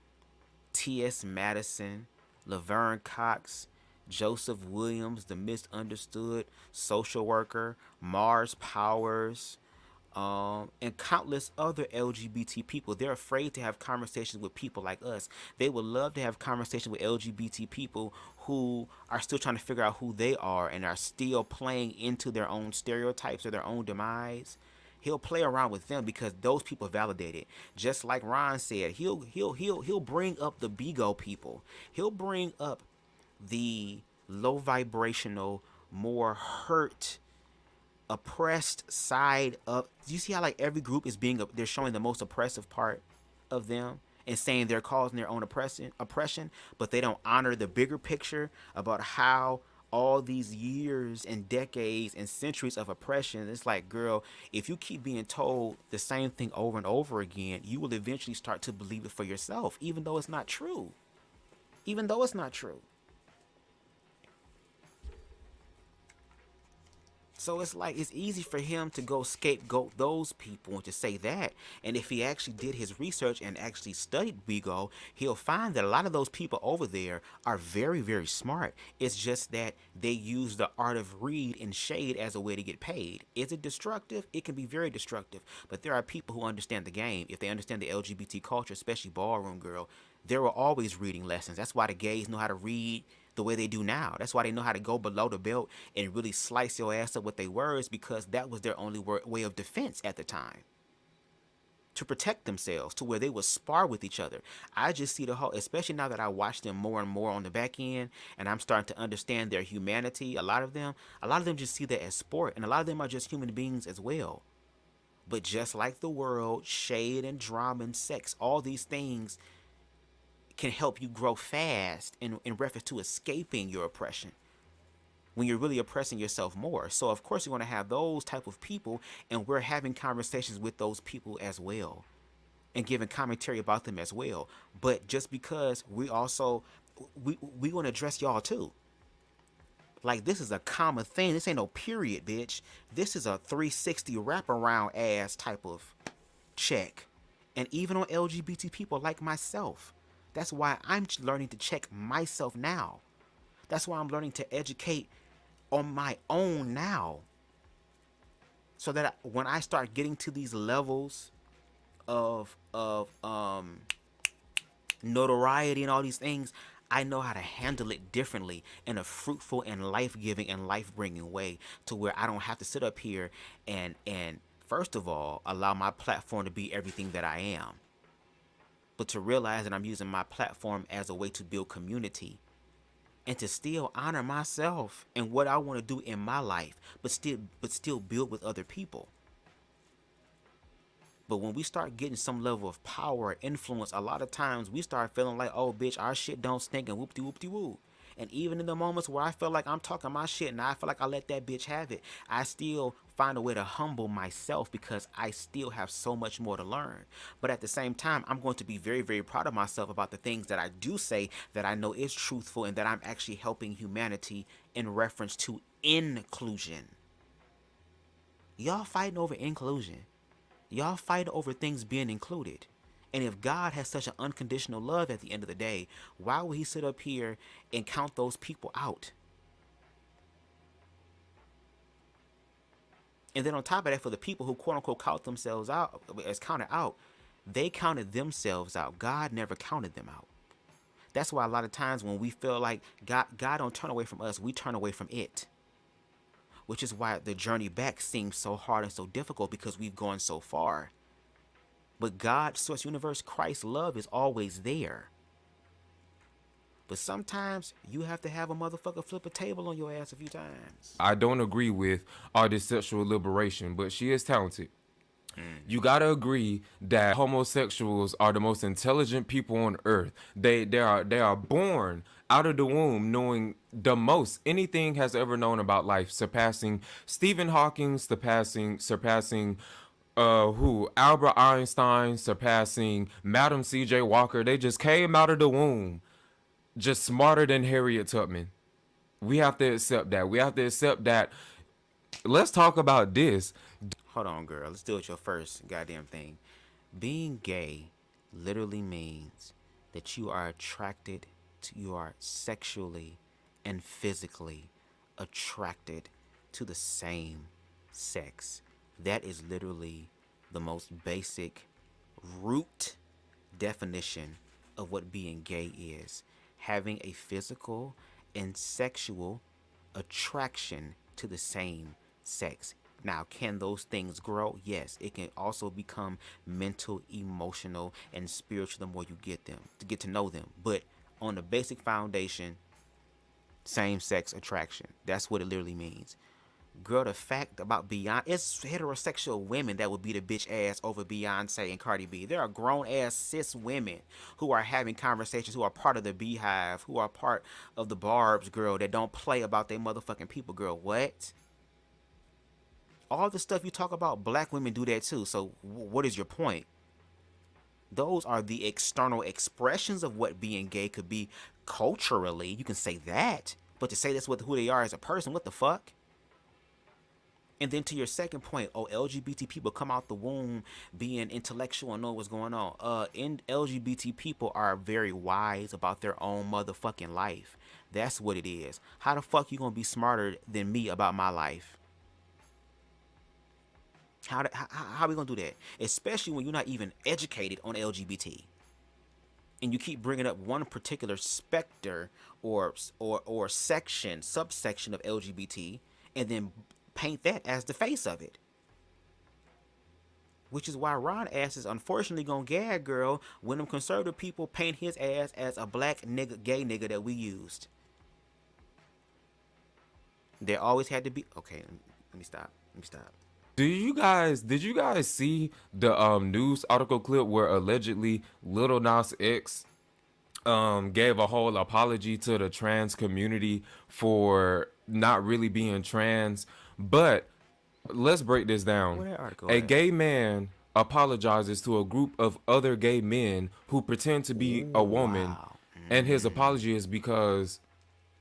T.S. Madison, Laverne Cox, Joseph Williams, the misunderstood social worker, Mars Powers, and countless other LGBT people. They're afraid to have conversations with people like us. They would love to have conversations with LGBT people who are still trying to figure out who they are and are still playing into their own stereotypes or their own demise. He'll play around with them because those people validate it. Just like Ron said, he'll bring up the BGO people. He'll bring up the low vibrational, more hurt, oppressed side of. Do you see how like every group is they're showing the most oppressive part of them and saying they're causing their own oppression, but they don't honor the bigger picture about how all these years and decades and centuries of oppression. It's like, girl, if you keep being told the same thing over and over again, you will eventually start to believe it for yourself, even though it's not true. So it's like, it's easy for him to go scapegoat those people and to say that. And if he actually did his research and actually studied BGO, he'll find that a lot of those people over there are very, very smart. It's just that they use the art of greed and shade as a way to get paid. Is it destructive? It can be very destructive. But there are people who understand the game. If they understand the LGBT culture, especially ballroom girl, There were always reading lessons. That's why the gays know how to read the way they do now. That's why they know how to go below the belt and really slice your ass up with their words, because that was their only way of defense at the time, to protect themselves, to where they would spar with each other. I just see the whole, especially now that I watch them more and more on the back end, and I'm starting to understand their humanity. A lot of them just see that as sport, and a lot of them are just human beings as well. But just like the world, shade and drama and sex, all these things can help you grow fast in reference to escaping your oppression when you're really oppressing yourself more. So of course you're going to have those type of people, and we're having conversations with those people as well and giving commentary about them as well. But just because we want to address y'all too. Like, this is a common thing. This ain't no period, bitch. This is a 360 wraparound ass type of check. And even on LGBT people like myself. That's why I'm learning to check myself now. That's why I'm learning to educate on my own now. So that when I start getting to these levels of notoriety and all these things, I know how to handle it differently in a fruitful and life-giving and life-bringing way, to where I don't have to sit up here and first of all, allow my platform to be everything that I am. But to realize that I'm using my platform as a way to build community, and to still honor myself and what I want to do in my life, but still build with other people. But when we start getting some level of power or influence, a lot of times we start feeling like, oh bitch, our shit don't stink and whoop-de-whoop-de-woo. And even in the moments where I feel like I'm talking my shit and I feel like I let that bitch have it, I still find a way to humble myself, because I still have so much more to learn. But at the same time, I'm going to be very, very proud of myself about the things that I do say that I know is truthful, and that I'm actually helping humanity in reference to inclusion. Y'all fighting over inclusion. Y'all fight over things being included. And if God has such an unconditional love at the end of the day, why would he sit up here and count those people out? And then on top of that, for the people who quote unquote count themselves out as counted out, they counted themselves out. God never counted them out. That's why a lot of times when we feel like God don't turn away from us, we turn away from it. Which is why the journey back seems so hard and so difficult, because we've gone so far. But God, source, universe, Christ's love is always there. But sometimes you have to have a motherfucker flip a table on your ass a few times. I don't agree with all this sexual liberation, but she is talented. You gotta agree that homosexuals are the most intelligent people on earth. They are born out of the womb knowing the most anything has ever known about life, surpassing Stephen Hawking, surpassing Albert Einstein, surpassing Madam C.J. Walker. They just came out of the womb just smarter than Harriet Tubman. We have to accept that. We have to accept that. Let's talk about this. Hold on, girl. Let's do it your first goddamn thing. Being gay literally means that you are attracted to, you are sexually and physically attracted to the same sex. That is literally the most basic root definition of what being gay is. Having a physical and sexual attraction to the same sex. Now, can those things grow? Yes. It can also become mental, emotional, and spiritual the more you get to know them. But on the basic foundation, same-sex attraction. That's what it literally means. Girl, the fact about Beyonce, it's heterosexual women that would beat a bitch ass over Beyonce and Cardi B. There are grown-ass cis women who are having conversations, who are part of the Beehive, who are part of the Barbs, girl, that don't play about their motherfucking people, girl. What? All the stuff you talk about, black women do that too. So what is your point? Those are the external expressions of what being gay could be culturally. You can say that. But to say that's what who they are as a person, what the fuck? And then to your second point, LGBT people come out the womb being intellectual and know what's going on. LGBT people are very wise about their own motherfucking life. That's what it is. How the fuck you gonna be smarter than me about my life? How are we gonna do that? Especially when you're not even educated on LGBT. and you keep bringing up one particular specter or subsection of LGBT, and then paint that as the face of it. Which is why Ron ass is unfortunately gonna gag, girl, when them conservative people paint his ass as a black nigga, gay nigga that we used. There always had to be. Okay, let me stop. Did you guys see the news article clip where allegedly Lil Nas X gave a whole apology to the trans community for not really being trans? But let's break this down. Where that article A at? gay man apologizes to a group of other gay men who pretend to be a woman, wow. and his apology is because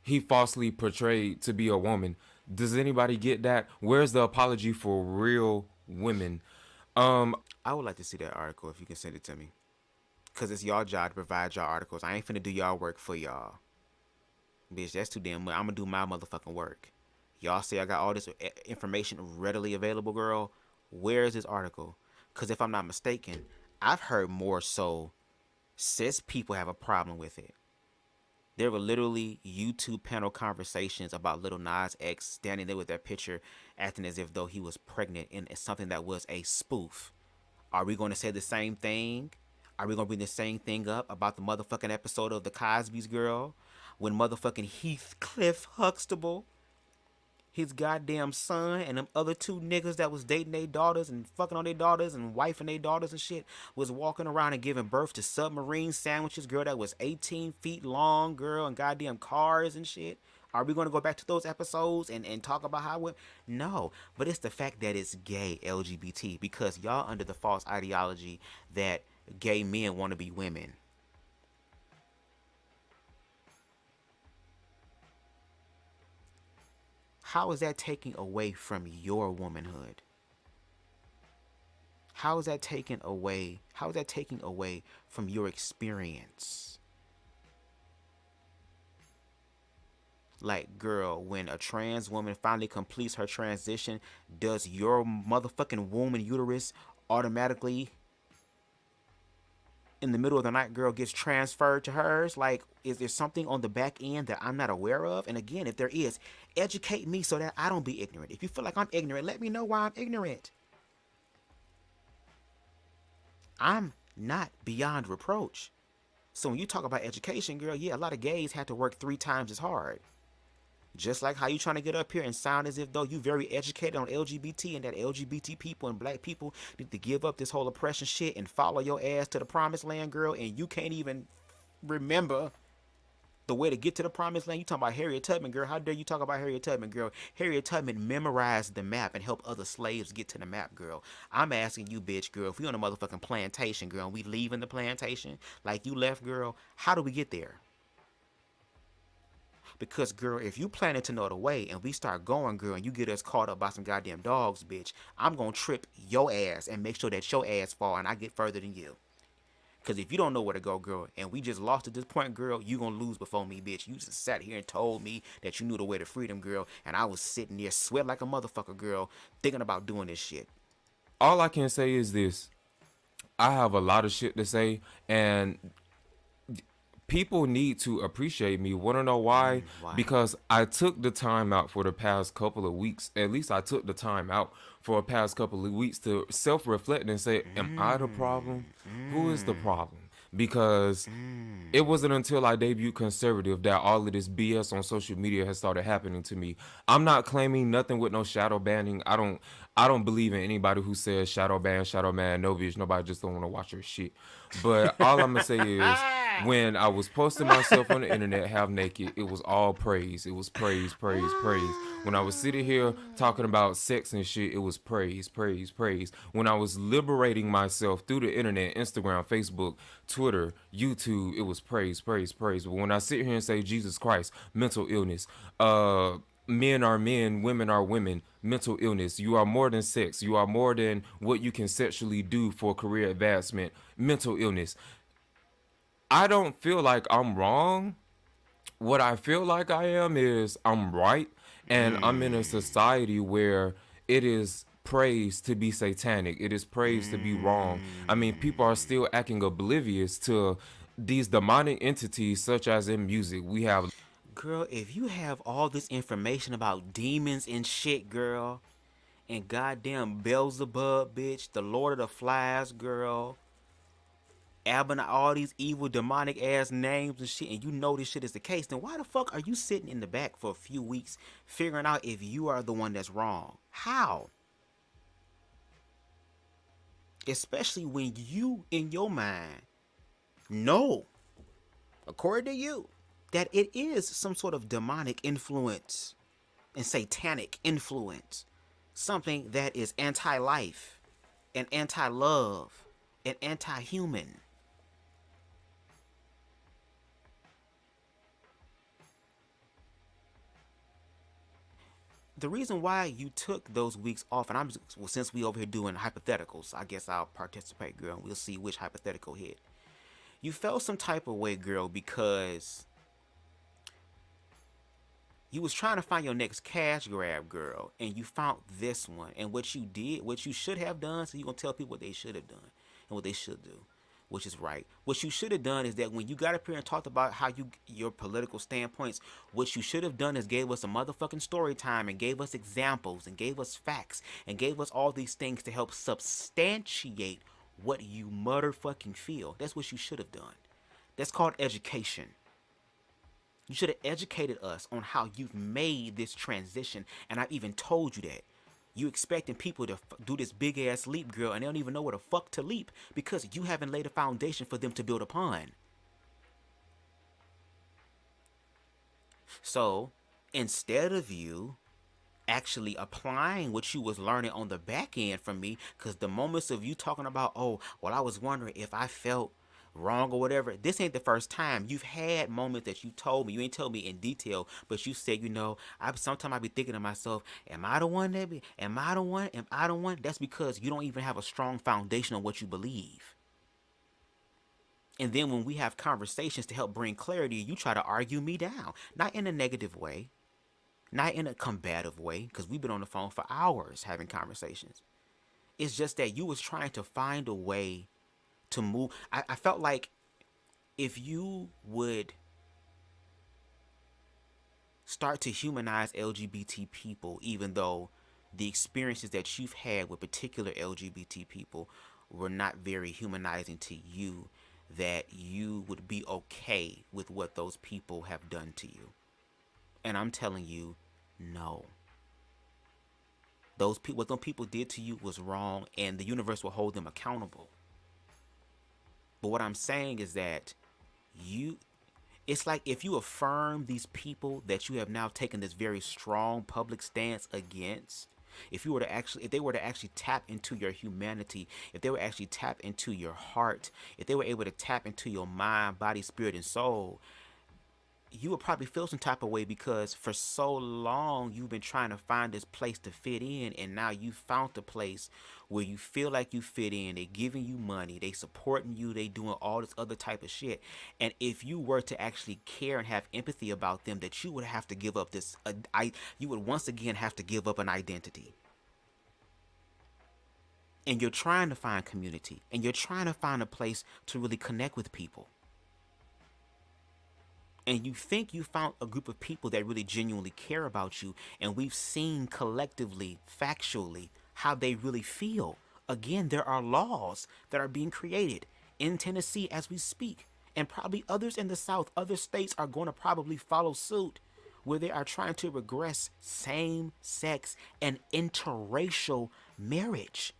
he falsely portrayed to be a woman. Does anybody get that? Where's the apology for real women? I would like to see that article if you can send it to me. Because it's y'all job to provide y'all articles. I ain't finna do y'all work for y'all. Bitch, that's too damn much. I'm gonna do my motherfucking work. Y'all say I got all this information readily available, girl. Where is this article? Because if I'm not mistaken, I've heard more so cis people have a problem with it. There were literally YouTube panel conversations about Lil Nas X standing there with that picture, acting as if though he was pregnant in something that was a spoof. Are we going to say the same thing? Are we going to bring the same thing up about the motherfucking episode of The Cosby's Girl when motherfucking Heathcliff Huxtable, his goddamn son, and them other two niggas that was dating their daughters and fucking on their daughters and wifing their daughters and shit was walking around and giving birth to submarine sandwiches, girl, that was 18 feet long, girl, and goddamn cars and shit? Are we going to go back to those episodes and talk about how it? No, but it's the fact that it's gay LGBT, because y'all under the false ideology that gay men want to be women. How is that taking away from your womanhood? How is that taking away from your experience? Like, girl, when a trans woman finally completes her transition, does your motherfucking womb and uterus automatically, in the middle of the night, girl, gets transferred to hers? Like, is there something on the back end that I'm not aware of? And again, if there is, educate me so that I don't be ignorant. If you feel like I'm ignorant, let me know why I'm ignorant. I'm not beyond reproach. So when you talk about education, girl, yeah, a lot of gays had to work 3 times as hard. Just like how you trying to get up here and sound as if though you very educated on LGBT, and that LGBT people and black people need to give up this whole oppression shit and follow your ass to the promised land, girl, and you can't even remember the way to get to the promised land. You talking about Harriet Tubman, girl. How dare you talk about Harriet Tubman, girl? Harriet Tubman memorized the map and helped other slaves get to the map, girl. I'm asking you, bitch, girl, if we on a motherfucking plantation, girl, and we leaving the plantation like you left, girl, how do we get there? Because, girl, if you planning to know the way and we start going, girl, and you get us caught up by some goddamn dogs, bitch, I'm going to trip your ass and make sure that your ass fall and I get further than you. Because if you don't know where to go, girl, and we just lost at this point, girl, you going to lose before me, bitch. You just sat here and told me that you knew the way to freedom, girl, and I was sitting there sweat like a motherfucker, girl, thinking about doing this shit. All I can say is this. I have a lot of shit to say, and people need to appreciate me. Want to know why? Why? Because I took the time out for the past couple of weeks. At least I took the time out for the past couple of weeks to self-reflect and say, am I the problem? Who is the problem? Because it wasn't until I debuted Conservative that all of this BS on social media has started happening to me. I'm not claiming nothing with no shadow banning. I don't believe in anybody who says shadow ban, shadow ban, no bitch. Nobody just don't want to watch your shit. But all I'm gonna say is, when I was posting myself on the internet half naked, it was all praise. It was praise, praise, praise. When I was sitting here talking about sex and shit, it was praise, praise, praise. When I was liberating myself through the internet, Instagram, Facebook, Twitter, YouTube, it was praise, praise, praise. But when I sit here and say Jesus Christ, mental illness, men are men, women are women, mental illness, you are more than sex, you are more than what you can sexually do for career advancement, mental illness. I don't feel like I'm wrong. What I feel like I am is I'm right, and I'm in a society where it is praised to be satanic. It is praised to be wrong. I mean, people are still acting oblivious to these demonic entities, such as in music, we have. Girl, if you have all this information about demons and shit, girl, and goddamn Beelzebub, bitch, the Lord of the Flies, girl, Abba, all these evil demonic ass names and shit, and you know this shit is the case, then why the fuck are you sitting in the back for a few weeks figuring out if you are the one that's wrong? How? Especially when you, in your mind, know, according to you, that it is some sort of demonic influence and satanic influence. Something that is anti-life and anti-love and anti-human. The reason why you took those weeks off, and since we over here doing hypotheticals, I guess I'll participate, girl, and we'll see which hypothetical hit. You felt some type of way, girl, because you was trying to find your next cash grab, girl, and you found this one. And what you did, what you should have done, so you're going to tell people what they should have done and what they should do, which is right. What you should have done is that when you got up here and talked about how your political standpoints, what you should have done is gave us a motherfucking story time and gave us examples and gave us facts and gave us all these things to help substantiate what you motherfucking feel. That's what you should have done. That's called education. You should have educated us on how you've made this transition, and I've even told you that. You expecting people to do this big ass leap, girl, and they don't even know where the fuck to leap because you haven't laid a foundation for them to build upon. So, instead of you actually applying what you was learning on the back end from me, because the moments of you talking about, oh, well, I was wondering if I felt wrong or whatever, this ain't the first time. You've had moments that you told me, you ain't told me in detail, but you said, sometimes I be thinking to myself, am I the one? That's because you don't even have a strong foundation on what you believe. And then when we have conversations to help bring clarity, you try to argue me down, not in a negative way, not in a combative way, because we've been on the phone for hours having conversations. It's just that you was trying to find a way to move. I felt like if you would start to humanize LGBT people, even though the experiences that you've had with particular LGBT people were not very humanizing to you, that you would be okay with what those people have done to you. And I'm telling you, no. What those people did to you was wrong, and the universe will hold them accountable. But what I'm saying is that it's like if you affirm these people that you have now taken this very strong public stance against, if they were to actually tap into your humanity, if they were actually tap into your heart, if they were able to tap into your mind, body, spirit, and soul, you would probably feel some type of way, because for so long you've been trying to find this place to fit in, and now you found the place where you feel like you fit in. They giving you money, they supporting you, they doing all this other type of shit. And if you were to actually care and have empathy about them, that you would have to give up you would once again have to give up an identity. And you're trying to find community, and you're trying to find a place to really connect with people. And you think you found a group of people that really genuinely care about you, and we've seen collectively, factually, how they really feel. Again, there are laws that are being created in Tennessee as we speak, and probably others in the South. Other states are going to probably follow suit, where they are trying to regress same-sex and interracial marriage.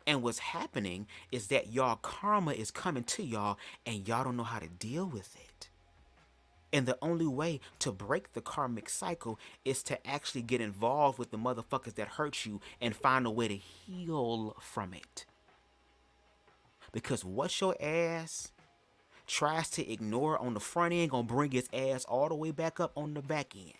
And what's happening is that y'all karma is coming to y'all, and y'all don't know how to deal with it. And the only way to break the karmic cycle is to actually get involved with the motherfuckers that hurt you and find a way to heal from it. Because what your ass tries to ignore on the front end gonna bring its ass all the way back up on the back end.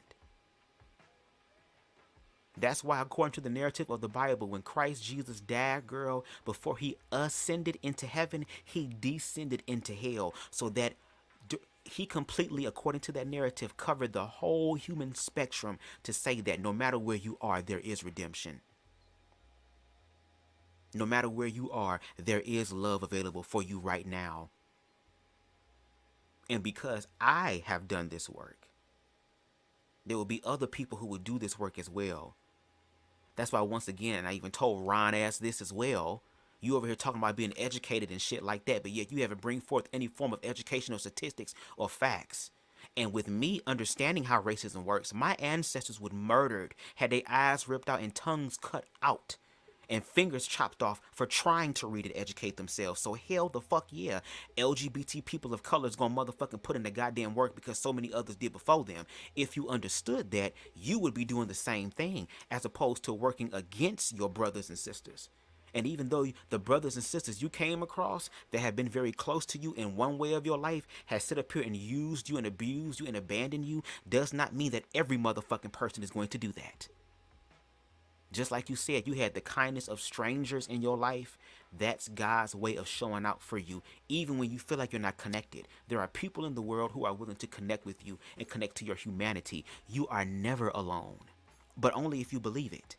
That's why, according to the narrative of the Bible, when Christ Jesus died, girl, before he ascended into heaven, he descended into hell, so that he completely, according to that narrative, covered the whole human spectrum to say that no matter where you are, there is redemption. No matter where you are, there is love available for you right now. And because I have done this work, there will be other people who will do this work as well. That's why, once again, and I even told Ron Ass this as well, you over here talking about being educated and shit like that, but yet you haven't bring forth any form of educational statistics or facts. And with me understanding how racism works, my ancestors would murdered, had their eyes ripped out and tongues cut out and fingers chopped off for trying to read and educate themselves. So hell the fuck yeah, LGBT people of color is gonna motherfucking put in the goddamn work because so many others did before them. If you understood that, you would be doing the same thing as opposed to working against your brothers and sisters. And even though the brothers and sisters you came across that have been very close to you in one way of your life has sit up here and used you and abused you and abandoned you, does not mean that every motherfucking person is going to do that. Just like you said, you had the kindness of strangers in your life. That's God's way of showing out for you. Even when you feel like you're not connected, there are people in the world who are willing to connect with you and connect to your humanity. You are never alone, but only if you believe it.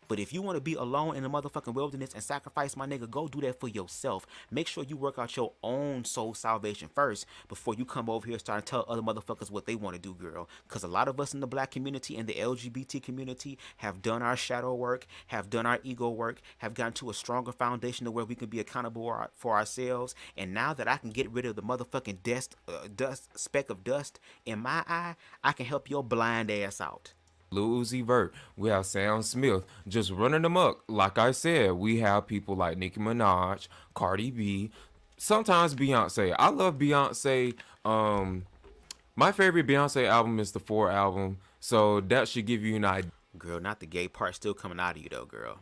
But if you want to be alone in the motherfucking wilderness and sacrifice, my nigga, go do that for yourself. Make sure you work out your own soul salvation first before you come over here and start to tell other motherfuckers what they want to do, girl. Because a lot of us in the black community and the LGBT community have done our shadow work, have done our ego work, have gotten to a stronger foundation to where we can be accountable for ourselves. And now that I can get rid of the motherfucking speck of dust in my eye, I can help your blind ass out. Lil Uzi Vert, we have Sam Smith just running amok. Like I said, we have people like Nicki Minaj, Cardi B, sometimes Beyonce. I love Beyonce. My favorite Beyonce album is the 4 album, so that should give you an idea. Girl, not the gay part still coming out of you though, girl.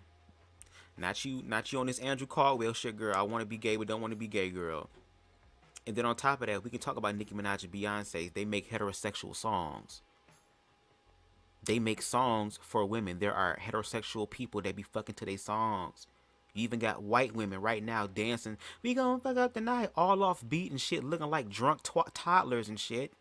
Not you on this Andrew Caldwell shit, girl. I want to be gay but don't want to be gay, girl. And then on top of that, we can talk about Nicki Minaj and Beyonce. They make heterosexual songs. They make songs for women. There are heterosexual people that be fucking to their songs. You even got white women right now dancing, we gonna fuck up tonight, all off beat and shit, looking like drunk toddlers and shit.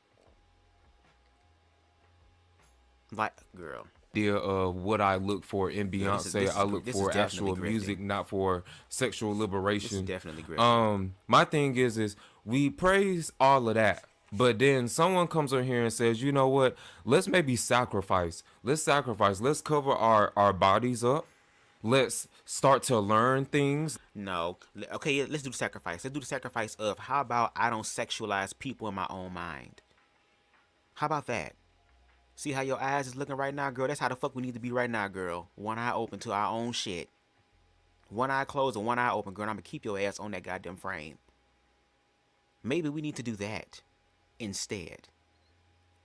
Like, girl. Idea of what I look for in Beyonce. I look for actual music, not for sexual liberation. This is definitely great. My thing is we praise all of that. But then someone comes on here and says, you know what, let's maybe sacrifice. Let's sacrifice. Let's cover our bodies up. Let's start to learn things. No. Okay, let's do the sacrifice. Let's do the sacrifice of, how about I don't sexualize people in my own mind? How about that? See how your eyes is looking right now, girl? That's how the fuck we need to be right now, girl. One eye open to our own shit. One eye closed and one eye open, girl. I'm going to keep your ass on that goddamn frame. Maybe we need to do that. Instead,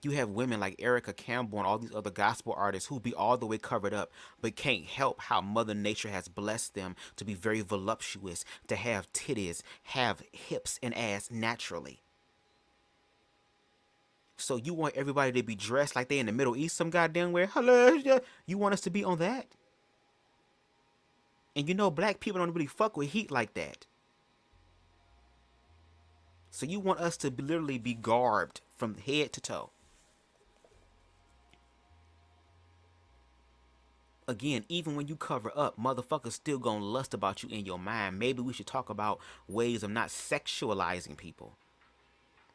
you have women like Erica Campbell and all these other gospel artists who be all the way covered up but can't help how Mother Nature has blessed them to be very voluptuous, to have titties, have hips and ass naturally. So you want everybody to be dressed like they in the Middle East some goddamn way? Hello, you want us to be on that? And you know black people don't really fuck with heat like that. So you want us to literally be garbed from head to toe. Again, even when you cover up, motherfuckers still gonna lust about you in your mind. Maybe we should talk about ways of not sexualizing people.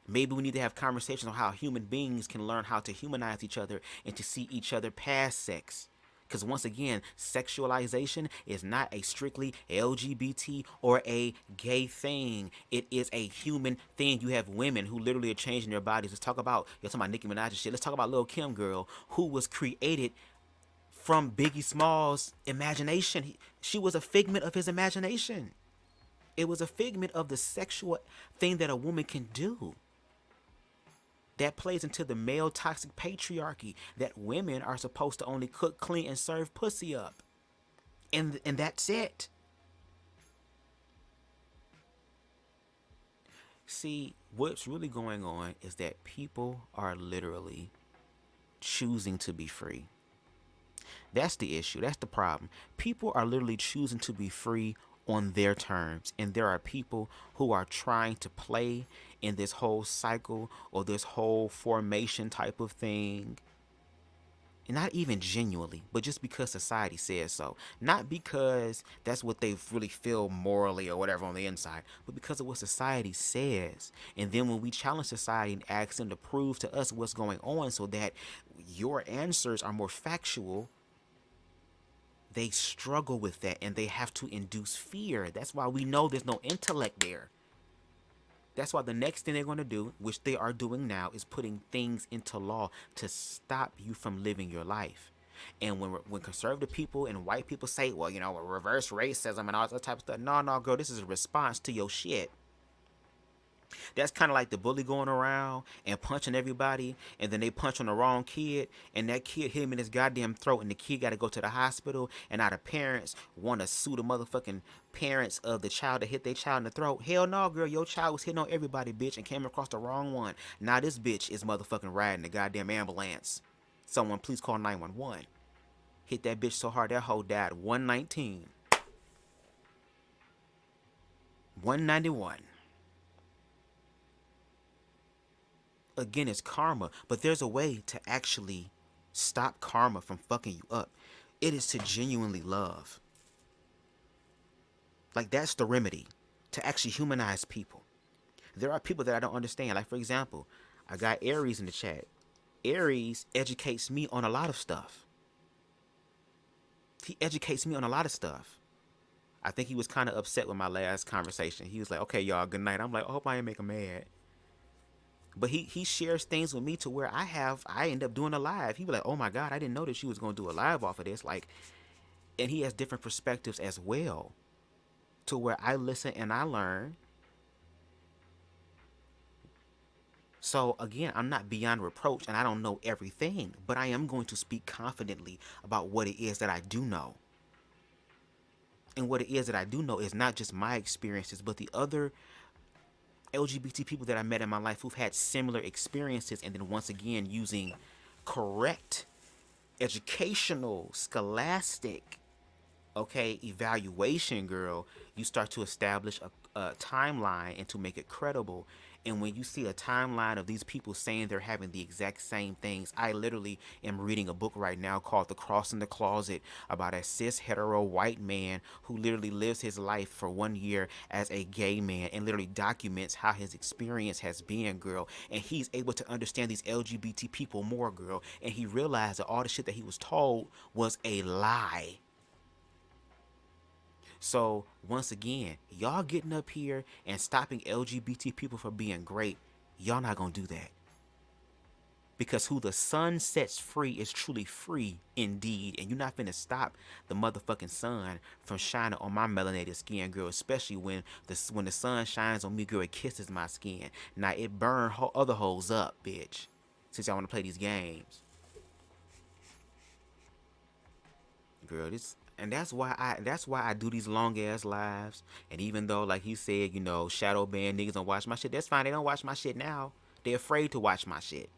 Maybe we need to have conversations on how human beings can learn how to humanize each other and to see each other past sex. Because once again, sexualization is not a strictly LGBT or a gay thing. It is a human thing. You have women who literally are changing their bodies. Let's talk about, you're talking about Nicki Minaj and shit. Let's talk about Lil' Kim, girl, who was created from Biggie Smalls' imagination. She was a figment of his imagination. It was a figment of the sexual thing that a woman can do. That plays into the male toxic patriarchy that women are supposed to only cook, clean, and serve pussy up. And that's it. See, what's really going on is that people are literally choosing to be free. That's the issue. That's the problem. People are literally choosing to be free on their terms, and there are people who are trying to play in this whole cycle or this whole formation type of thing Not even genuinely, but just because society says so. Not because that's what they really feel morally or whatever on the inside, but because of what society says. And then when we challenge society and ask them to prove to us what's going on so that your answers are more factual, they struggle with that and they have to induce fear. That's why we know there's no intellect there. That's why the next thing they're going to do, which they are doing now, is putting things into law to stop you from living your life. And when conservative people and white people say, well, you know, reverse racism and all that type of stuff, no, girl, this is a response to your shit. That's kind of like the bully going around and punching everybody, and then they punch on the wrong kid, and that kid hit him in his goddamn throat, and the kid got to go to the hospital, and now the parents want to sue the motherfucking parents of the child that hit their child in the throat. Hell no, girl, your child was hitting on everybody, bitch, and came across the wrong one. Now this bitch is motherfucking riding the goddamn ambulance. Someone please call 911. Hit that bitch so hard that hoe died 119. 191. Again, it's karma, but there's a way to actually stop karma from fucking you up. It is to genuinely love. Like, that's the remedy, to actually humanize people. There are people that I don't understand. Like, for example, I got Aries in the chat. Aries educates me on a lot of stuff. He educates me on a lot of stuff. I think he was kind of upset with my last conversation. He was like, okay, y'all, good night. I'm like, I hope I ain't make him mad. But he shares things with me to where I end up doing a live. He be like, oh my God, I didn't know that she was going to do a live off of this. Like, and he has different perspectives as well, to where I listen and I learn. So again, I'm not beyond reproach and I don't know everything, but I am going to speak confidently about what it is that I do know. And what it is that I do know is not just my experiences, but the other LGBT people that I met in my life who've had similar experiences, and then once again using correct educational, scholastic, evaluation, girl, you start to establish a timeline and to make it credible. And when you see a timeline of these people saying they're having the exact same things, I literally am reading a book right now called The Cross in the Closet about a cis hetero white man who literally lives his life for 1 year as a gay man and literally documents how his experience has been, girl. And he's able to understand these LGBT people more, girl. And he realized that all the shit that he was told was a lie. So, once again, y'all getting up here and stopping LGBT people from being great, y'all not gonna do that. Because who the sun sets free is truly free indeed. And you're not finna stop the motherfucking sun from shining on my melanated skin, girl. Especially when the sun shines on me, girl, it kisses my skin. Now, it burn other hoes up, bitch. Since y'all wanna play these games. Girl, and that's why I do these long ass lives. And even though, like he said, you know, shadow ban niggas don't watch my shit, that's fine. They don't watch my shit now. They're afraid to watch my shit.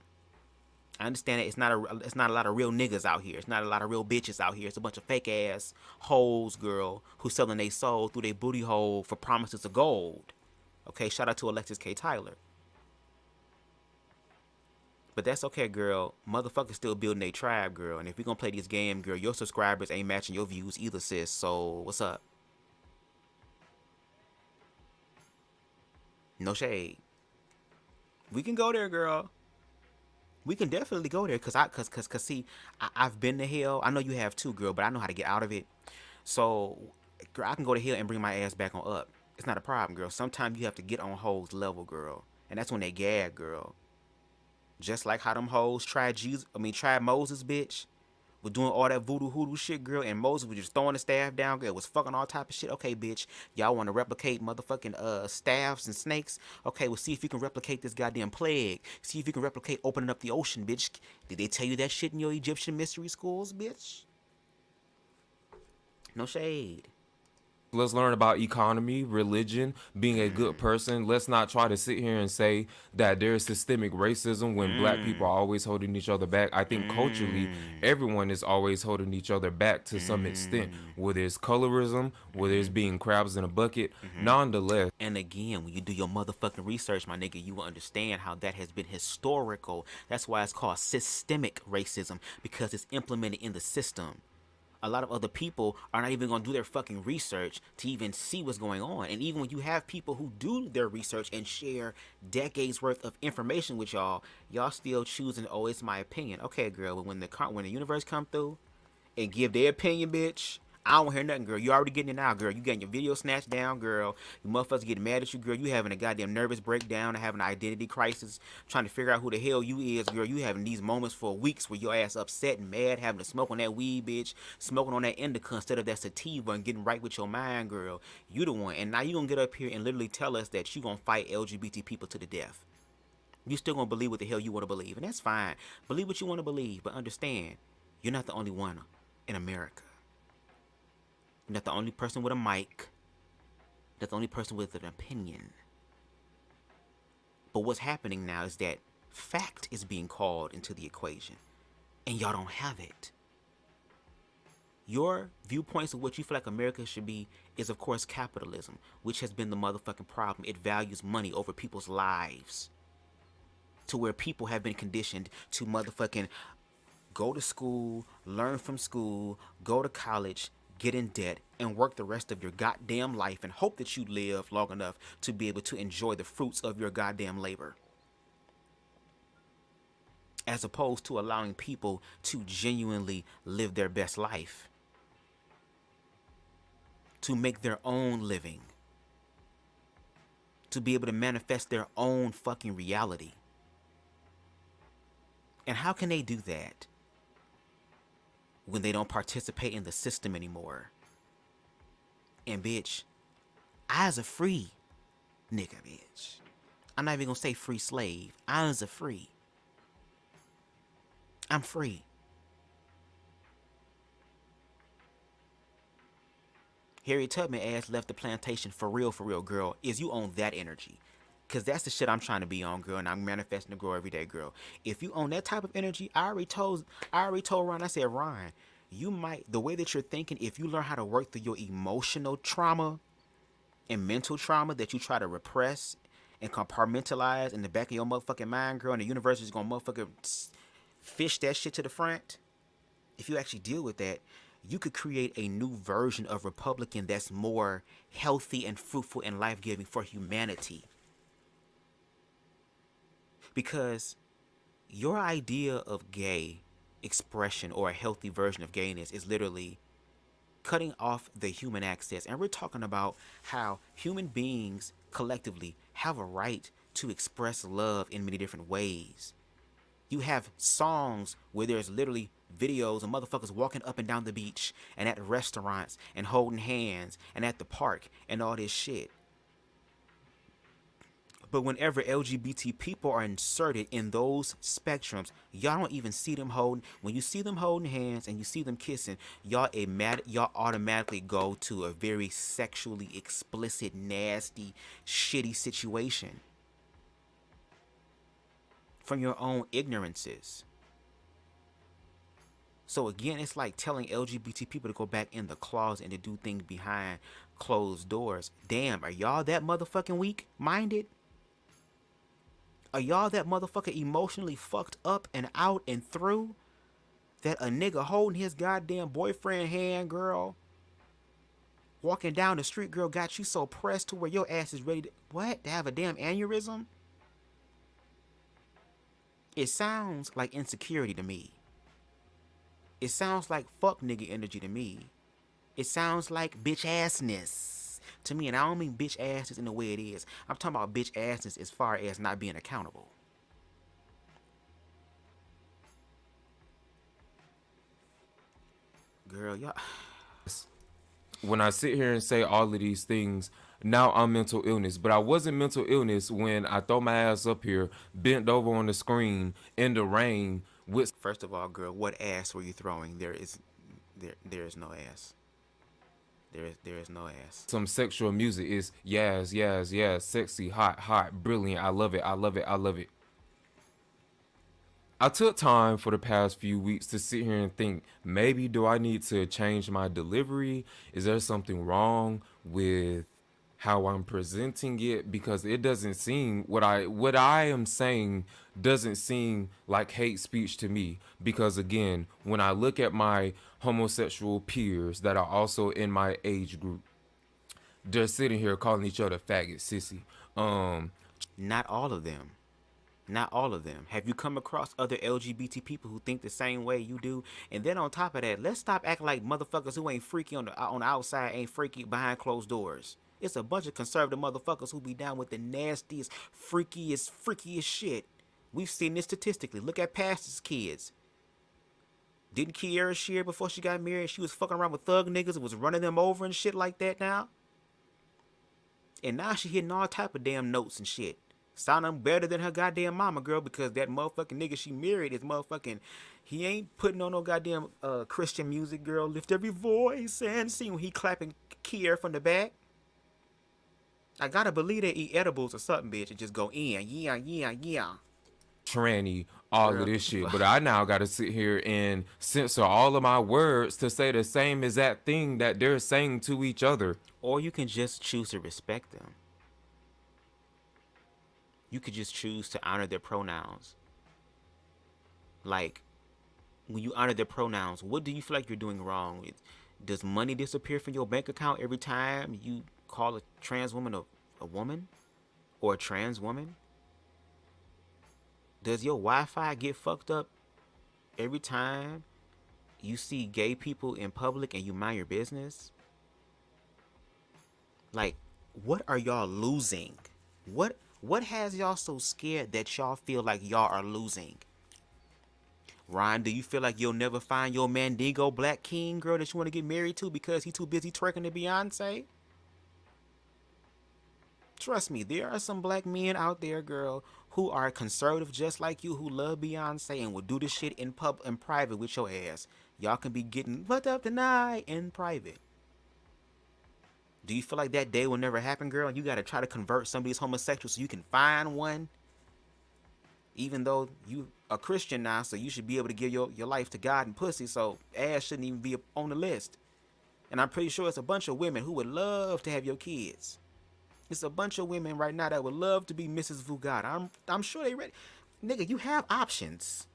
I understand that it's not a lot of real niggas out here. It's not a lot of real bitches out here. It's a bunch of fake ass hoes, girl, who selling their soul through their booty hole for promises of gold. Okay, shout out to Alexis K. Tyler. But that's okay, girl. Motherfuckers still building a tribe, girl. And if we gonna play this game, girl, your subscribers ain't matching your views either, sis. So, what's up? No shade. We can go there, girl. We can definitely go there. Cause see, I've been to hell. I know you have too, girl, but I know how to get out of it. So, girl, I can go to hell and bring my ass back on up. It's not a problem, girl. Sometimes you have to get on hoes level, girl. And that's when they gag, girl. Just like how them hoes tried Moses, bitch. Was doing all that voodoo hoodoo shit, girl. And Moses was just throwing the staff down, girl. Was fucking all type of shit. Okay, bitch. Y'all want to replicate motherfucking staffs and snakes? Okay, well, see if you can replicate this goddamn plague. See if you can replicate opening up the ocean, bitch. Did they tell you that shit in your Egyptian mystery schools, bitch? No shade. Let's learn about economy, religion, being a good person. Let's not try to sit here and say that there's systemic racism when black people are always holding each other back. I think culturally, everyone is always holding each other back to some extent, whether it's colorism, whether it's being crabs in a bucket. Nonetheless, And again, when you do your motherfucking research, my nigga, you will understand how that has been historical. That's why it's called systemic racism, because it's implemented in the system. A lot of other people are not even going to do their fucking research to even see what's going on. And even when you have people who do their research and share decades worth of information with y'all, y'all still choosing, oh, it's my opinion. Okay, girl, but when the universe come through and give their opinion, bitch, I don't hear nothing, girl. You already getting it now, girl. You getting your video snatched down, girl. You motherfuckers getting mad at you, girl. You having a goddamn nervous breakdown and having an identity crisis, trying to figure out who the hell you is, girl. You having these moments for weeks where your ass upset and mad, having to smoke on that weed, bitch, smoking on that indica instead of that sativa and getting right with your mind, girl. You the one. And now you gonna get up here and literally tell us that you gonna fight LGBT people to the death. You still gonna believe what the hell you want to believe, and that's fine. Believe what you want to believe, but understand, you're not the only one in America. You're not the only person with a mic. You're not the only person with an opinion. But what's happening now is that fact is being called into the equation, and y'all don't have it. Your viewpoints of what you feel like America should be is, of course, capitalism, which has been the motherfucking problem. It values money over people's lives, to where people have been conditioned to motherfucking go to school, learn from school, go to college, get in debt, and work the rest of your goddamn life and hope that you live long enough to be able to enjoy the fruits of your goddamn labor. As opposed to allowing people to genuinely live their best life, to make their own living, to be able to manifest their own fucking reality. And how can they do that when they don't participate in the system anymore? And bitch, I's a free nigga, bitch. I'm not even gonna say free slave. I's a free. I'm free. Harriet Tubman ass left the plantation for real, girl. Is you own that energy? Cause that's the shit I'm trying to be on, girl, and I'm manifesting to grow every day, girl. If you own that type of energy, I already told Ron, I said, Ron, you might, the way that you're thinking, if you learn how to work through your emotional trauma and mental trauma that you try to repress and compartmentalize in the back of your motherfucking mind, girl, and the universe is gonna motherfucking fish that shit to the front. If you actually deal with that, you could create a new version of Republican that's more healthy and fruitful and life-giving for humanity. Because your idea of gay expression or a healthy version of gayness is literally cutting off the human access. And we're talking about how human beings collectively have a right to express love in many different ways. You have songs where there's literally videos of motherfuckers walking up and down the beach and at restaurants and holding hands and at the park and all this shit. But whenever LGBT people are inserted in those spectrums, y'all don't even see them holding. When you see them holding hands and you see them kissing, y'all automatically go to a very sexually explicit, nasty, shitty situation from your own ignorances. So again, it's like telling LGBT people to go back in the closet and to do things behind closed doors. Damn, are y'all that motherfucking weak-minded? Are y'all that motherfucker emotionally fucked up and out and through that a nigga holding his goddamn boyfriend hand, girl, walking down the street, girl, got you so pressed to where your ass is ready to, what? To have a damn aneurysm? It sounds like insecurity to me. It sounds like fuck nigga energy to me. It sounds like bitch assness to me, and I don't mean bitch assness in the way it is. I'm talking about bitch assness as far as not being accountable. Girl, y'all. When I sit here and say all of these things, now I'm mental illness. But I wasn't mental illness when I throw my ass up here, bent over on the screen in the rain with. First of all, girl, what ass were you throwing? There is no ass. There is no ass. Some sexual music is yes, yes, yes, sexy, hot, hot, brilliant. I love it. I love it. I love it. I took time for the past few weeks to sit here and think, maybe do I need to change my delivery? Is there something wrong with how I'm presenting it? Because it doesn't seem what I am saying doesn't seem like hate speech to me. Because again, when I look at my homosexual peers that are also in my age group, they're sitting here calling each other faggot, sissy. Not all of them. Not all of them. Have you come across other LGBT people who think the same way you do? And then on top of that, let's stop acting like motherfuckers who ain't freaky on the outside ain't freaky behind closed doors. It's a bunch of conservative motherfuckers who be down with the nastiest, freakiest shit. We've seen this statistically. Look at pastors' kids. Didn't Kiara Shear, before she got married, she was fucking around with thug niggas and was running them over and shit like that now? And now she hitting all type of damn notes and shit. Sounding better than her goddamn mama, girl, because that motherfucking nigga she married is motherfucking... He ain't putting on no goddamn Christian music, girl. Lift every voice and sing when he clapping Kier from the back. I gotta believe they eat edibles or something, bitch, and just go in. Yeah. Tranny, all of this shit. But I now gotta sit here and censor all of my words to say the same exact thing that they're saying to each other. Or you can just choose to respect them. You could just choose to honor their pronouns. Like, when you honor their pronouns, what do you feel like you're doing wrong? Does money disappear from your bank account every time you call a trans woman a woman? Or a trans woman? Does your Wi-Fi get fucked up every time you see gay people in public and you mind your business? Like, what are y'all losing? What has y'all so scared that y'all feel like y'all are losing? Ryan, do you feel like you'll never find your Mandingo black king girl that you want to get married to because he's too busy twerking to Beyonce? Trust me, there are some black men out there, girl, who are conservative just like you, who love Beyonce and will do this shit in private with your ass. Y'all can be getting fucked up tonight in private. Do you feel like that day will never happen, girl? And you gotta try to convert some of these homosexuals so you can find one? Even though you a Christian now, so you should be able to give your life to God and pussy, so ass shouldn't even be on the list. And I'm pretty sure it's a bunch of women who would love to have your kids. It's a bunch of women right now that would love to be Mrs. Vugad. I'm sure they ready. Nigga, you have options.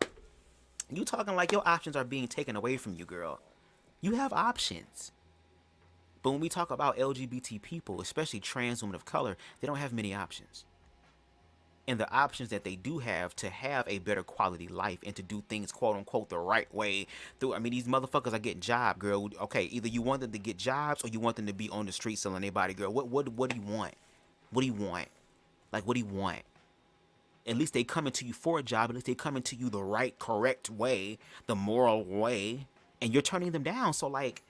You talking like your options are being taken away from you, girl. You have options. But when we talk about LGBT people, especially trans women of color, they don't have many options. And the options that they do have to have a better quality life and to do things, quote unquote, the right way through. I mean, these motherfuckers are getting jobs, girl. Okay, either you want them to get jobs or you want them to be on the street selling their body, girl. What do you want? What do you want? Like, what do you want? At least they coming to you for a job. At least they coming to you the right, correct way, the moral way, and you're turning them down. So, like,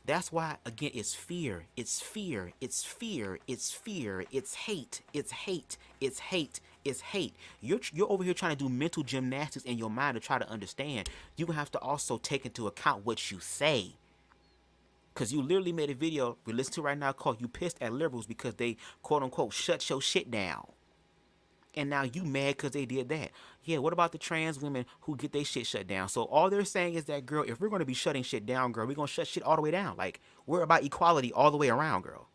that's why, again, it's fear. It's fear. It's fear. It's fear. It's hate. It's hate. It's hate. It's hate. You're over here trying to do mental gymnastics in your mind to try to understand. You have to also take into account what you say. Because you literally made a video we listen to right now called "You Pissed at Liberals Because They, quote unquote, shut your shit down." And now you mad because they did that. Yeah, what about the trans women who get their shit shut down? So all they're saying is that, girl, if we're going to be shutting shit down, girl, we're going to shut shit all the way down. Like, we're about equality all the way around, girl.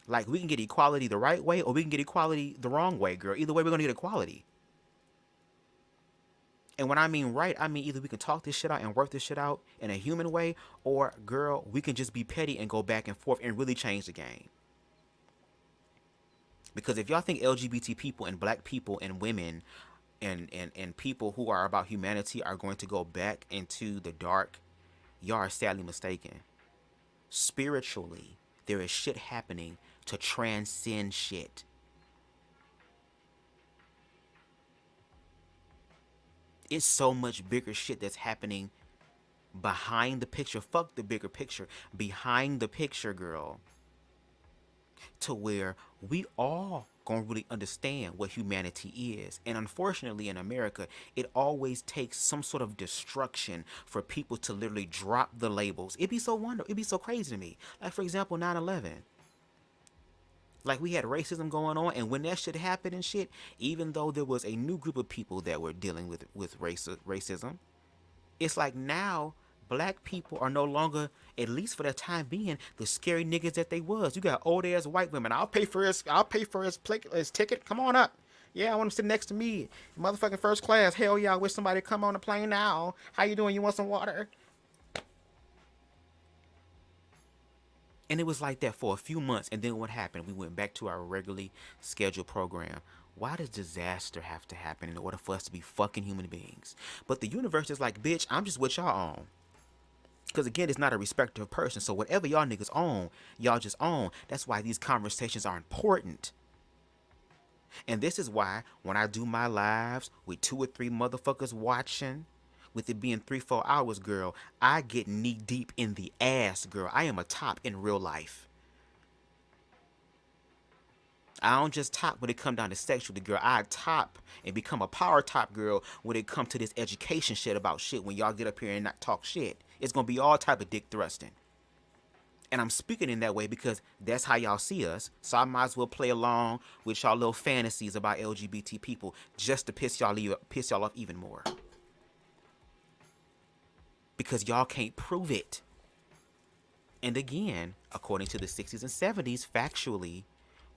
Like, we can get equality the right way or we can get equality the wrong way, girl. Either way, we're going to get equality. And when I mean right, I mean either we can talk this shit out and work this shit out in a human way, or, girl, we can just be petty and go back and forth and really change the game. Because if y'all think LGBT people and black people and women and people who are about humanity are going to go back into the dark, y'all are sadly mistaken. Spiritually, there is shit happening to transcend shit. It's so much bigger shit that's happening behind the picture. Fuck the bigger picture. Behind the picture, girl. To where we all gonna really understand what humanity is. And unfortunately in America, it always takes some sort of destruction for people to literally drop the labels. It'd be so crazy to me. Like, for example, 9/11. Like, we had racism going on, and when that shit happened and shit, even though there was a new group of people that were dealing with racism, it's like now black people are no longer, at least for the time being, the scary niggas that they was. You got old ass white women. I'll pay for his ticket. Come on up. Yeah, I want him to sit next to me. Motherfucking first class. Hell yeah, I wish somebody come on the plane now. How you doing? You want some water? And it was like that for a few months, and then what happened? We went back to our regularly scheduled program. Why does disaster have to happen in order for us to be fucking human beings? But the universe is like, bitch, I'm just what y'all own. Because again, it's not a respecter of person. So whatever y'all niggas own, y'all just own. That's why these conversations are important. And this is why when I do my lives with 2 or 3 motherfuckers watching, with it being 3-4 hours, girl, I get knee deep in the ass, girl. I am a top in real life. I don't just top when it come down to sexuality, girl. I top and become a power top, girl, when it come to this education shit about shit. When y'all get up here and not talk shit, it's gonna be all type of dick thrusting. And I'm speaking in that way because that's how y'all see us. So I might as well play along with y'all little fantasies about LGBT people just to piss y'all off even more. Because y'all can't prove it. And again, according to the 60s and 70s, factually,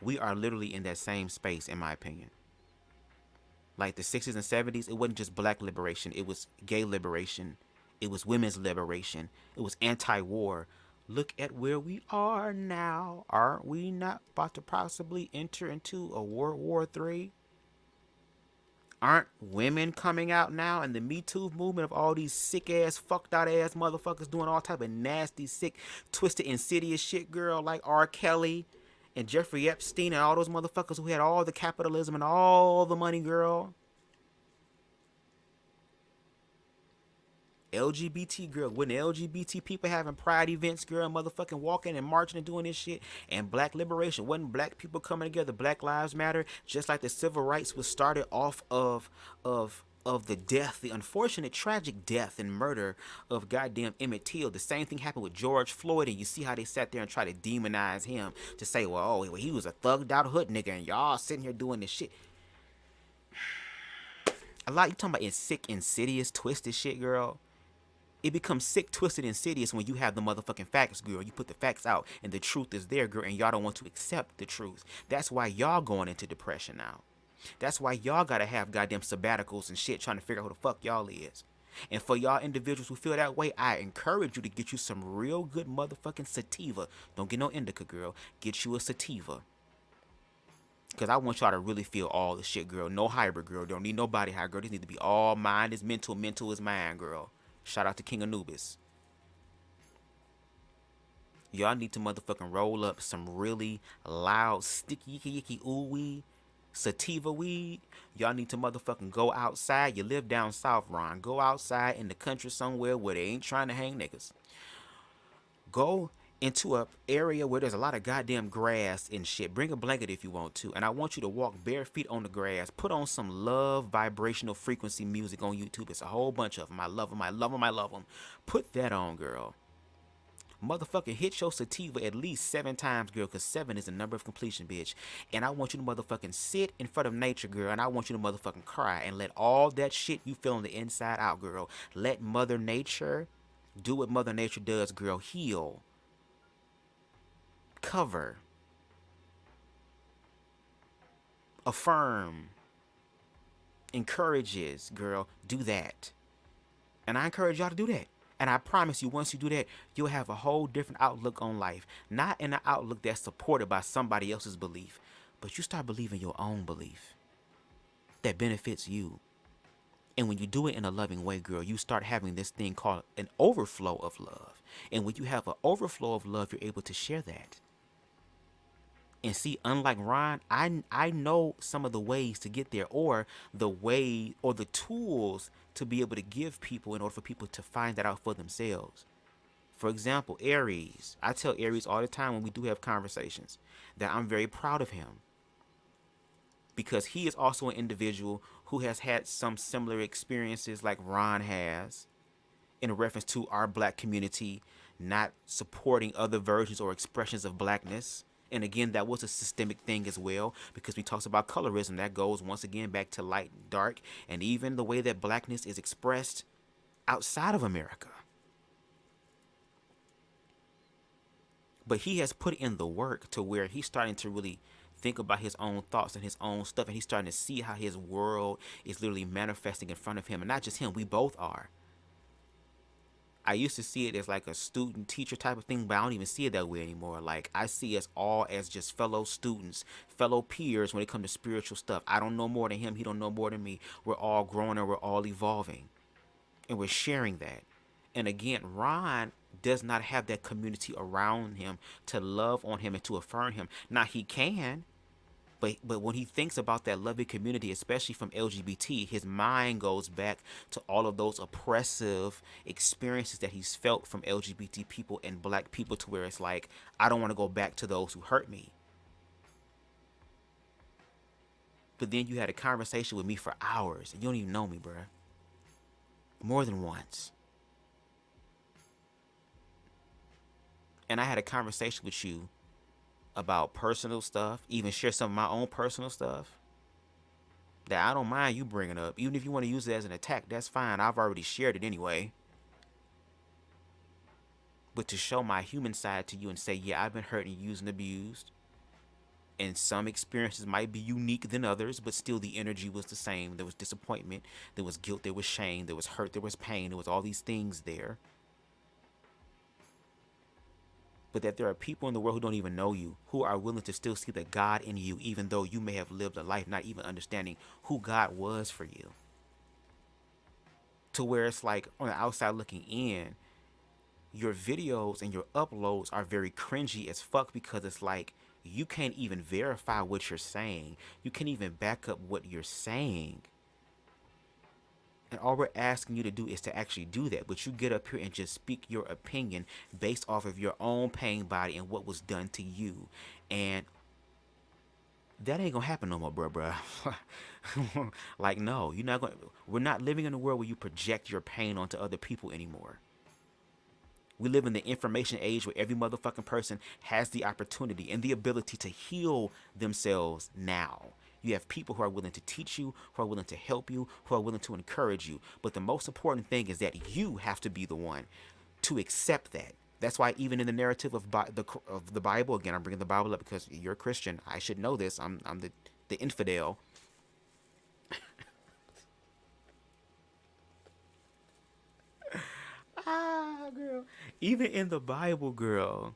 we are literally in that same space, in my opinion. Like the 60s and 70s, it wasn't just black liberation. It was gay liberation. It was women's liberation. It was anti-war. Look at where we are now. Aren't we not about to possibly enter into a World War III? Aren't women coming out now in the Me Too movement of all these sick ass, fucked out ass motherfuckers doing all type of nasty, sick, twisted, insidious shit, girl, like R. Kelly and Jeffrey Epstein and all those motherfuckers who had all the capitalism and all the money, girl. LGBT, girl, when the LGBT people having pride events, girl, motherfucking walking and marching and doing this shit, and black liberation, wasn't black people coming together, Black Lives Matter, just like the civil rights was started off of the death, the unfortunate tragic death and murder of goddamn Emmett Till. The same thing happened with George Floyd, and you see how they sat there and tried to demonize him to say, well, oh, he was a thugged out hood nigga, and y'all sitting here doing this shit. A lot, you talking about sick, insidious, twisted shit, girl. It becomes sick, twisted, insidious when you have the motherfucking facts, girl. You put the facts out and the truth is there, girl, and y'all don't want to accept the truth. That's why y'all going into depression now. That's why y'all gotta have goddamn sabbaticals and shit trying to figure out who the fuck y'all is. And for y'all individuals who feel that way, I encourage you to get you some real good motherfucking sativa. Don't get no indica, girl. Get you a sativa. Because I want y'all to really feel all the shit, girl. No hybrid, girl. Don't need no body high, girl. This need to be all mind is mental, mental is mind, girl. Shout out to King Anubis. Y'all need to motherfucking roll up some really loud, sticky, yicky, ooh-wee, sativa weed. Y'all need to motherfucking go outside. You live down south, Ron. Go outside in the country somewhere where they ain't trying to hang niggas. Go into a area where there's a lot of goddamn grass and shit. Bring a blanket if you want to. And I want you to walk bare feet on the grass. Put on some love vibrational frequency music on YouTube. It's a whole bunch of them. I love them. I love them. I love them. Put that on, girl. Motherfucking hit your sativa at least 7 times, girl, because 7 is the number of completion, bitch. And I want you to motherfucking sit in front of nature, girl, and I want you to motherfucking cry and let all that shit you feel on the inside out, girl. Let Mother Nature do what Mother Nature does, girl. Heal. Cover, affirm, encourages, girl. Do that. And I encourage y'all to do that. And I promise you, once you do that, you'll have a whole different outlook on life. Not in an outlook that's supported by somebody else's belief, but you start believing your own belief that benefits you. And when you do it in a loving way, girl, you start having this thing called an overflow of love. And when you have an overflow of love, you're able to share that. And see, unlike Ron, I know some of the ways to get there, or the way or the tools to be able to give people in order for people to find that out for themselves. For example, Aries. I tell Aries all the time when we do have conversations that I'm very proud of him. because he is also an individual who has had some similar experiences like Ron has in reference to our black community not supporting other versions or expressions of blackness. And again, that was a systemic thing as well, because we talked about colorism. That goes once again back to light and dark, and even the way that blackness is expressed outside of America. But he has put in the work to where he's starting to really think about his own thoughts and his own stuff, and he's starting to see how his world is literally manifesting in front of him. And not just him, we both are. I used to see it as like a student teacher type of thing, but I don't even see it that way anymore. Like, I see us all as just fellow students, fellow peers when it comes to spiritual stuff. I don't know more than him. He don't know more than me. We're all growing and we're all evolving, and we're sharing that. And again, Ron does not have that community around him to love on him and to affirm him. Now, he can, but when he thinks about that loving community, especially from LGBT, his mind goes back to all of those oppressive experiences that he's felt from LGBT people and black people, to where it's like, I don't want to go back to those who hurt me. But then you had a conversation with me for hours, and you don't even know me, bruh. More than once. And I had a conversation with you about personal stuff, even share some of my own personal stuff that I don't mind you bringing up. Even if you want to use it as an attack, that's fine. I've already shared it anyway. But to show my human side to you and say, yeah, I've been hurt and used and abused, and some experiences might be unique than others, but still the energy was the same. There was disappointment, there was guilt, there was shame, there was hurt, there was pain, there was all these things there. But that there are people in the world who don't even know you, who are willing to still see the God in you, even though you may have lived a life not even understanding who God was for you. To where it's like, on the outside looking in, your videos and your uploads are very cringy as fuck, because it's like, you can't even verify what you're saying. You can't even back up what you're saying. And all we're asking you to do is to actually do that. But you get up here and just speak your opinion based off of your own pain body and what was done to you. And that ain't gonna happen no more, bruh. Like, no, you're not gonna. We're not living in a world where you project your pain onto other people anymore. We live in the information age where every motherfucking person has the opportunity and the ability to heal themselves now. You have people who are willing to teach you, who are willing to help you, who are willing to encourage you. But the most important thing is that you have to be the one to accept that. That's why even in the narrative of the Bible, again, I'm bringing the Bible up because you're a Christian. I should know this. I'm the infidel. Girl. Even in the Bible, girl.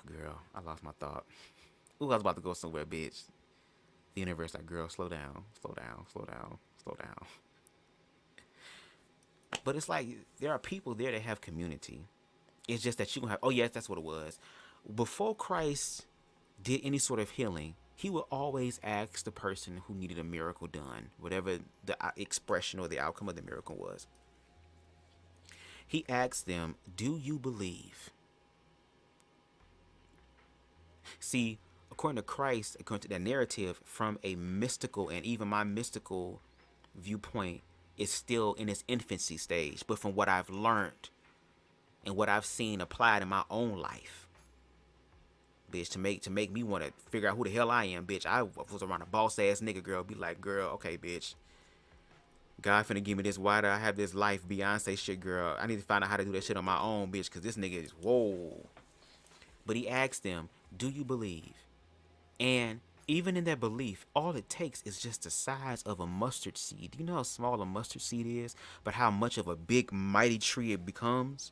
Girl, I lost my thought. Ooh, I was about to go somewhere, bitch. The universe, like, girl, slow down, slow down, slow down, slow down. But it's like, there are people there that have community. It's just that you gonna have, oh yes, that's what it was. Before Christ did any sort of healing, he would always ask the person who needed a miracle done, whatever the expression or the outcome of the miracle was. He asked them, do you believe? See, according to Christ, according to that narrative, from a mystical, and even my mystical viewpoint, is still in its infancy stage. But from what I've learned and what I've seen applied in my own life, bitch, to make me want to figure out who the hell I am, bitch. I was around a boss ass nigga, girl. Be like, girl, okay, bitch. God finna give me this. Why do I have this life Beyonce shit, girl? I need to find out how to do that shit on my own, bitch, because this nigga is whoa. But he asked them, do you believe? And even in that belief, all it takes is just the size of a mustard seed. Do you know how small a mustard seed is, but how much of a big, mighty tree it becomes?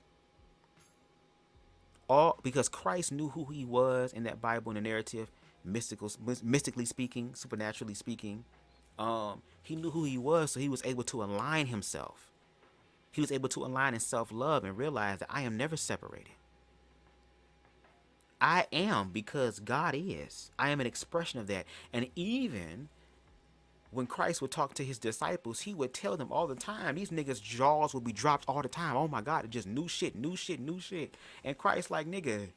All because Christ knew who he was in that Bible, in the narrative, mystically speaking, supernaturally speaking. He knew who he was, so he was able to align himself. He was able to align in self-love and realize that I am never separated. I am because God is. I am an expression of that. And even when Christ would talk to his disciples, he would tell them all the time, these niggas' jaws would be dropped all the time. Oh my God, just new shit, new shit, new shit. And Christ like, nigga,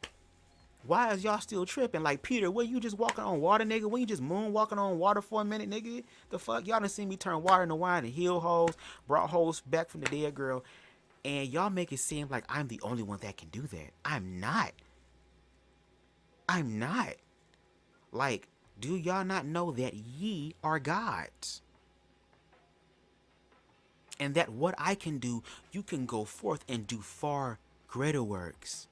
Why is y'all still tripping? Like, Peter, what you just walking on water, nigga? When you just moonwalking on water for a minute, nigga? The fuck? Y'all done seen me turn water into wine and heal hoes, brought hoes back from the dead, girl. And y'all make it seem like I'm the only one that can do that. I'm not. I'm not. Like, do y'all not know that ye are gods? And that what I can do, you can go forth and do far greater works.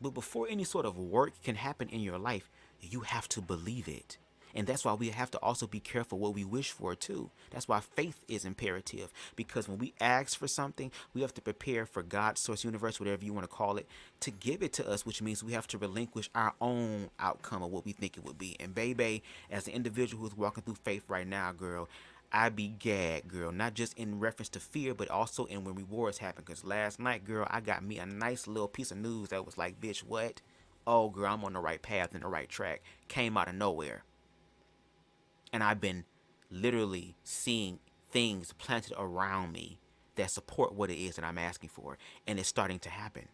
But before any sort of work can happen in your life, you have to believe it. And that's why we have to also be careful what we wish for too. That's why faith is imperative. Because when we ask for something, we have to prepare for God, source, universe, whatever you want to call it, to give it to us, which means we have to relinquish our own outcome of what we think it would be. And baby, as an individual who's walking through faith right now, girl, I be gagged, girl. Not just in reference to fear, but also in when rewards happen. Because last night, girl, I got me a nice little piece of news that was like, bitch, what? Oh, girl, I'm on the right path and the right track. Came out of nowhere. And I've been literally seeing things planted around me that support what it is that I'm asking for. And it's starting to happen.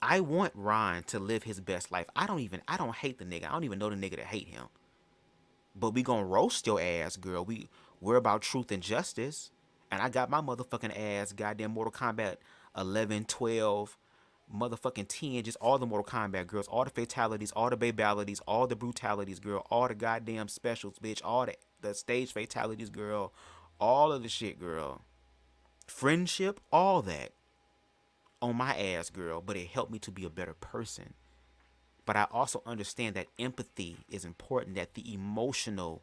I want Ron to live his best life. I don't hate the nigga. I don't even know the nigga to hate him. But we gonna roast your ass, girl. We're about truth and justice. And I got my motherfucking ass, goddamn Mortal Kombat 11, 12, motherfucking 10, just all the Mortal Kombat girls, all the fatalities, all the babalities, all the brutalities, girl, all the goddamn specials, bitch, all the stage fatalities, girl, all of the shit, girl. Friendship, all that on my ass, girl, but it helped me to be a better person. But I also understand that empathy is important, that the emotional,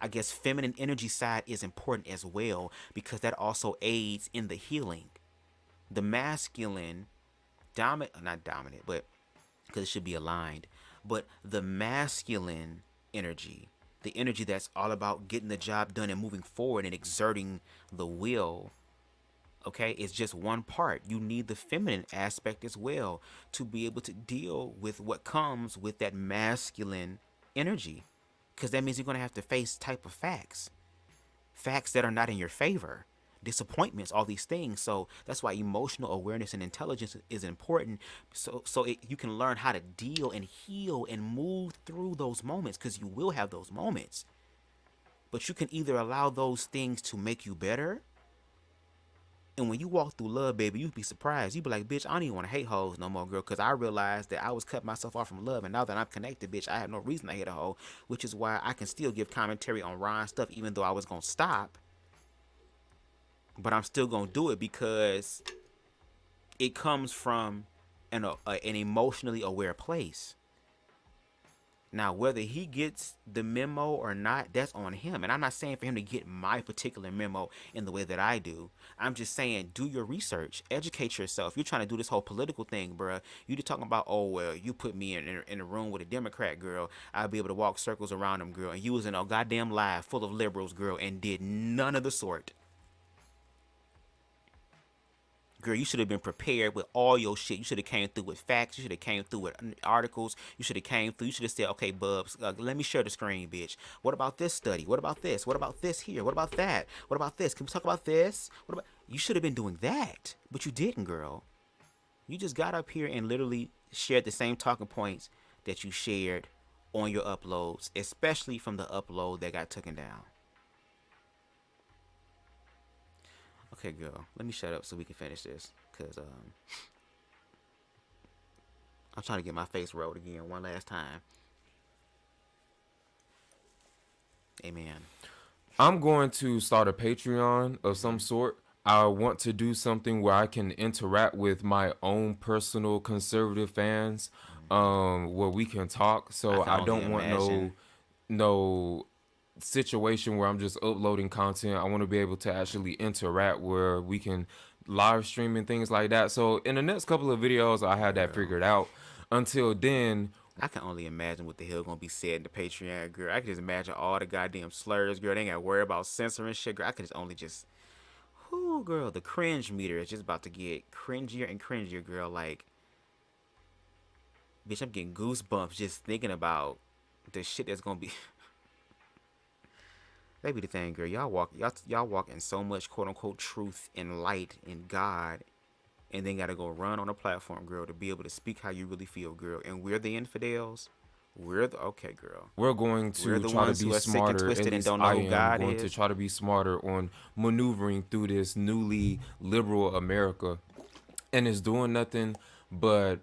I guess, feminine energy side is important as well, because that also aids in the healing. The masculine, not dominant, but because it should be aligned, but the masculine energy, the energy that's all about getting the job done and moving forward and exerting the will, okay, it's just one part. You need the feminine aspect as well to be able to deal with what comes with that masculine energy, because that means you're going to have to face type of facts that are not in your favor, disappointments, all these things. So that's why emotional awareness and intelligence is important, so you can learn how to deal and heal and move through those moments, because you will have those moments. But you can either allow those things to make you better, and when you walk through love, baby, you'd be surprised. You'd be like, bitch, I don't even want to hate hoes no more, girl, because I realized that I was cutting myself off from love, and now that I'm connected, bitch, I have no reason to hate a hoe, which is why I can still give commentary on Ron stuff, even though I was going to stop. But I'm still going to do it because it comes from an emotionally aware place. Now, whether he gets the memo or not, that's on him. And I'm not saying for him to get my particular memo in the way that I do. I'm just saying, do your research. Educate yourself. You're trying to do this whole political thing, bruh. You just talking about, oh, well, you put me in a room with a Democrat, girl, I'll be able to walk circles around them, girl. And you was in a goddamn live full of liberals, girl, and did none of the sort. Girl, you should have been prepared with all your shit. You should have came through with facts. You should have came through with articles. You should have came through. You should have said, okay, Bubs, let me share the screen, bitch. What about this study? What about this? What about this here? What about that? What about this? Can we talk about this? What about? You should have been doing that, but you didn't, girl. You just got up here and literally shared the same talking points that you shared on your uploads, especially from the upload that got taken down. Okay, girl, let me shut up so we can finish this, because I'm trying to get my face rolled again one last time. Amen. I'm going to start a Patreon of some sort. I want to do something where I can interact with my own personal conservative fans, where we can talk. So I don't want no situation where I'm just uploading content. I want to be able to actually interact where we can live stream and things like that. So in the next couple of videos, I had that figured out. Until then, I can only imagine what the hell gonna be said in the Patreon, girl. I can just imagine all the goddamn slurs, girl. They ain't gotta worry about censoring shit, girl. I could whoo, girl, the cringe meter is just about to get cringier and cringier, girl. Like, bitch, I'm getting goosebumps just thinking about the shit that's gonna be. That be the thing, girl. Y'all walk in so much quote unquote truth and light in God, and then gotta go run on a platform, girl, to be able to speak how you really feel, girl. And we're the infidels. We're the okay, girl. We're going We're to the try to ones be who are sick and smarter. At twisted and least don't know I who am God going to is. try to be smarter on maneuvering through this newly liberal America. And it's doing nothing but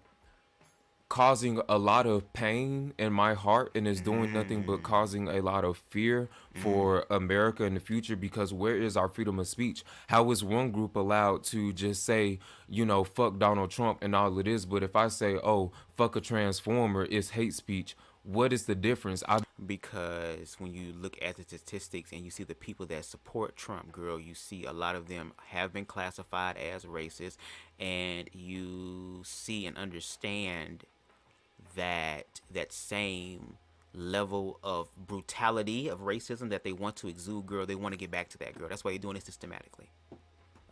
causing a lot of pain in my heart, and is doing nothing but causing a lot of fear for America in the future, because where is our freedom of speech? How is one group allowed to just say, fuck Donald Trump and all it is, but if I say, oh, fuck a transformer, it's hate speech? What is the difference? Because when you look at the statistics and you see the people that support Trump, girl, you see a lot of them have been classified as racist, and you see and understand that same level of brutality of racism that they want to exude, girl. They want to get back to that, girl. That's why they're doing it systematically.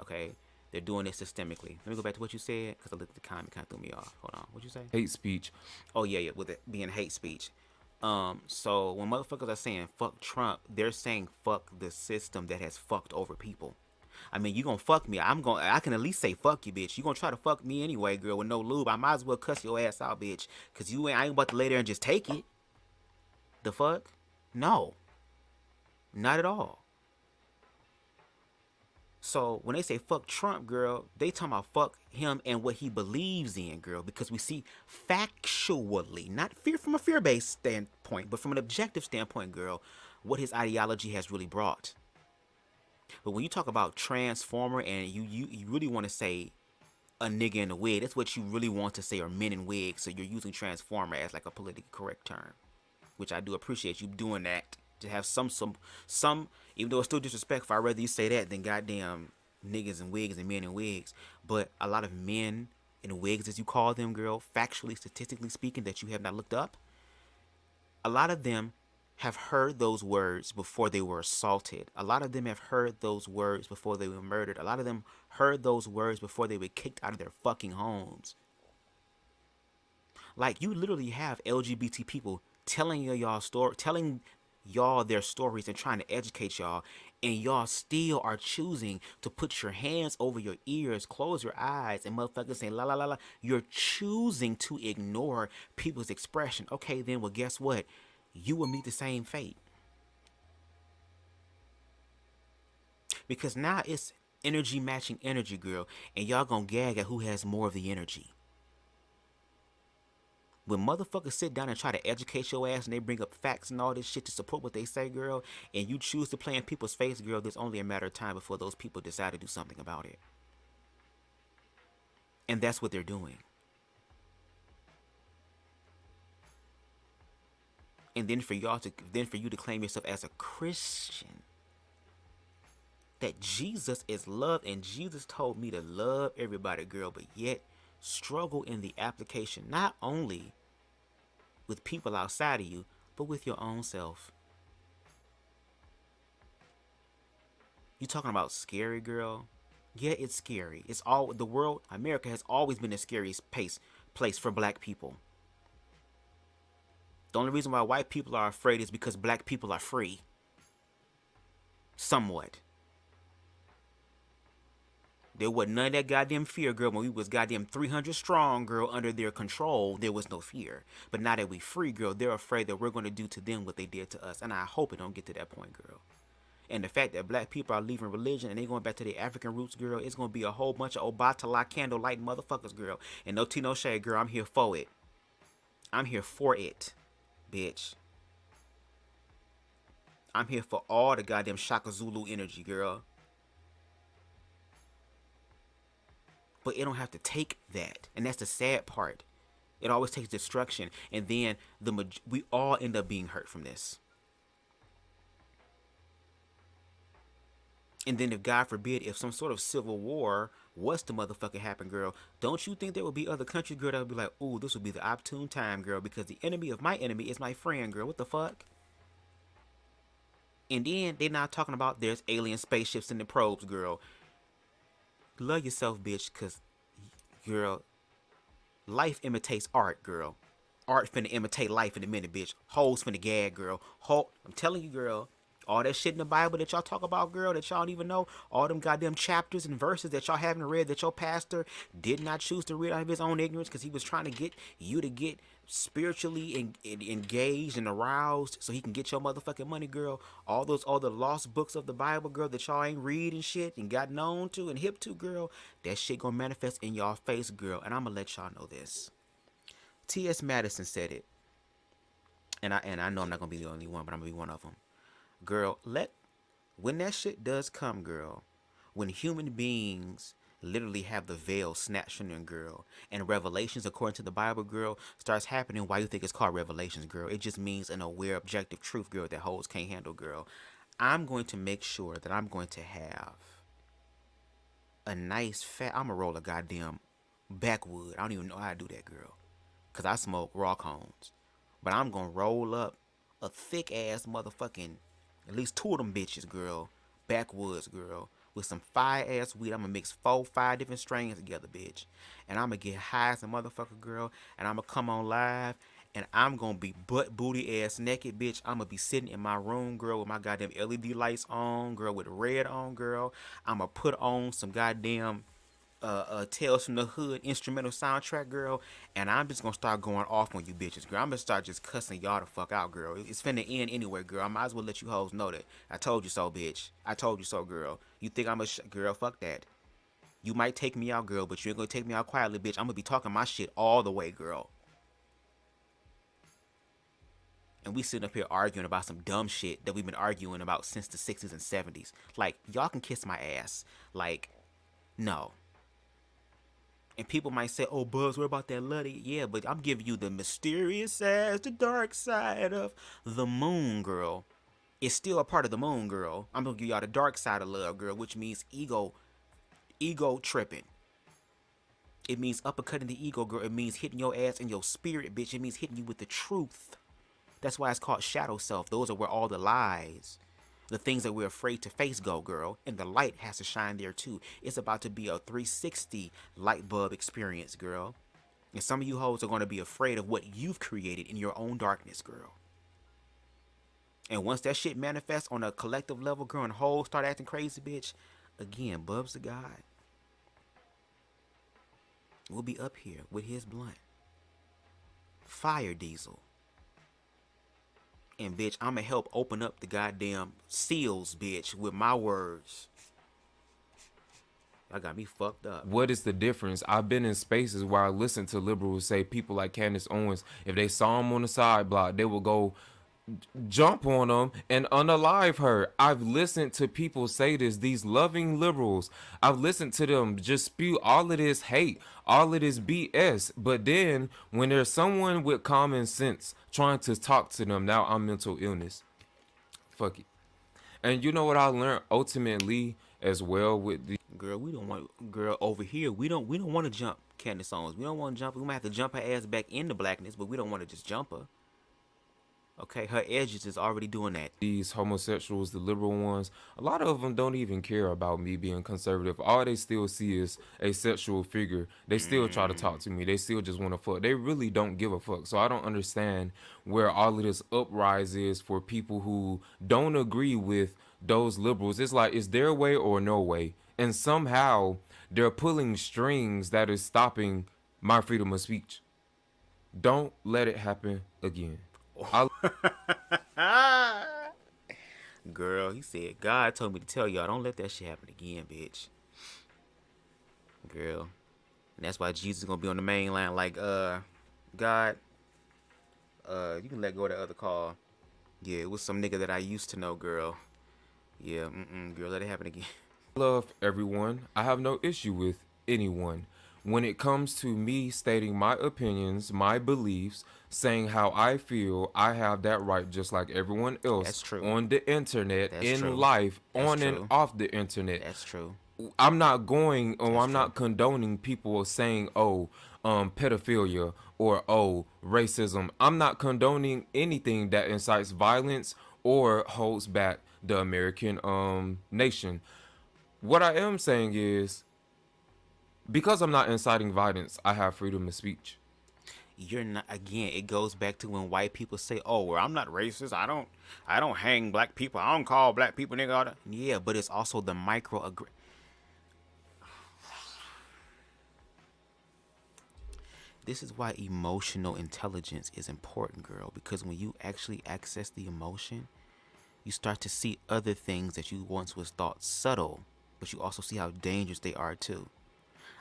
Okay, they're doing it systemically. Let me go back to what you said, because I looked at the comment, kind of threw me off. Hold on, what'd you say? Hate speech. Oh yeah, with it being hate speech. So when motherfuckers are saying fuck Trump, they're saying fuck the system that has fucked over people. I mean, you gonna fuck me. I can at least say fuck you, bitch. You gonna try to fuck me anyway, girl, with no lube. I might as well cuss your ass out, bitch. Cause I ain't about to lay there and just take it. The fuck? No. Not at all. So when they say fuck Trump, girl, they talking about fuck him and what he believes in, girl. Because we see factually, not from a fear-based standpoint, but from an objective standpoint, girl, what his ideology has really brought. But when you talk about transformer and you really want to say a nigga in a wig, that's what you really want to say, or men in wigs. So you're using transformer as like a politically correct term, which I do appreciate you doing that, to have some, even though it's still disrespectful. I'd rather you say that than goddamn niggas in wigs and men in wigs. But a lot of men in wigs, as you call them, girl, factually, statistically speaking, that you have not looked up, a lot of them have heard those words before they were assaulted. A lot of them have heard those words before they were murdered. A lot of them heard those words before they were kicked out of their fucking homes. Like, you literally have LGBT people telling y'all their stories and trying to educate y'all, and y'all still are choosing to put your hands over your ears, close your eyes, and motherfuckers saying la la la la. You're choosing to ignore people's expression. Okay, then, well, guess what? You will meet the same fate. Because now it's energy matching energy, girl, and y'all gonna gag at who has more of the energy. When motherfuckers sit down and try to educate your ass and they bring up facts and all this shit to support what they say, girl, and you choose to play in people's face, girl, there's only a matter of time before those people decide to do something about it. And that's what they're doing. And then for you to claim yourself as a Christian, that Jesus is love, and Jesus told me to love everybody, girl, but yet struggle in the application, not only with people outside of you, but with your own self. You talking about scary, girl? Yeah, it's scary. It's all the world. America has always been the scariest place for black people. The only reason why white people are afraid is because black people are free. Somewhat. There wasn't none of that goddamn fear, girl. When we was goddamn 300 strong, girl, under their control, there was no fear. But now that we free, girl, they're afraid that we're going to do to them what they did to us. And I hope it don't get to that point, girl. And the fact that black people are leaving religion and they going back to their African roots, girl, it's going to be a whole bunch of Obatala candlelight motherfuckers, girl. And no tea, no shade, girl. I'm here for it. I'm here for it, bitch. I'm here for all the goddamn Shaka Zulu energy, girl. But it don't have to take that. And that's the sad part. It always takes destruction. And then we all end up being hurt from this. And then if, God forbid, if some sort of civil war was to motherfucking happen, girl, don't you think there would be other countries, girl, that would be like, ooh, this would be the opportune time, girl, because the enemy of my enemy is my friend, girl. What the fuck? And then they're not talking about there's alien spaceships in the probes, girl. Love yourself, bitch, because, girl, life imitates art, girl. Art finna imitate life in a minute, bitch. Hoes finna gag, girl. I'm telling you, girl, All that shit in the Bible that y'all talk about, girl, that y'all don't even know, all them goddamn chapters and verses that y'all haven't read, that your pastor did not choose to read out of his own ignorance because he was trying to get you to get spiritually engaged and aroused so he can get your motherfucking money, girl. All those other lost books of the Bible, girl, that y'all ain't read and shit and got known to and hip to, girl, that shit gonna manifest in y'all face, girl. And I'm gonna let y'all know this. T.S. Madison said it. And I know I'm not gonna be the only one, but I'm gonna be one of them. Girl, when that shit does come, girl, when human beings literally have the veil snatched from them, girl, and revelations according to the Bible, girl, starts happening, why you think it's called revelations, girl? It just means an aware, objective truth, girl, that hoes can't handle, girl. I'm going to make sure that I'm going to have a nice fat, I'm gonna roll a goddamn backwood. I don't even know how to do that, girl, because I smoke raw cones. But I'm gonna roll up a thick ass motherfucking, at least 2 of them bitches, girl, backwoods, girl, with some fire ass weed. I'm gonna mix 4-5 different strains together, bitch. And I'm gonna get high as a motherfucker, girl. And I'm gonna come on live. And I'm gonna be butt booty ass naked, bitch. I'm gonna be sitting in my room, girl, with my goddamn LED lights on, girl, with red on, girl. I'm gonna put on some goddamn Tales from the Hood instrumental soundtrack, girl, and I'm just gonna start going off on you bitches, girl. I'm gonna start just cussing y'all the fuck out, girl. It's finna end anyway, girl. I might as well let you hoes know that. I told you so, bitch. I told you so, girl. You think I'm a girl? Fuck that. You might take me out, girl, but you ain't gonna take me out quietly, bitch. I'm gonna be talking my shit all the way, girl. And we sitting up here arguing about some dumb shit that we've been arguing about since the 60s and 70s. Like, y'all can kiss my ass. Like, no. And people might say, oh, Buzz, what about that Luddy? Yeah, but I'm giving you the mysterious as the dark side of the moon, girl. It's still a part of the moon, girl. I'm going to give y'all the dark side of love, girl, which means ego tripping. It means uppercutting the ego, girl. It means hitting your ass in your spirit, bitch. It means hitting you with the truth. That's why it's called shadow self. Those are where all the lies, the things that we're afraid to face go, girl. And the light has to shine there, too. It's about to be a 360 light bulb experience, girl. And some of you hoes are going to be afraid of what you've created in your own darkness, girl. And once that shit manifests on a collective level, girl, and hoes start acting crazy, bitch, again, BubzDaGawd will be up here with his blunt. Fire Diesel. And, bitch, I'm going to help open up the goddamn seals, bitch, with my words. I got me fucked up. What is the difference? I've been in spaces where I listen to liberals say people like Candace Owens, if they saw him on the side block, they will go jump on them and unalive her. I've listened to people say this, these loving liberals. I've listened to them just spew all of this hate, all of this BS. But then when there's someone with common sense trying to talk to them, now I'm mental illness. Fuck it. And you know what I learned ultimately as well with the girl, we don't want, girl, over here, we don't want to jump Candace Owens. We don't want to jump. We might have to jump her ass back into blackness, but we don't want to just jump her. Okay, her edges is already doing that. These homosexuals, the liberal ones, a lot of them don't even care about me being conservative. All they still see is a sexual figure. They still try to talk to me. They still just want to fuck. They really don't give a fuck. So I don't understand where all of this uprise is for people who don't agree with those liberals. It's like, it's their way or no way. And somehow they're pulling strings that is stopping my freedom of speech. Don't let it happen again. Girl, he said, God told me to tell y'all, don't let that shit happen again, bitch. Girl. And that's why Jesus is gonna be on the main line like, God, you can let go of that other call. Yeah, it was some nigga that I used to know, girl. Yeah, girl, let it happen again. I love everyone. I have no issue with anyone. When it comes to me stating my opinions, my beliefs, saying how I feel, I have that right just like everyone else. That's true. On the internet, That's in true. life, That's on true. and off the internet. That's true. I'm not going, or That's I'm not condoning people saying, oh, pedophilia or, oh, racism. I'm not condoning anything that incites violence or holds back the American nation. What I am saying is, because I'm not inciting violence, I have freedom of speech. you're not. Again, it goes back to when white people say, "Oh, well, I'm not racist. I don't hang black people. I don't call black people nigga." All that. Yeah, but it's also the micro. This is why emotional intelligence is important, girl, because when you actually access the emotion, you start to see other things that you once was thought subtle, but you also see how dangerous they are too.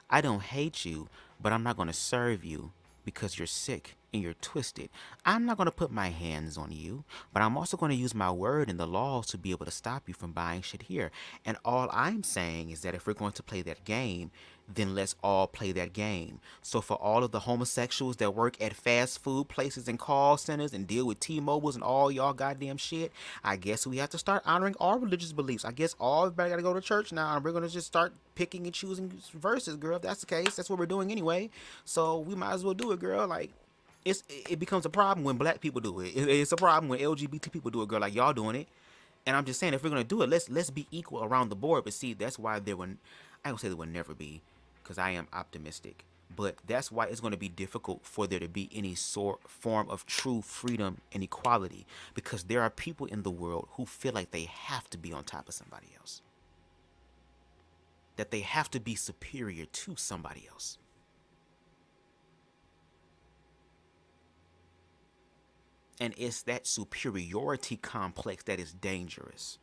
I don't hate you, but I'm not going to serve you because you're sick and you're twisted. I'm not going to put my hands on you, but I'm also going to use my word and the laws to be able to stop you from buying shit here. And all I'm saying is that if we're going to play that game, then let's all play that game. So for all of the homosexuals that work at fast food places and call centers and deal with T-Mobiles and all y'all goddamn shit, I guess we have to start honoring our religious beliefs. I guess everybody got to go to church now, and we're going to just start picking and choosing verses, girl. If that's the case, that's what we're doing anyway. So we might as well do it, girl. Like, it becomes a problem when black people do it. It's a problem when LGBT people do it, girl. Like y'all doing it. And I'm just saying, if we're gonna do it, let's be equal around the board. But see, that's why there would, I don't say there would never be, because I am optimistic. But that's why it's going to be difficult for there to be any form of true freedom and equality, because there are people in the world who feel like they have to be on top of somebody else, that they have to be superior to somebody else. And it's that superiority complex that is dangerous.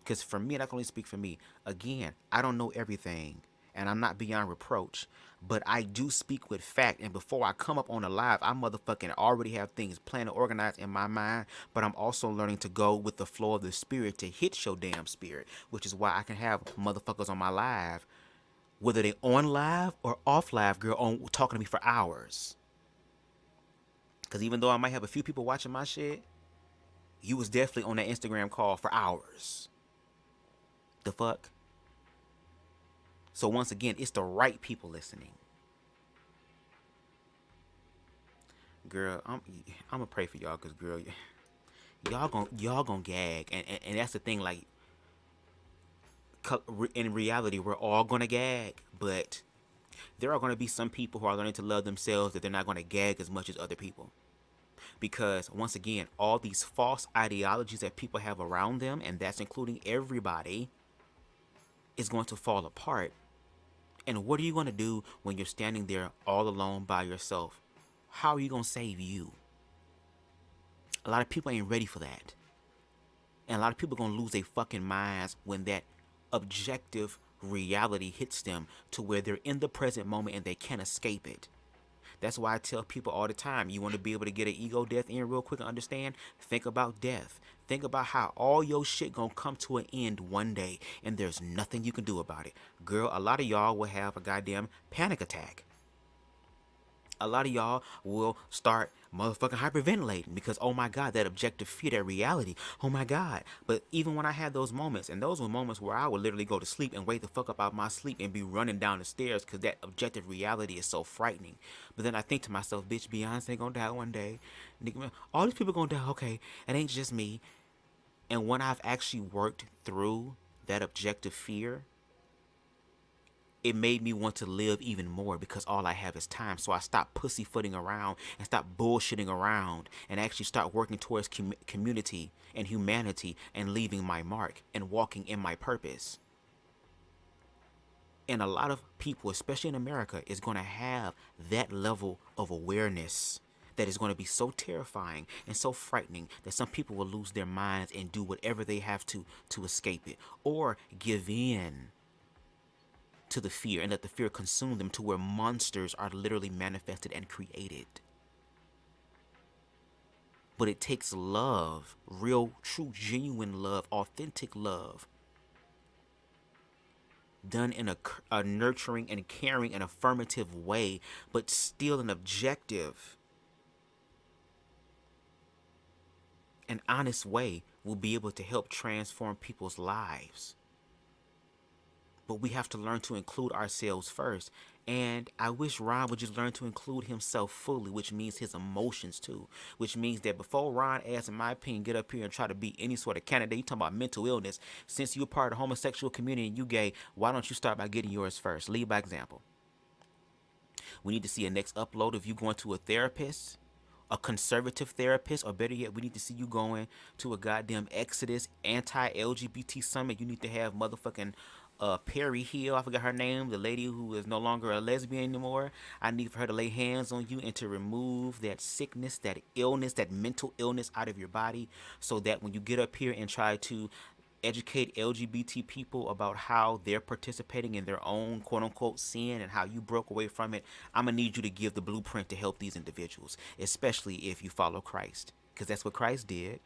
Because for me, and I can only speak for me, again, I don't know everything, and I'm not beyond reproach, but I do speak with fact. And before I come up on a live, I motherfucking already have things planned and organized in my mind, but I'm also learning to go with the flow of the spirit to hit your damn spirit, which is why I can have motherfuckers on my live, whether they on live or off live, girl, on talking to me for hours. Because even though I might have a few people watching my shit, you was definitely on that Instagram call for hours. The fuck? So once again, it's the right people listening. Girl, I'm gonna pray for y'all, because girl, y'all gonna gag. And that's the thing, like, in reality, we're all gonna gag, but there are gonna be some people who are learning to love themselves that they're not gonna gag as much as other people. Because once again, all these false ideologies that people have around them, and that's including everybody, is going to fall apart. And what are you going to do when you're standing there all alone by yourself? How are you going to save you? A lot of people ain't ready for that. And a lot of people are going to lose their fucking minds when that objective reality hits them, to where they're in the present moment and they can't escape it. That's why I tell people all the time, you want to be able to get an ego death in real quick and understand? Think about death. Think about how all your shit gonna come to an end one day, and there's nothing you can do about it. Girl, a lot of y'all will have a goddamn panic attack. A lot of y'all will start motherfucking hyperventilating because, oh my God, that objective fear, that reality, oh my God. But even when I had those moments, and those were moments where I would literally go to sleep and wake the fuck up out my sleep and be running down the stairs because that objective reality is so frightening. But then I think to myself, bitch, Beyonce gonna die one day. All these people gonna die. Okay, it ain't just me. And when I've actually worked through that objective fear, it made me want to live even more, because all I have is time. So I stopped pussyfooting around and stopped bullshitting around and actually start working towards community and humanity and leaving my mark and walking in my purpose. And a lot of people, especially in America, is going to have that level of awareness that is going to be so terrifying and so frightening that some people will lose their minds and do whatever they have to escape it, or give in to the fear and let the fear consume them, to where monsters are literally manifested and created. But it takes love, real, true, genuine love, authentic love, done in a nurturing and caring and affirmative way, but still an objective and honest way, will be able to help transform people's lives. But we have to learn to include ourselves first. And I wish Ron would just learn to include himself fully, which means his emotions too. Which means that before Ron asks, in my opinion, get up here and try to be any sort of candidate, you talking about mental illness. Since you're part of the homosexual community and you gay, why don't you start by getting yours first? Lead by example. We need to see a next upload of you going to a therapist, a conservative therapist, or better yet, we need to see you going to a goddamn Exodus anti-LGBT summit. You need to have motherfucking Perry Hill, I forgot her name, the lady who is no longer a lesbian anymore. I need for her to lay hands on you and to remove that sickness, that illness, that mental illness out of your body, so that when you get up here and try to educate LGBT people about how they're participating in their own quote-unquote sin and how you broke away from it, I'm going to need you to give the blueprint to help these individuals, especially if you follow Christ, because that's what Christ did.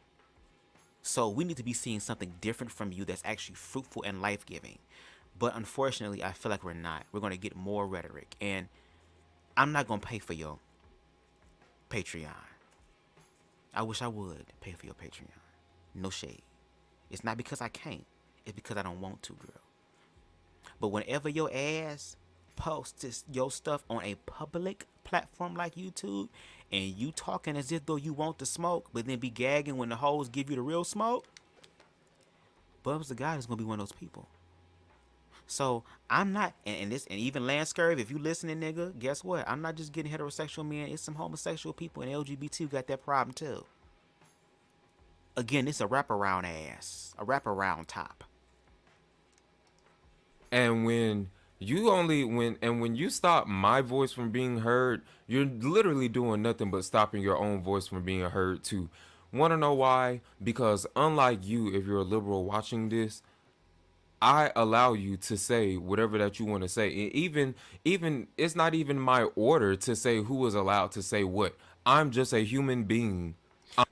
So we need to be seeing something different from you that's actually fruitful and life-giving. But unfortunately, I feel like we're not. We're going to get more rhetoric. And I'm not going to pay for your Patreon. I wish I would pay for your Patreon. No shade. It's not because I can't. It's because I don't want to, girl. But whenever your ass posts your stuff on a public platform like YouTube, and you talking as if though you want the smoke, but then be gagging when the hoes give you the real smoke, BubzDaGawd is gonna be one of those people. So I'm not, and even Lance Scurv, if you listening, nigga, guess what? I'm not just getting heterosexual men. It's some homosexual people and LGBT who got that problem too. Again, it's a wraparound ass, a wraparound top. And when you stop my voice from being heard, you're literally doing nothing but stopping your own voice from being heard too. Want to know why? Because unlike you, if you're a liberal watching this, I allow you to say whatever that you want to say. Even it's not even my order to say who is allowed to say what. I'm just a human being.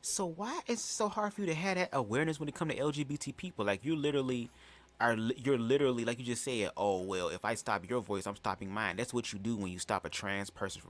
So why is it so hard for you to have that awareness when it comes to LGBT people? Like you're literally, like you just said, oh well, if I stop your voice, I'm stopping mine. That's what you do when you stop a trans person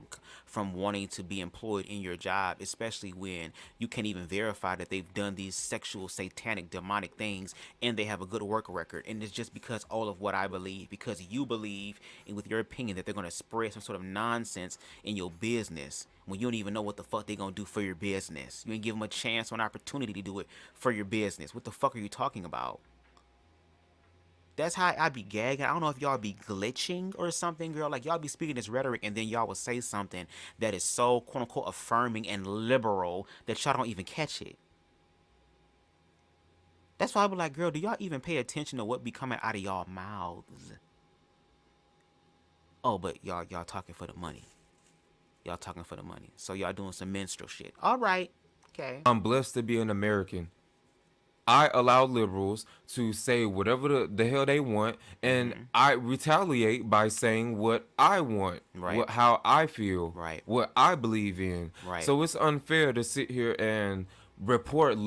from wanting to be employed in your job, especially when you can't even verify that they've done these sexual, satanic, demonic things and they have a good work record. And it's just because all of what I believe, because you believe, and with your opinion, that they're gonna spread some sort of nonsense in your business when you don't even know what the fuck they're gonna do for your business. You ain't give them a chance or an opportunity to do it for your business. What the fuck are you talking about? That's how I be gagging. I don't know if y'all be glitching or something, girl. Like, y'all be speaking this rhetoric and then y'all will say something that is so, quote-unquote, affirming and liberal that y'all don't even catch it. That's why I be like, girl, do y'all even pay attention to what be coming out of y'all mouths? Oh, but y'all talking for the money. Y'all talking for the money. So y'all doing some minstrel shit. All right. Okay. I'm blessed to be an American. I allow liberals to say whatever the hell they want, and I retaliate by saying what I want, right, how I feel, right, what I believe in. Right. So it's unfair to sit here and report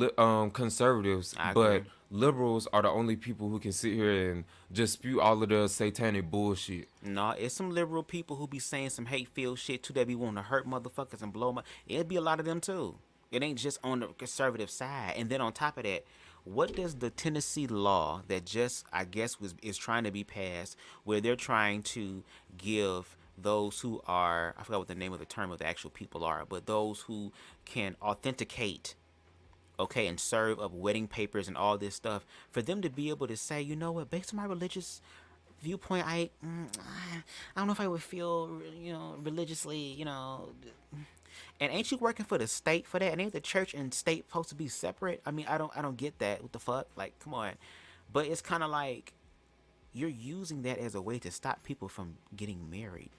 conservatives, but liberals are the only people who can sit here and just spew all of the satanic bullshit. No, it's some liberal people who be saying some hate-filled shit too that be wanting to hurt motherfuckers and blow it'd be a lot of them too. It ain't just on the conservative side. And then on top of that, what does the Tennessee law that just, I guess, is trying to be passed, where they're trying to give those who are, I forgot what the name of the term of the actual people are, but those who can authenticate, okay, and serve up wedding papers and all this stuff, for them to be able to say, you know what, based on my religious viewpoint, I don't know if I would feel, religiously, And ain't you working for the state for that? And ain't the church and state supposed to be separate? I mean, I don't get that. What the fuck? Like, come on. But it's kind of like you're using that as a way to stop people from getting married.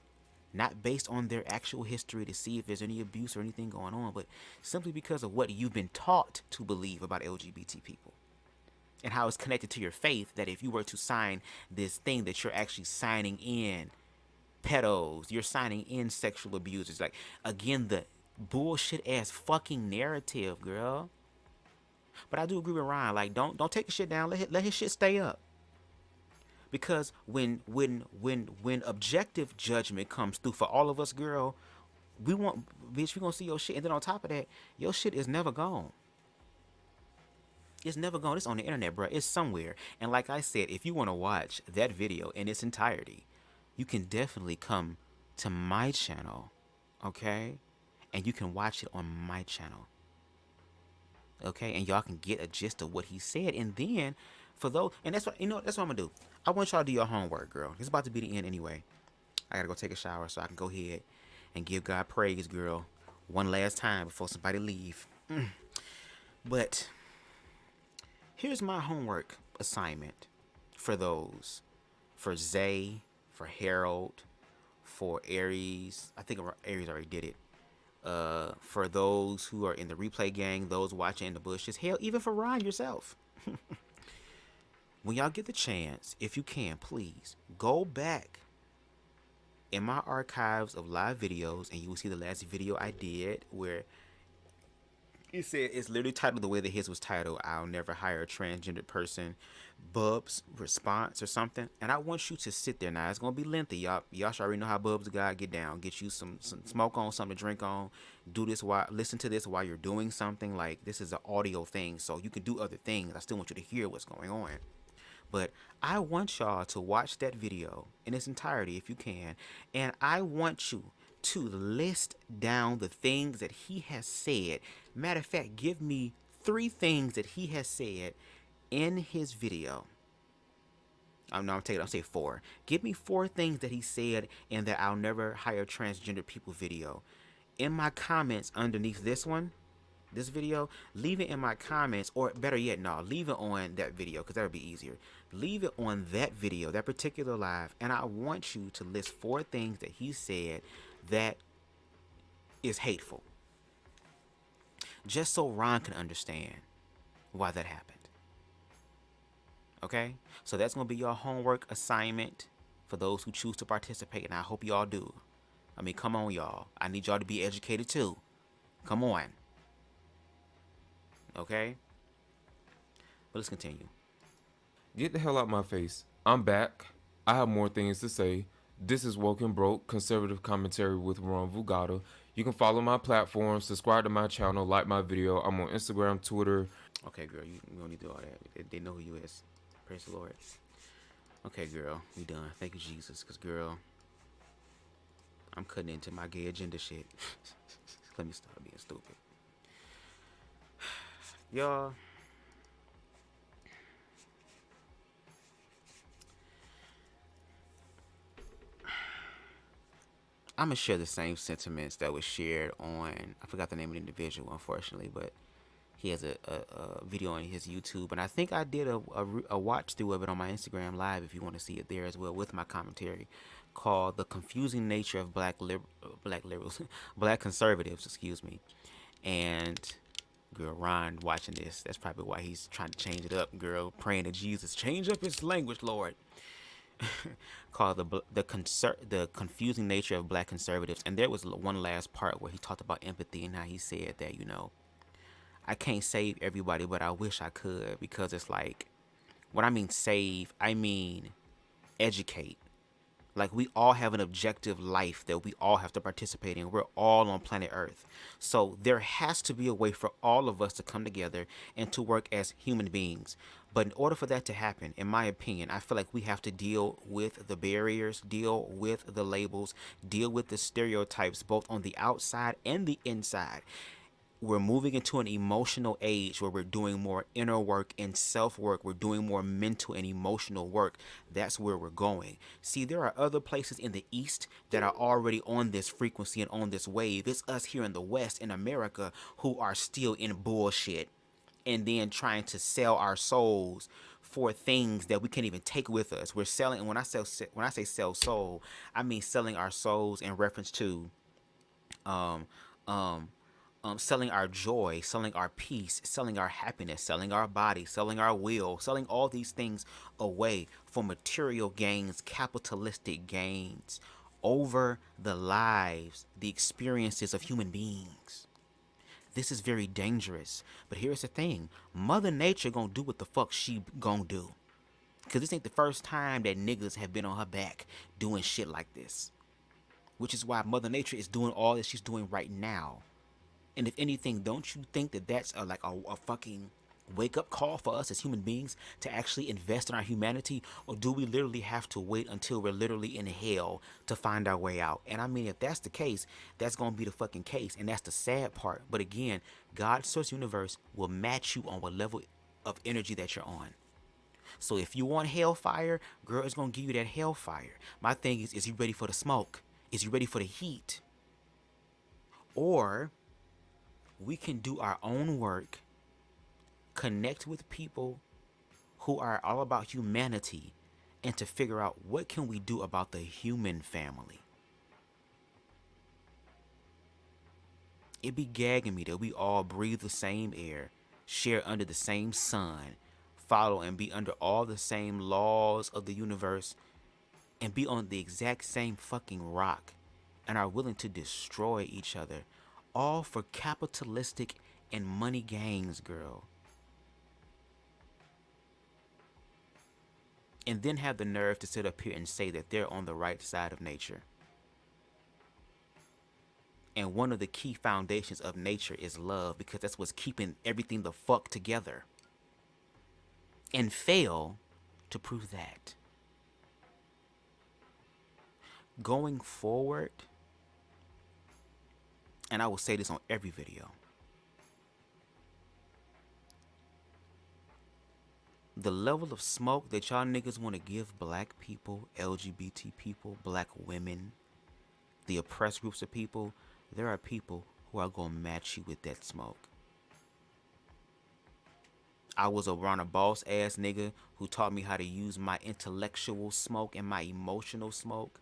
Not based on their actual history to see if there's any abuse or anything going on, but simply because of what you've been taught to believe about LGBT people. And how it's connected to your faith, that if you were to sign this thing that you're actually signing in pedos, you're signing in sexual abusers. Like, again, the bullshit ass fucking narrative, girl. But I do agree with Ryan. Like, don't take the shit down. Let his shit stay up. Because when objective judgment comes through for all of us, girl, we gonna see your shit, and then on top of that, your shit is never gone. It's never gone. It's on the internet, bro. It's somewhere. And like I said, if you want to watch that video in its entirety, you can definitely come to my channel, okay? And you can watch it on my channel, okay? And y'all can get a gist of what he said. And then, for those, and that's what, that's what I'm gonna do. I want y'all to do your homework, girl. It's about to be the end anyway. I gotta go take a shower so I can go ahead and give God praise, girl. One last time before somebody leave. But here's my homework assignment for those. For Zay, for Harold, for Aries. I think Aries already did it. For those who are in the replay gang, those watching in the bushes, hell, even for Ron yourself. When y'all get the chance, if you can, please go back in my archives of live videos, and you will see the last video I did where it said, it's literally titled the way that his was titled, "I'll never hire a transgender person, Bub's response," or something. And I want you to sit there. Now it's gonna be lengthy, y'all should already know how BubzDaGawd get down. Get you some smoke on, something to drink on. Do this listen to this while you're doing something. Like, this is an audio thing, so you can do other things. I still want you to hear what's going on. But I want y'all to watch that video in its entirety if you can. And I want you to list down the things that he has said. Matter of fact, give me 3 things that he has said in his video. I'm saying 4. Give me 4 things that he said in that "I'll never hire transgender people" video. In my comments underneath this video, leave it in my comments, or better yet, no, leave it on that video, because that would be easier. Leave it on that video, that particular live, and I want you to list 4 things that he said that is hateful, just so Ron can understand why that happened. Okay? So that's going to be your homework assignment for those who choose to participate, and I hope y'all do. I mean, come on, y'all. I need y'all to be educated too. Come on. Okay? But let's continue. Get the hell out my face. I'm back. I have more things to say. This is Woke and Broke, conservative commentary with Ron Vugada. You can follow my platform, subscribe to my channel, like my video. I'm on Instagram, Twitter. Okay, girl, you don't need to do all that. They know who you is. Praise the Lord. Okay, girl, we done. Thank you, Jesus, because, girl, I'm cutting into my gay agenda shit. Let me stop being stupid. Y'all, I'm going to share the same sentiments that was shared on, I forgot the name of the individual, unfortunately, but he has a video on his YouTube, and I think I did a watch through of it on my Instagram live, if you want to see it there as well, with my commentary, called "The Confusing Nature of Black Conservatives," excuse me. And girl, Ron watching this, that's probably why he's trying to change it up, girl, praying to Jesus, change up his language, Lord. Called the Confusing Nature of Black Conservatives. And there was one last part where he talked about empathy and how he said that, you know, I can't save everybody, but I wish I could, because it's like, when I mean save, I mean educate. Like, we all have an objective life that we all have to participate in. We're all on planet Earth. So there has to be a way for all of us to come together and to work as human beings. But in order for that to happen, in my opinion, I feel like we have to deal with the barriers, deal with the labels, deal with the stereotypes, both on the outside and the inside. We're moving into an emotional age where we're doing more inner work and self-work. We're doing more mental and emotional work. That's where we're going. See, there are other places in the East that are already on this frequency and on this wave. It's us here in the West, in America, who are still in bullshit and then trying to sell our souls for things that we can't even take with us. We're selling, and when I say sell soul, I mean selling our souls in reference to selling our joy, selling our peace, selling our happiness, selling our body, selling our will, selling all these things away for material gains, capitalistic gains, over the lives, the experiences of human beings. This is very dangerous. But here's the thing. Mother Nature gonna do what the fuck she gonna do. Because this ain't the first time that niggas have been on her back doing shit like this. Which is why Mother Nature is doing all that she's doing right now. And if anything, don't you think that that's a fucking wake-up call for us as human beings to actually invest in our humanity? Or do we literally have to wait until we're literally in hell to find our way out? And I mean, if that's the case, that's going to be the fucking case. And that's the sad part. But again, God's source universe will match you on what level of energy that you're on. So if you want hellfire, girl, it's going to give you that hellfire. My thing is you ready for the smoke? Is you ready for the heat? Or we can do our own work, connect with people who are all about humanity, and to figure out what can we do about the human family. It be gagging me that we all breathe the same air, share under the same sun, follow and be under all the same laws of the universe, and be on the exact same fucking rock, and are willing to destroy each other, all for capitalistic and money gains, girl. And then have the nerve to sit up here and say that they're on the right side of nature. And one of the key foundations of nature is love, because that's what's keeping everything the fuck together. And fail to prove that. Going forward, and I will say this on every video, the level of smoke that y'all niggas want to give black people, LGBT people, black women, the oppressed groups of people, there are people who are going to match you with that smoke. I was around a boss ass nigga who taught me how to use my intellectual smoke and my emotional smoke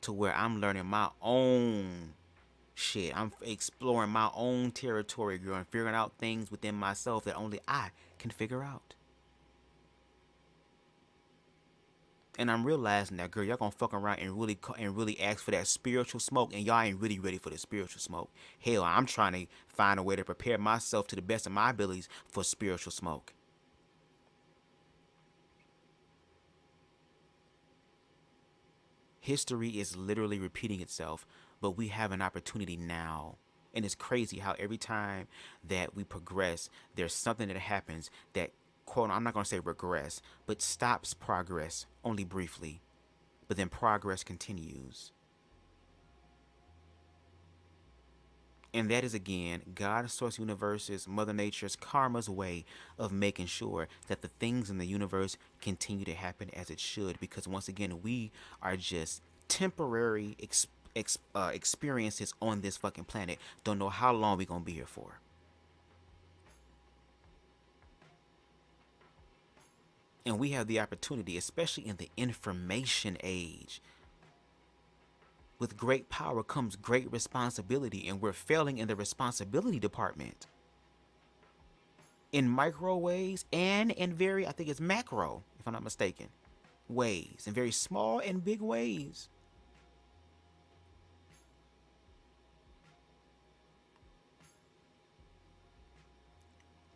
to where I'm learning my own shit. I'm exploring my own territory, girl, and figuring out things within myself that only I can figure out. And I'm realizing that, girl, y'all gonna fuck around and really ask for that spiritual smoke, and y'all ain't really ready for the spiritual smoke. Hell, I'm trying to find a way to prepare myself to the best of my abilities for spiritual smoke. History is literally repeating itself, but we have an opportunity now. And it's crazy how every time that we progress, there's something that happens that, quote, I'm not going to say regress, but stops progress only briefly. But then progress continues. And that is, again, God, Source, Universe's, Mother Nature's, karma's way of making sure that the things in the universe continue to happen as it should. Because once again, we are just temporary experiences on this fucking planet. Don't know how long we're going to be here for. And we have the opportunity, especially in the information age. With great power comes great responsibility, and we're failing in the responsibility department. In micro ways and in very, I think it's macro, if I'm not mistaken, ways. In very small and big ways.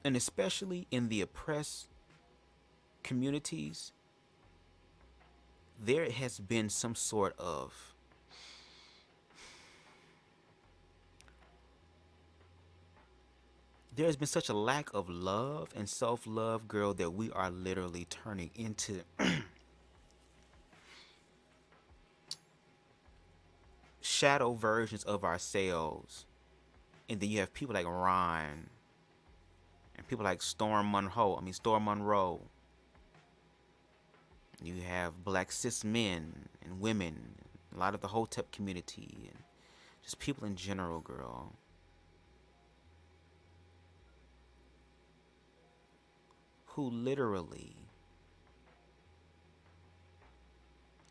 And especially in the oppressed communities, there has been some sort of there's been such a lack of love and self-love, girl, that we are literally turning into shadow versions of ourselves. And then you have people like Ron and people like Storm Monroe. You have black cis men and women, a lot of the Hotep community, and just people in general, girl. Who literally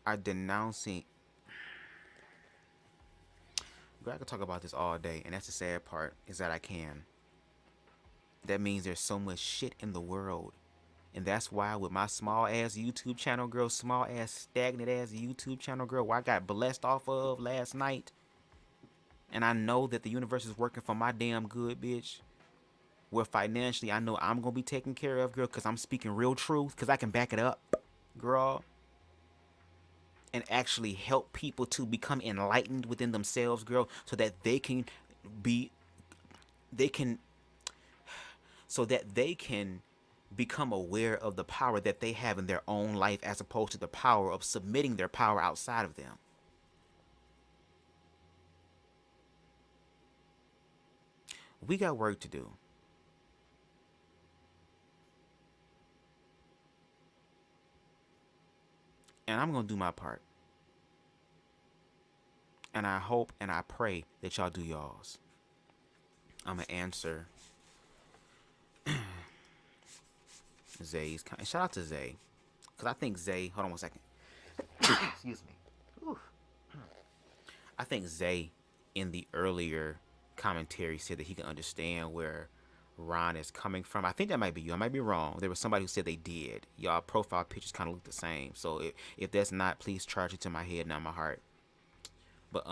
are denouncing. Girl, I could talk about this all day, and that's the sad part, is that I can. That means there's so much shit in the world. And that's why with my small ass YouTube channel, girl, small ass stagnant ass YouTube channel, girl, where I got blessed off of last night. And I know that the universe is working for my damn good, bitch. Where financially I know I'm going to be taken care of, girl, because I'm speaking real truth, because I can back it up, girl. And actually help people to become enlightened within themselves, girl, so that they can become aware of the power that they have in their own life, as opposed to the power of submitting their power outside of them. We got work to do. And I'm going to do my part. And I hope and I pray that y'all do y'all's. I'm going to answer Zay's. Shout out to Zay. Because I think Zay. Hold on 1 second. Excuse me. Whew. I think Zay in the earlier commentary said that he can understand where Ron is coming from. I think that might be you. I might be wrong. There was somebody who said they did. Y'all profile pictures kind of look the same. So if that's not, please charge it to my head, not my heart. But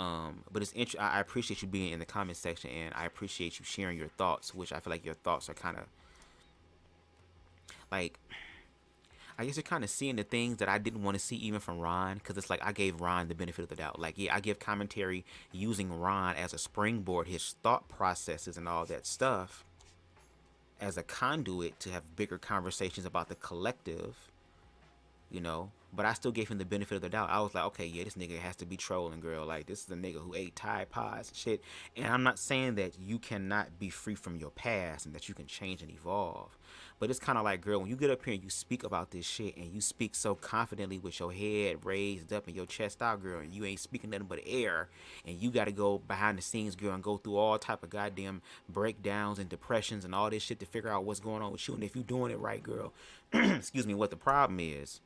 it's I appreciate you being in the comment section, and I appreciate you sharing your thoughts, which I feel like your thoughts are kind of like, I guess you're kind of seeing the things that I didn't want to see even from Ron, because it's like I gave Ron the benefit of the doubt. Like, yeah, I give commentary using Ron as a springboard, his thought processes and all that stuff, as a conduit to have bigger conversations about the collective, you know. But I still gave him the benefit of the doubt. I was like, okay, yeah, this nigga has to be trolling, girl. Like, this is a nigga who ate Tide Pods and shit. And I'm not saying that you cannot be free from your past and that you can change and evolve. But it's kind of like, girl, when you get up here and you speak about this shit and you speak so confidently with your head raised up and your chest out, girl, and you ain't speaking nothing but air, and you got to go behind the scenes, girl, and go through all type of goddamn breakdowns and depressions and all this shit to figure out what's going on with you. And if you're doing it right, girl, excuse me, what the problem is,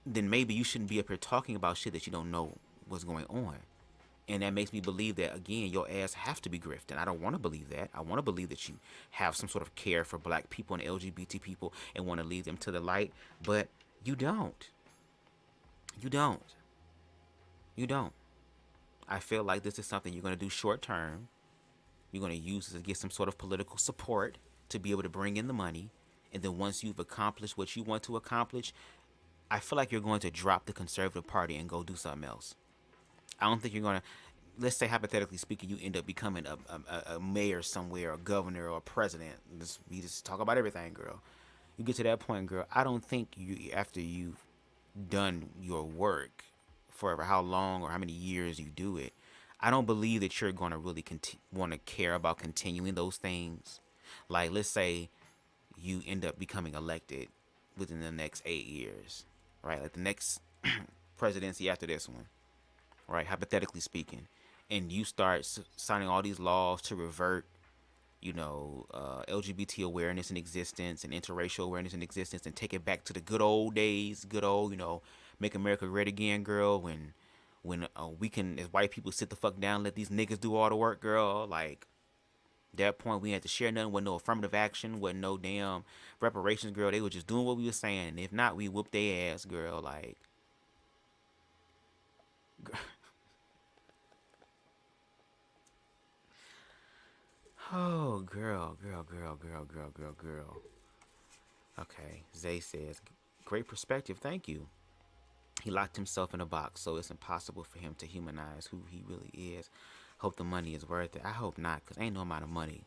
then maybe you shouldn't be up here talking about shit that you don't know what's going on. And that makes me believe that, again, your ass have to be grifting. I don't want to believe that. I want to believe that you have some sort of care for black people and LGBT people and want to lead them to the light. But you don't. You don't. You don't. I feel like this is something you're going to do short term. You're going to use it to get some sort of political support to be able to bring in the money. And then once you've accomplished what you want to accomplish, I feel like you're going to drop the Conservative Party and go do something else. I don't think you're going to, let's say hypothetically speaking, you end up becoming a mayor somewhere, a governor or a president. We just talk about everything, girl. You get to that point, girl, I don't think you, after you've done your work for how long or how many years you do it, I don't believe that you're going to really want to care about continuing those things. Like, let's say you end up becoming elected within the next 8 years, right? Like the next presidency after this one. Right, hypothetically speaking, and you start signing all these laws to revert, you know, LGBT awareness in existence and interracial awareness in existence, and take it back to the good old days, good old, you know, make America great again, girl. When we can, as white people, sit the fuck down, let these niggas do all the work, girl. Like, at that point, we had to share nothing with no affirmative action, with no damn reparations, girl. They were just doing what we were saying, and if not, we whooped their ass, girl. Like. Oh, girl. Okay, Zay says, great perspective, thank you. He locked himself in a box, so it's impossible for him to humanize who he really is. Hope the money is worth it. I hope not, because ain't no amount of money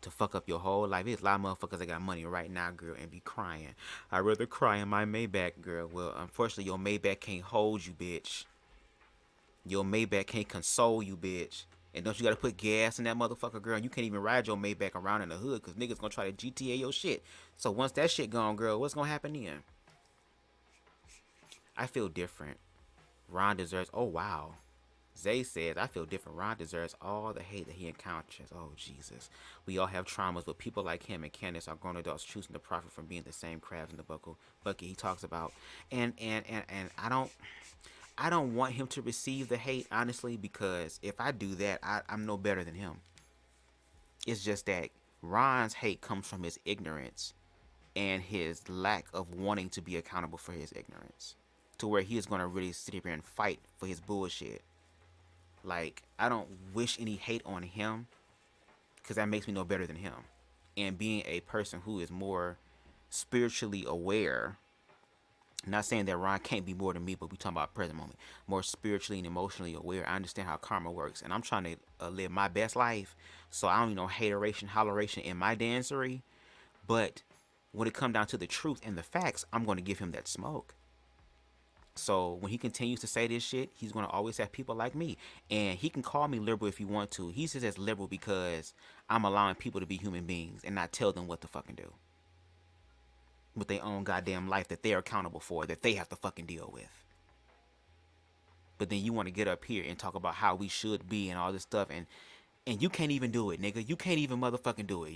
to fuck up your whole life. There's a lot of motherfuckers that got money right now, girl, and be crying. I'd rather cry in my Maybach, girl. Well, unfortunately, your Maybach can't hold you, bitch. Your Maybach can't console you, bitch. And don't you gotta put gas in that motherfucker, girl? And you can't even ride your Maybach around in the hood because niggas gonna try to GTA your shit. So once that shit gone, girl, what's gonna happen then? I feel different. Ron deserves... Oh, wow. Zay says, I feel different. Ron deserves all the hate that he encounters. Oh, Jesus. We all have traumas, but people like him and Candace are grown adults choosing to profit from being the same crabs in the bucket he talks about. And I don't want him to receive the hate, honestly, because if I do that, I'm no better than him. It's just that Ron's hate comes from his ignorance and his lack of wanting to be accountable for his ignorance, to where he is going to really sit here and fight for his bullshit. Like, I don't wish any hate on him because that makes me no better than him. And being a person who is more spiritually aware, not saying that Ron can't be more than me, but we talking about present moment, more spiritually and emotionally aware. I understand how karma works, and I'm trying to live my best life, so I don't need no hateration, holleration in my dancery. But when it comes down to the truth and the facts, I'm going to give him that smoke. So when he continues to say this shit, he's going to always have people like me. And he can call me liberal if he want to. He says it's liberal because I'm allowing people to be human beings and not tell them what to fucking do with their own goddamn life that they're accountable for, that they have to fucking deal with. But then you want to get up here and talk about how we should be and all this stuff, and you can't even do it, nigga. You can't even motherfucking do it.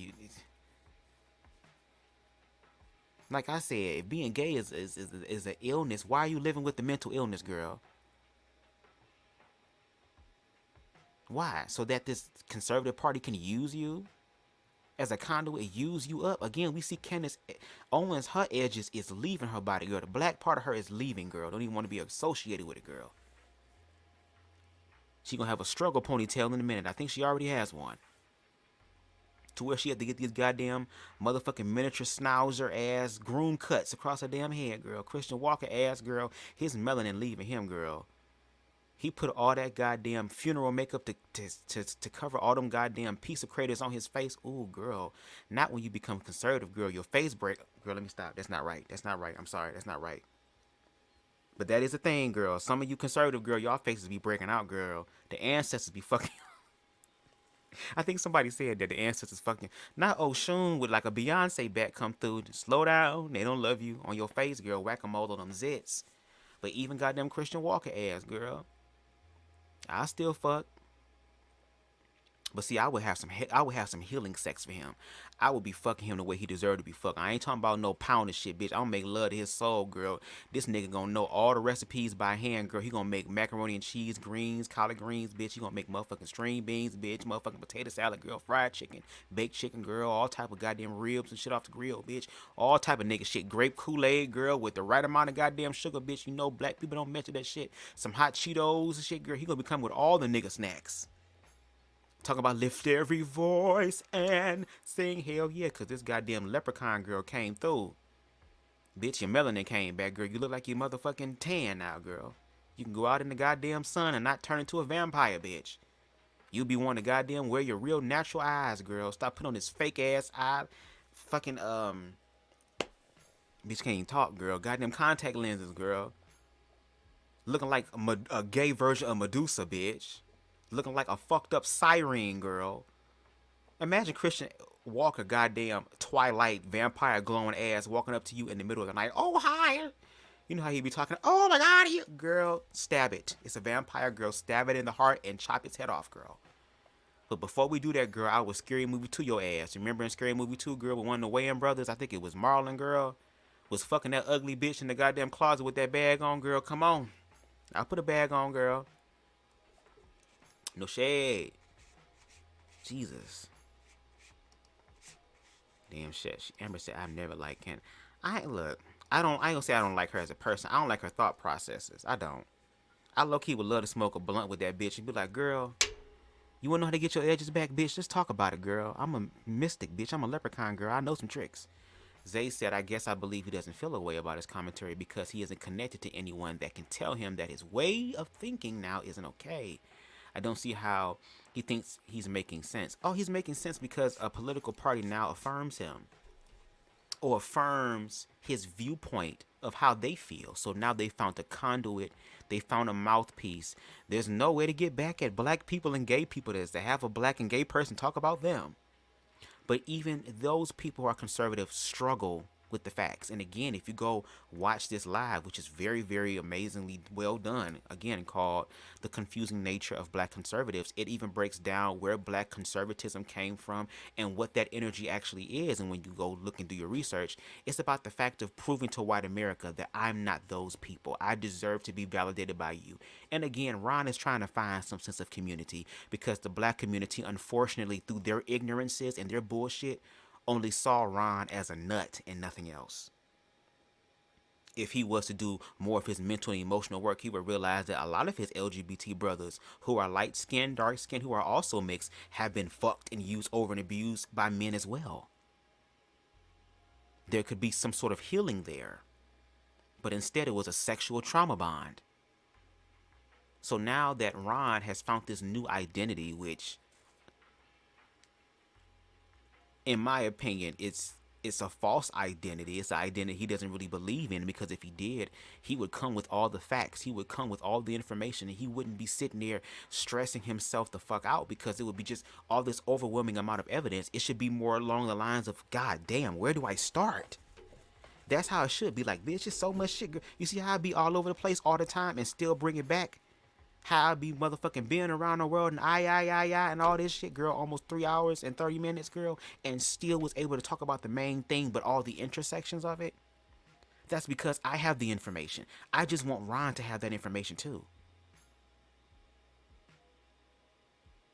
Like I said, if being gay is an illness, why are you living with the mental illness, girl? Why? So that this conservative party can use you as a conduit, use you up. Again, we see Candace Owens, her edges is leaving her body, girl. The black part of her is leaving, girl. Don't even want to be associated with it, girl. She gonna have a struggle ponytail in a minute. I think she already has one. To where she had to get these goddamn motherfucking miniature schnauzer ass groom cuts across her damn head, girl. Christian Walker ass, girl. His melanin leaving him, girl. He put all that goddamn funeral makeup to cover all them goddamn piece of craters on his face. Ooh, girl. Not when you become conservative, girl. Your face break. Girl, let me stop. That's not right. That's not right. I'm sorry. That's not right. But that is a thing, girl. Some of you conservative, girl, y'all faces be breaking out, girl. The ancestors be fucking. I think somebody said that the ancestors fucking. Not Oshun with like a Beyonce back come through. Just slow down. They don't love you on your face, girl. Whack-a-mole on them zits. But even goddamn Christian Walker ass, girl. I still fuck. But see, I would have some healing sex for him. I would be fucking him the way he deserved to be fucked. I ain't talking about no pounding shit, bitch. I'm gonna make love to his soul, girl. This nigga gonna know all the recipes by hand, girl. He gonna make macaroni and cheese, greens, collard greens, bitch. He gonna make motherfucking string beans, bitch. Motherfucking potato salad, girl. Fried chicken, baked chicken, girl. All type of goddamn ribs and shit off the grill, bitch. All type of nigga shit. Grape Kool-Aid, girl, with the right amount of goddamn sugar, bitch. You know black people don't mention that shit. Some hot Cheetos and shit, girl. He gonna be coming with all the nigga snacks. Talking about lift every voice and sing hell yeah, because this goddamn leprechaun girl came through. Bitch, your melanin came back, girl. You look like you motherfucking tan now, girl. You can go out in the goddamn sun and not turn into a vampire, bitch. You be wanting to goddamn wear your real natural eyes, girl. Stop putting on this fake ass eye. Fucking, bitch can't even talk, girl. Goddamn contact lenses, girl. Looking like a gay version of Medusa, bitch. Looking like a fucked up siren, girl. Imagine Christian Walker, goddamn Twilight vampire glowing ass walking up to you in the middle of the night. Oh, hi. You know how he be talking. Oh my God, girl, stab it. It's a vampire, girl. Stab it in the heart and chop its head off, girl. But before we do that, girl, I was Scary Movie 2 your ass. Remember in Scary Movie 2, girl, with one of the Wayans brothers? I think it was Marlon, girl. Was fucking that ugly bitch in the goddamn closet with that bag on, girl. Come on. I'll put a bag on, girl. No shade. Jesus. Damn shit. Amber said I've never liked Ken. I ain't gonna say I don't like her as a person. I don't like her thought processes. I don't. I low-key would love to smoke a blunt with that bitch and be like, girl, you wanna know how to get your edges back, bitch? Let's talk about it, girl. I'm a mystic, bitch. I'm a leprechaun, girl. I know some tricks. Zay said, I guess I believe he doesn't feel a way about his commentary because he isn't connected to anyone that can tell him that his way of thinking now isn't okay. I don't see how he thinks he's making sense. Oh, he's making sense because a political party now affirms him or affirms his viewpoint of how they feel. So now they found a conduit. They found a mouthpiece. There's no way to get back at black people and gay people is to have a black and gay person talk about them. But even those people who are conservative struggle with the facts. And again, if you go watch this live, which is very, very amazingly well done, again, called The Confusing Nature of Black Conservatives, it even breaks down where black conservatism came from and what that energy actually is. And when you go look and do your research, it's about the fact of proving to white America that I'm not those people. I deserve to be validated by you. And again, Ron is trying to find some sense of community because the black community, unfortunately, through their ignorances and their bullshit, only saw Ron as a nut and nothing else. If he was to do more of his mental and emotional work, he would realize that a lot of his LGBT brothers who are light-skinned, dark-skinned, who are also mixed, have been fucked and used over and abused by men as well. There could be some sort of healing there. But instead, it was a sexual trauma bond. So now that Ron has found this new identity, which, in my opinion, it's a false identity. It's an identity he doesn't really believe in, because if he did, he would come with all the facts. He would come with all the information, and he wouldn't be sitting there stressing himself the fuck out, because it would be just all this overwhelming amount of evidence. It should be more along the lines of, God damn, where do I start? That's how it should be. Like, bitch, it's so much shit. You see how I be all over the place all the time and still bring it back How I be motherfucking being around the world and and all this shit, girl, almost 3 hours and 30 minutes, girl, and still was able to talk about the main thing, but all the intersections of it. That's because I have the information. I just want Ron to have that information too.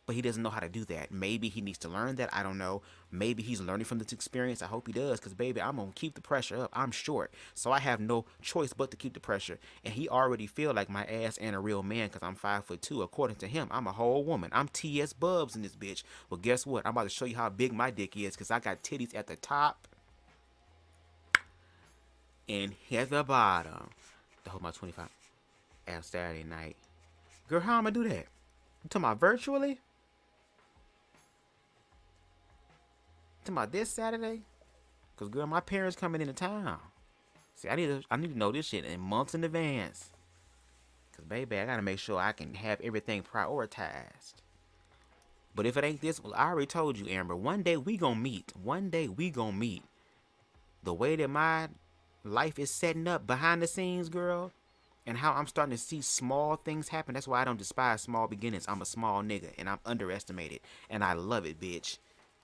But he doesn't know how to do that. Maybe he needs to learn that. I don't know. Maybe he's learning from this experience. I hope he does. Because, baby, I'm going to keep the pressure up. I'm short. So I have no choice but to keep the pressure. And he already feel like my ass ain't a real man because I'm 5'2". According to him, I'm a whole woman. I'm T.S. Bubs in this bitch. Well, guess what? I'm about to show you how big my dick is because I got titties at the top and at the bottom. To hold my 25 ass Saturday night. Girl, how am I do that? You talking about virtually? About this Saturday, cause girl, my parents coming into town. See, I need to know this shit in months in advance. Cause baby, I gotta make sure I can have everything prioritized. But if it ain't this, well, I already told you, Amber. One day we gonna meet. One day we gonna meet. The way that my life is setting up behind the scenes, girl, and how I'm starting to see small things happen. That's why I don't despise small beginnings. I'm a small nigga, and I'm underestimated, and I love it, bitch.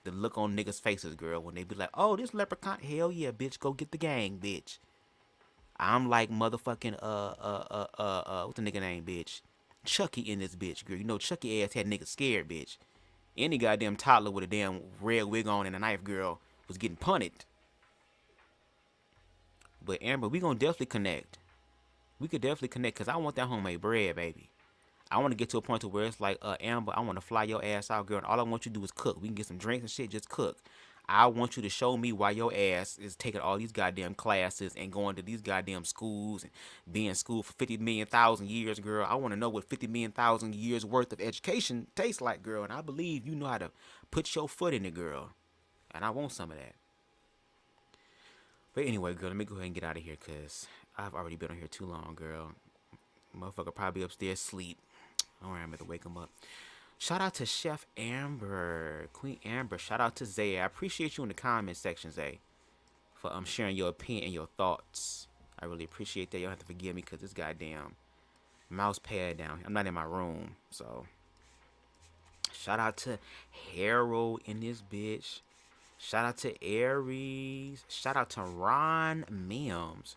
The look on niggas' faces, girl, when they be like, oh, this leprechaun, hell yeah, bitch, go get the gang, bitch. I'm like motherfucking, what's the nigga name, bitch? Chucky in this bitch, girl. You know Chucky ass had niggas scared, bitch. Any goddamn toddler with a damn red wig on and a knife, girl, was getting punted. But Amber, we gonna definitely connect. We could definitely connect, because I want that homemade bread, baby. I want to get to a point to where it's like, Amber, I want to fly your ass out, girl, and all I want you to do is cook. We can get some drinks and shit, just cook. I want you to show me why your ass is taking all these goddamn classes and going to these goddamn schools and being in school for 50 million thousand years, girl. I want to know what 50 million thousand years worth of education tastes like, girl, and I believe you know how to put your foot in it, girl, and I want some of that. But anyway, girl, let me go ahead and get out of here, because I've already been on here too long, girl. Motherfucker probably upstairs sleep. All right, I'm going to wake him up. Shout out to Chef Amber, Queen Amber. Shout out to Zay. I appreciate you in the comment section, Zay, for sharing your opinion and your thoughts. I really appreciate that. Y'all have to forgive me because this goddamn mouse pad down. I'm not in my room, so. Shout out to Harold in this bitch. Shout out to Aries. Shout out to Ron Mims.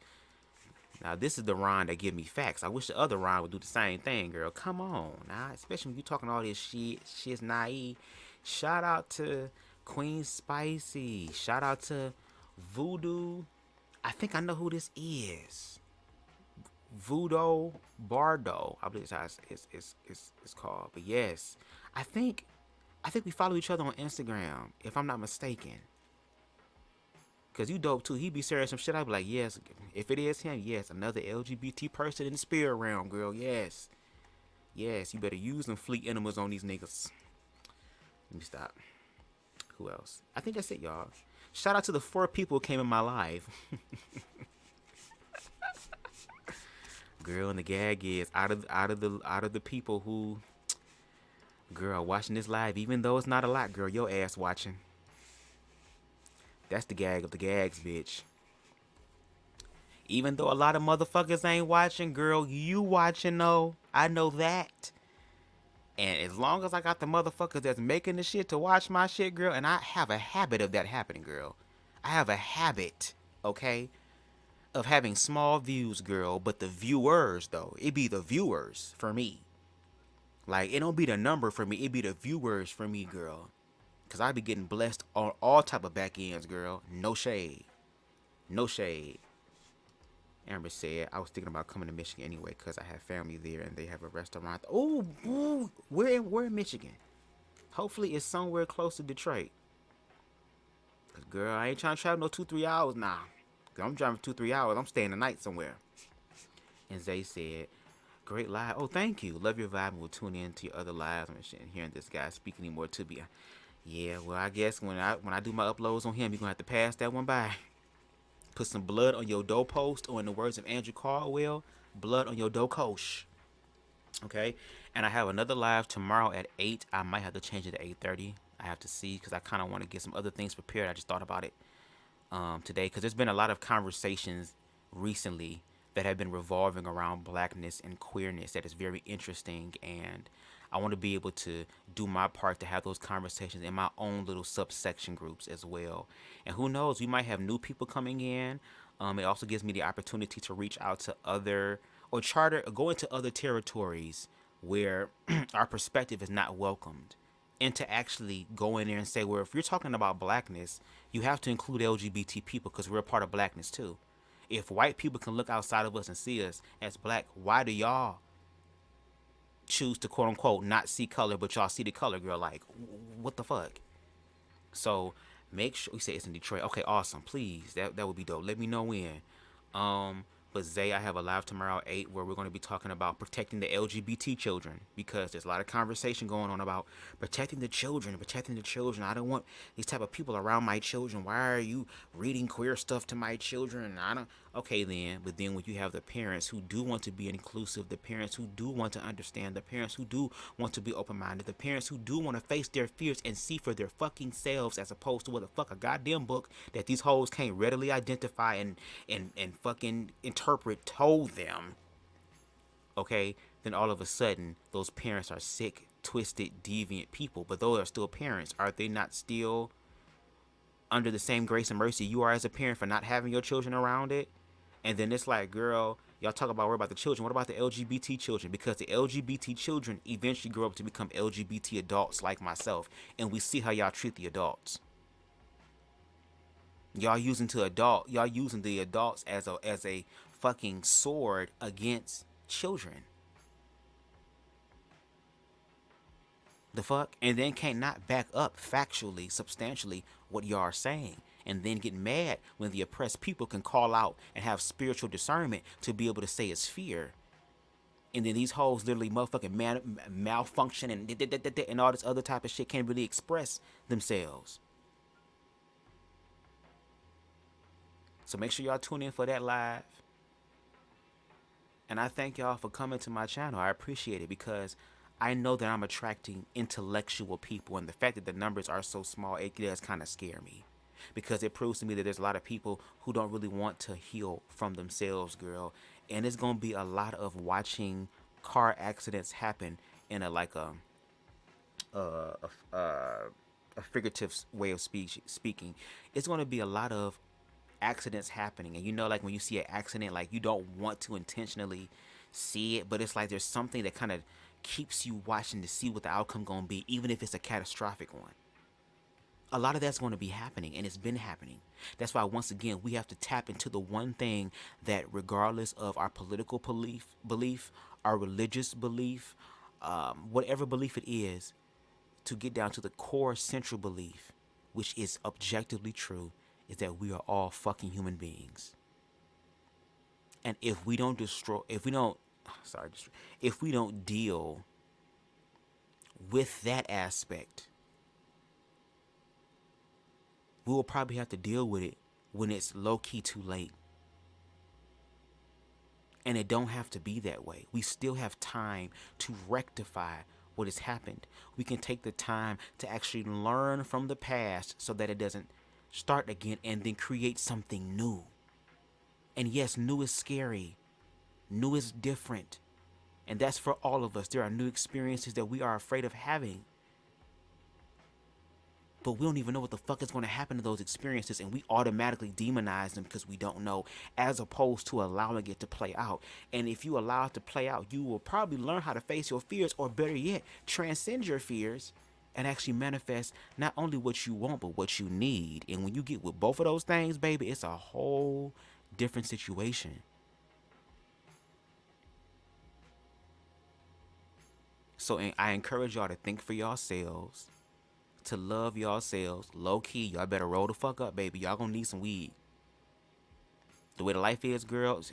Now, this is the Ron that give me facts. I wish the other Ron would do the same thing, girl. Come on, now. Especially when you talking all this shit. Shit's naive. Shout out to Queen Spicy. Shout out to Voodoo. I think I know who this is. Voodoo Bardo. I believe that's how it's called. But yes, I think we follow each other on Instagram, if I'm not mistaken. Cause you dope too. He be sharing some shit. I be like, yes. If it is him, yes. Another LGBT person in the spirit realm, girl. Yes. Yes. You better use them fleet enemas on these niggas. Let me stop. Who else? I think that's it, y'all. Shout out to the 4 people who came in my life. Girl, and the gag is out of the people who, girl, watching this live. Even though it's not a lot, girl, your ass watching. That's the gag of the gags, bitch. Even though a lot of motherfuckers ain't watching, girl, you watching, though. I know that. And as long as I got the motherfuckers that's making the shit to watch my shit, girl, and I have a habit of that happening, girl. I have a habit, okay, of having small views, girl, but the viewers, though, it be the viewers for me. Like, it don't be the number for me, it be the viewers for me, girl. Because I be getting blessed on all type of back ends, girl. No shade. No shade. Amber said, I was thinking about coming to Michigan anyway because I have family there and they have a restaurant. Oh, we're in Michigan. Hopefully it's somewhere close to Detroit. Because, girl, I ain't trying to travel no 2-3 hours now. Because I'm driving 2-3 hours. I'm staying the night somewhere. And Zay said, great live. Oh, thank you. Love your vibe and we'll tune in to your other lives. And hearing this guy speak anymore to be. Yeah, well, I guess when I do my uploads on him, you're going to have to pass that one by. Put some blood on your doorpost, or in the words of Andrew Caldwell, blood on your doorpost. Okay? And I have another live tomorrow at 8. I might have to change it to 8:30. I have to see because I kind of want to get some other things prepared. I just thought about it today because there's been a lot of conversations recently that have been revolving around blackness and queerness that is very interesting, and I want to be able to do my part to have those conversations in my own little subsection groups as well. And who knows, we might have new people coming in. It also gives me the opportunity to reach out to other or charter or go into other territories where our perspective is not welcomed, and to actually go in there and say, well, if you're talking about blackness, you have to include LGBT people because we're a part of blackness too. If white people can look outside of us and see us as black, why do y'all choose to quote unquote not see color, but y'all see the color, girl? Like, what the fuck? So make sure you say it's in Detroit. Okay, awesome. Please, that would be dope. Let me know when. But Zay, I have a live tomorrow at 8 where we're going to be talking about protecting the LGBT children, because there's a lot of conversation going on about protecting the children. I don't want these type of people around my children. Why are you reading queer stuff to my children? I don't. Okay, then. But then when you have the parents who do want to be inclusive, the parents who do want to understand, the parents who do want to be open-minded, the parents who do want to face their fears and see for their fucking selves, as opposed to what the fuck a goddamn book that these hoes can't readily identify and fucking interpret told them, okay, then all of a sudden those parents are sick, twisted, deviant people. But those are still parents. Are they not still under the same grace and mercy you are as a parent for not having your children around it? And then it's like, girl, y'all talk about worry about the children. What about the LGBT children? Because the LGBT children eventually grow up to become LGBT adults like myself, and we see how y'all treat the adults. Y'all using the adults as a fucking sword against children. The fuck? And then can't not back up factually, substantially what y'all are saying. And then get mad when the oppressed people can call out and have spiritual discernment to be able to say it's fear. And then these hoes literally motherfucking malfunction and all this other type of shit, can't really express themselves. So make sure y'all tune in for that live. And I thank y'all for coming to my channel. I appreciate it, because I know that I'm attracting intellectual people. And the fact that the numbers are so small, it does kind of scare me. Because it proves to me that there's a lot of people who don't really want to heal from themselves, girl. And it's going to be a lot of watching car accidents happen in a figurative way of speaking. It's going to be a lot of accidents happening. And you know, like when you see an accident, like you don't want to intentionally see it, but it's like there's something that kind of keeps you watching to see what the outcome going to be, even if it's a catastrophic one. A lot of that's going to be happening, and it's been happening. That's why, once again, we have to tap into the one thing that, regardless of our political belief, our religious belief, whatever belief it is, to get down to the core central belief, which is objectively true, is that we are all fucking human beings. And if we don't deal with that aspect, we will probably have to deal with it when it's low-key too late. And it don't have to be that way. We still have time to rectify what has happened. We can take the time to actually learn from the past so that it doesn't start again, and then create something new. And yes, new is scary. New is different. And that's for all of us. There are new experiences that we are afraid of having. But we don't even know what the fuck is going to happen to those experiences, and we automatically demonize them because we don't know, as opposed to allowing it to play out. And if you allow it to play out, you will probably learn how to face your fears, or better yet, transcend your fears and actually manifest not only what you want, but what you need. And when you get with both of those things, baby, it's a whole different situation. So I encourage y'all to think for yourselves, to love yourselves. Low key, y'all better roll the fuck up, baby. Y'all gonna need some weed. The way the life is, girls,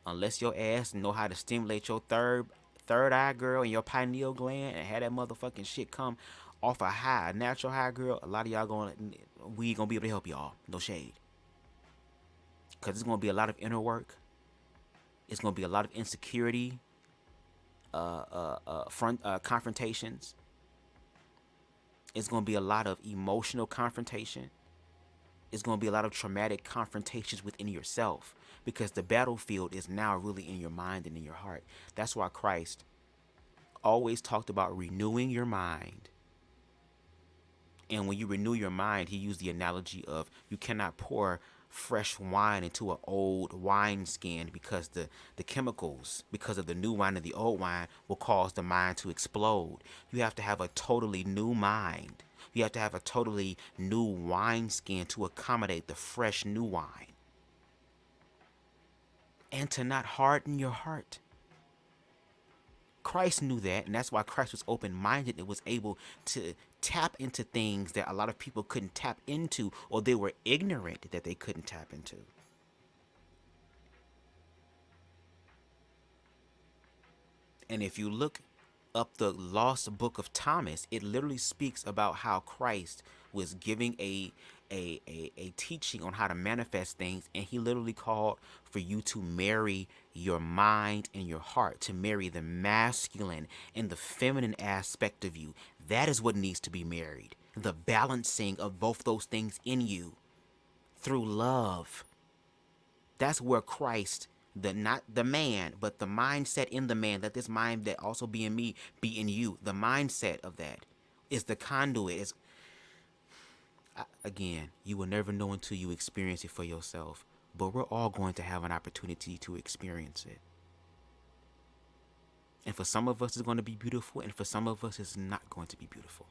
unless your ass know how to stimulate your third eye, girl, and your pineal gland, and have that motherfucking shit come off a high, a natural high, girl, a lot of y'all we gonna be able to help y'all. No shade. Cause it's gonna be a lot of inner work. It's gonna be a lot of insecurity, confrontations. It's going to be a lot of emotional confrontation. It's going to be a lot of traumatic confrontations within yourself, because the battlefield is now really in your mind and in your heart. That's why Christ always talked about renewing your mind. And when you renew your mind, he used the analogy of you cannot pour fresh wine into an old wine skin, because the chemicals, because of the new wine and the old wine, will cause the mind to explode. You have to have a totally new mind. You have to have a totally new wine skin to accommodate the fresh new wine. And to not harden your heart. Christ knew that, and that's why Christ was open-minded and was able to tap into things that a lot of people couldn't tap into, or they were ignorant that they couldn't tap into. And if you look up the lost book of Thomas, it literally speaks about how Christ was giving a teaching on how to manifest things, and he literally called for you to marry your mind and your heart, to marry the masculine and the feminine aspect of you. That is what needs to be married. The balancing of both those things in you through love. That's where Christ, not the man, but the mindset in the man, let this mind that also be in me be in you. The mindset of that is the conduit. Again, you will never know until you experience it for yourself. But we're all going to have an opportunity to experience it. And for some of us, it's going to be beautiful. And for some of us, it's not going to be beautiful.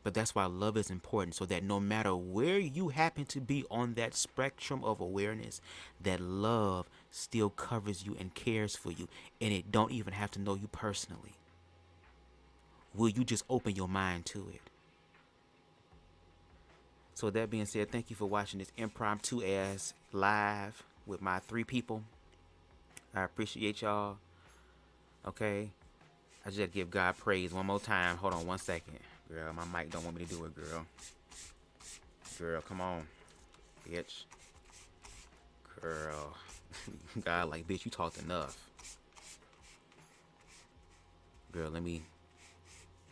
But that's why love is important, so that no matter where you happen to be on that spectrum of awareness, that love still covers you and cares for you. And it don't even have to know you personally. Will you just open your mind to it? So with that being said, thank you for watching this impromptu ass live with my 3 people. I appreciate y'all. Okay. I just gotta give God praise one more time. Hold on 1 second. Girl, my mic don't want me to do it, girl. Girl, come on. Bitch. Girl. God, like, bitch, you talked enough. Girl, let me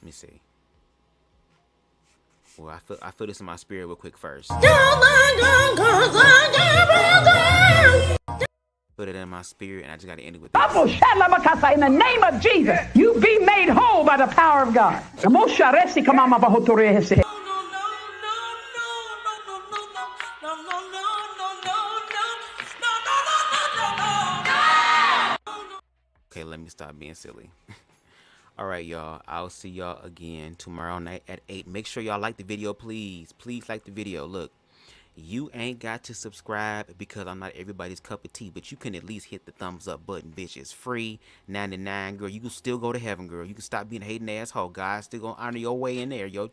see. Well, I feel this in my spirit real quick first. Put it in my spirit, and I just got to end it with this. In the name of Jesus, you be made whole by the power of God. Okay, let me stop being silly. All right, y'all. I'll see y'all again tomorrow night at 8. Make sure y'all like the video, please. Please like the video. Look, you ain't got to subscribe because I'm not everybody's cup of tea, but you can at least hit the thumbs up button, bitch. It's free, 99, girl. You can still go to heaven, girl. You can stop being a hating asshole. God's still gonna honor your way in there. Yo,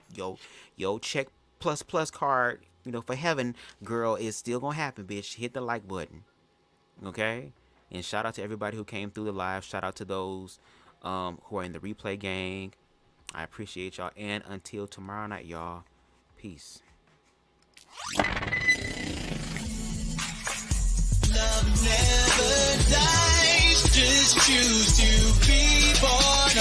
check plus card, for heaven, girl, is still gonna happen, bitch. Hit the like button, okay? And shout out to everybody who came through the live. Shout out to those who are in the replay gang. I appreciate y'all. And until tomorrow night, y'all, peace. Love never dies. Just choose to be born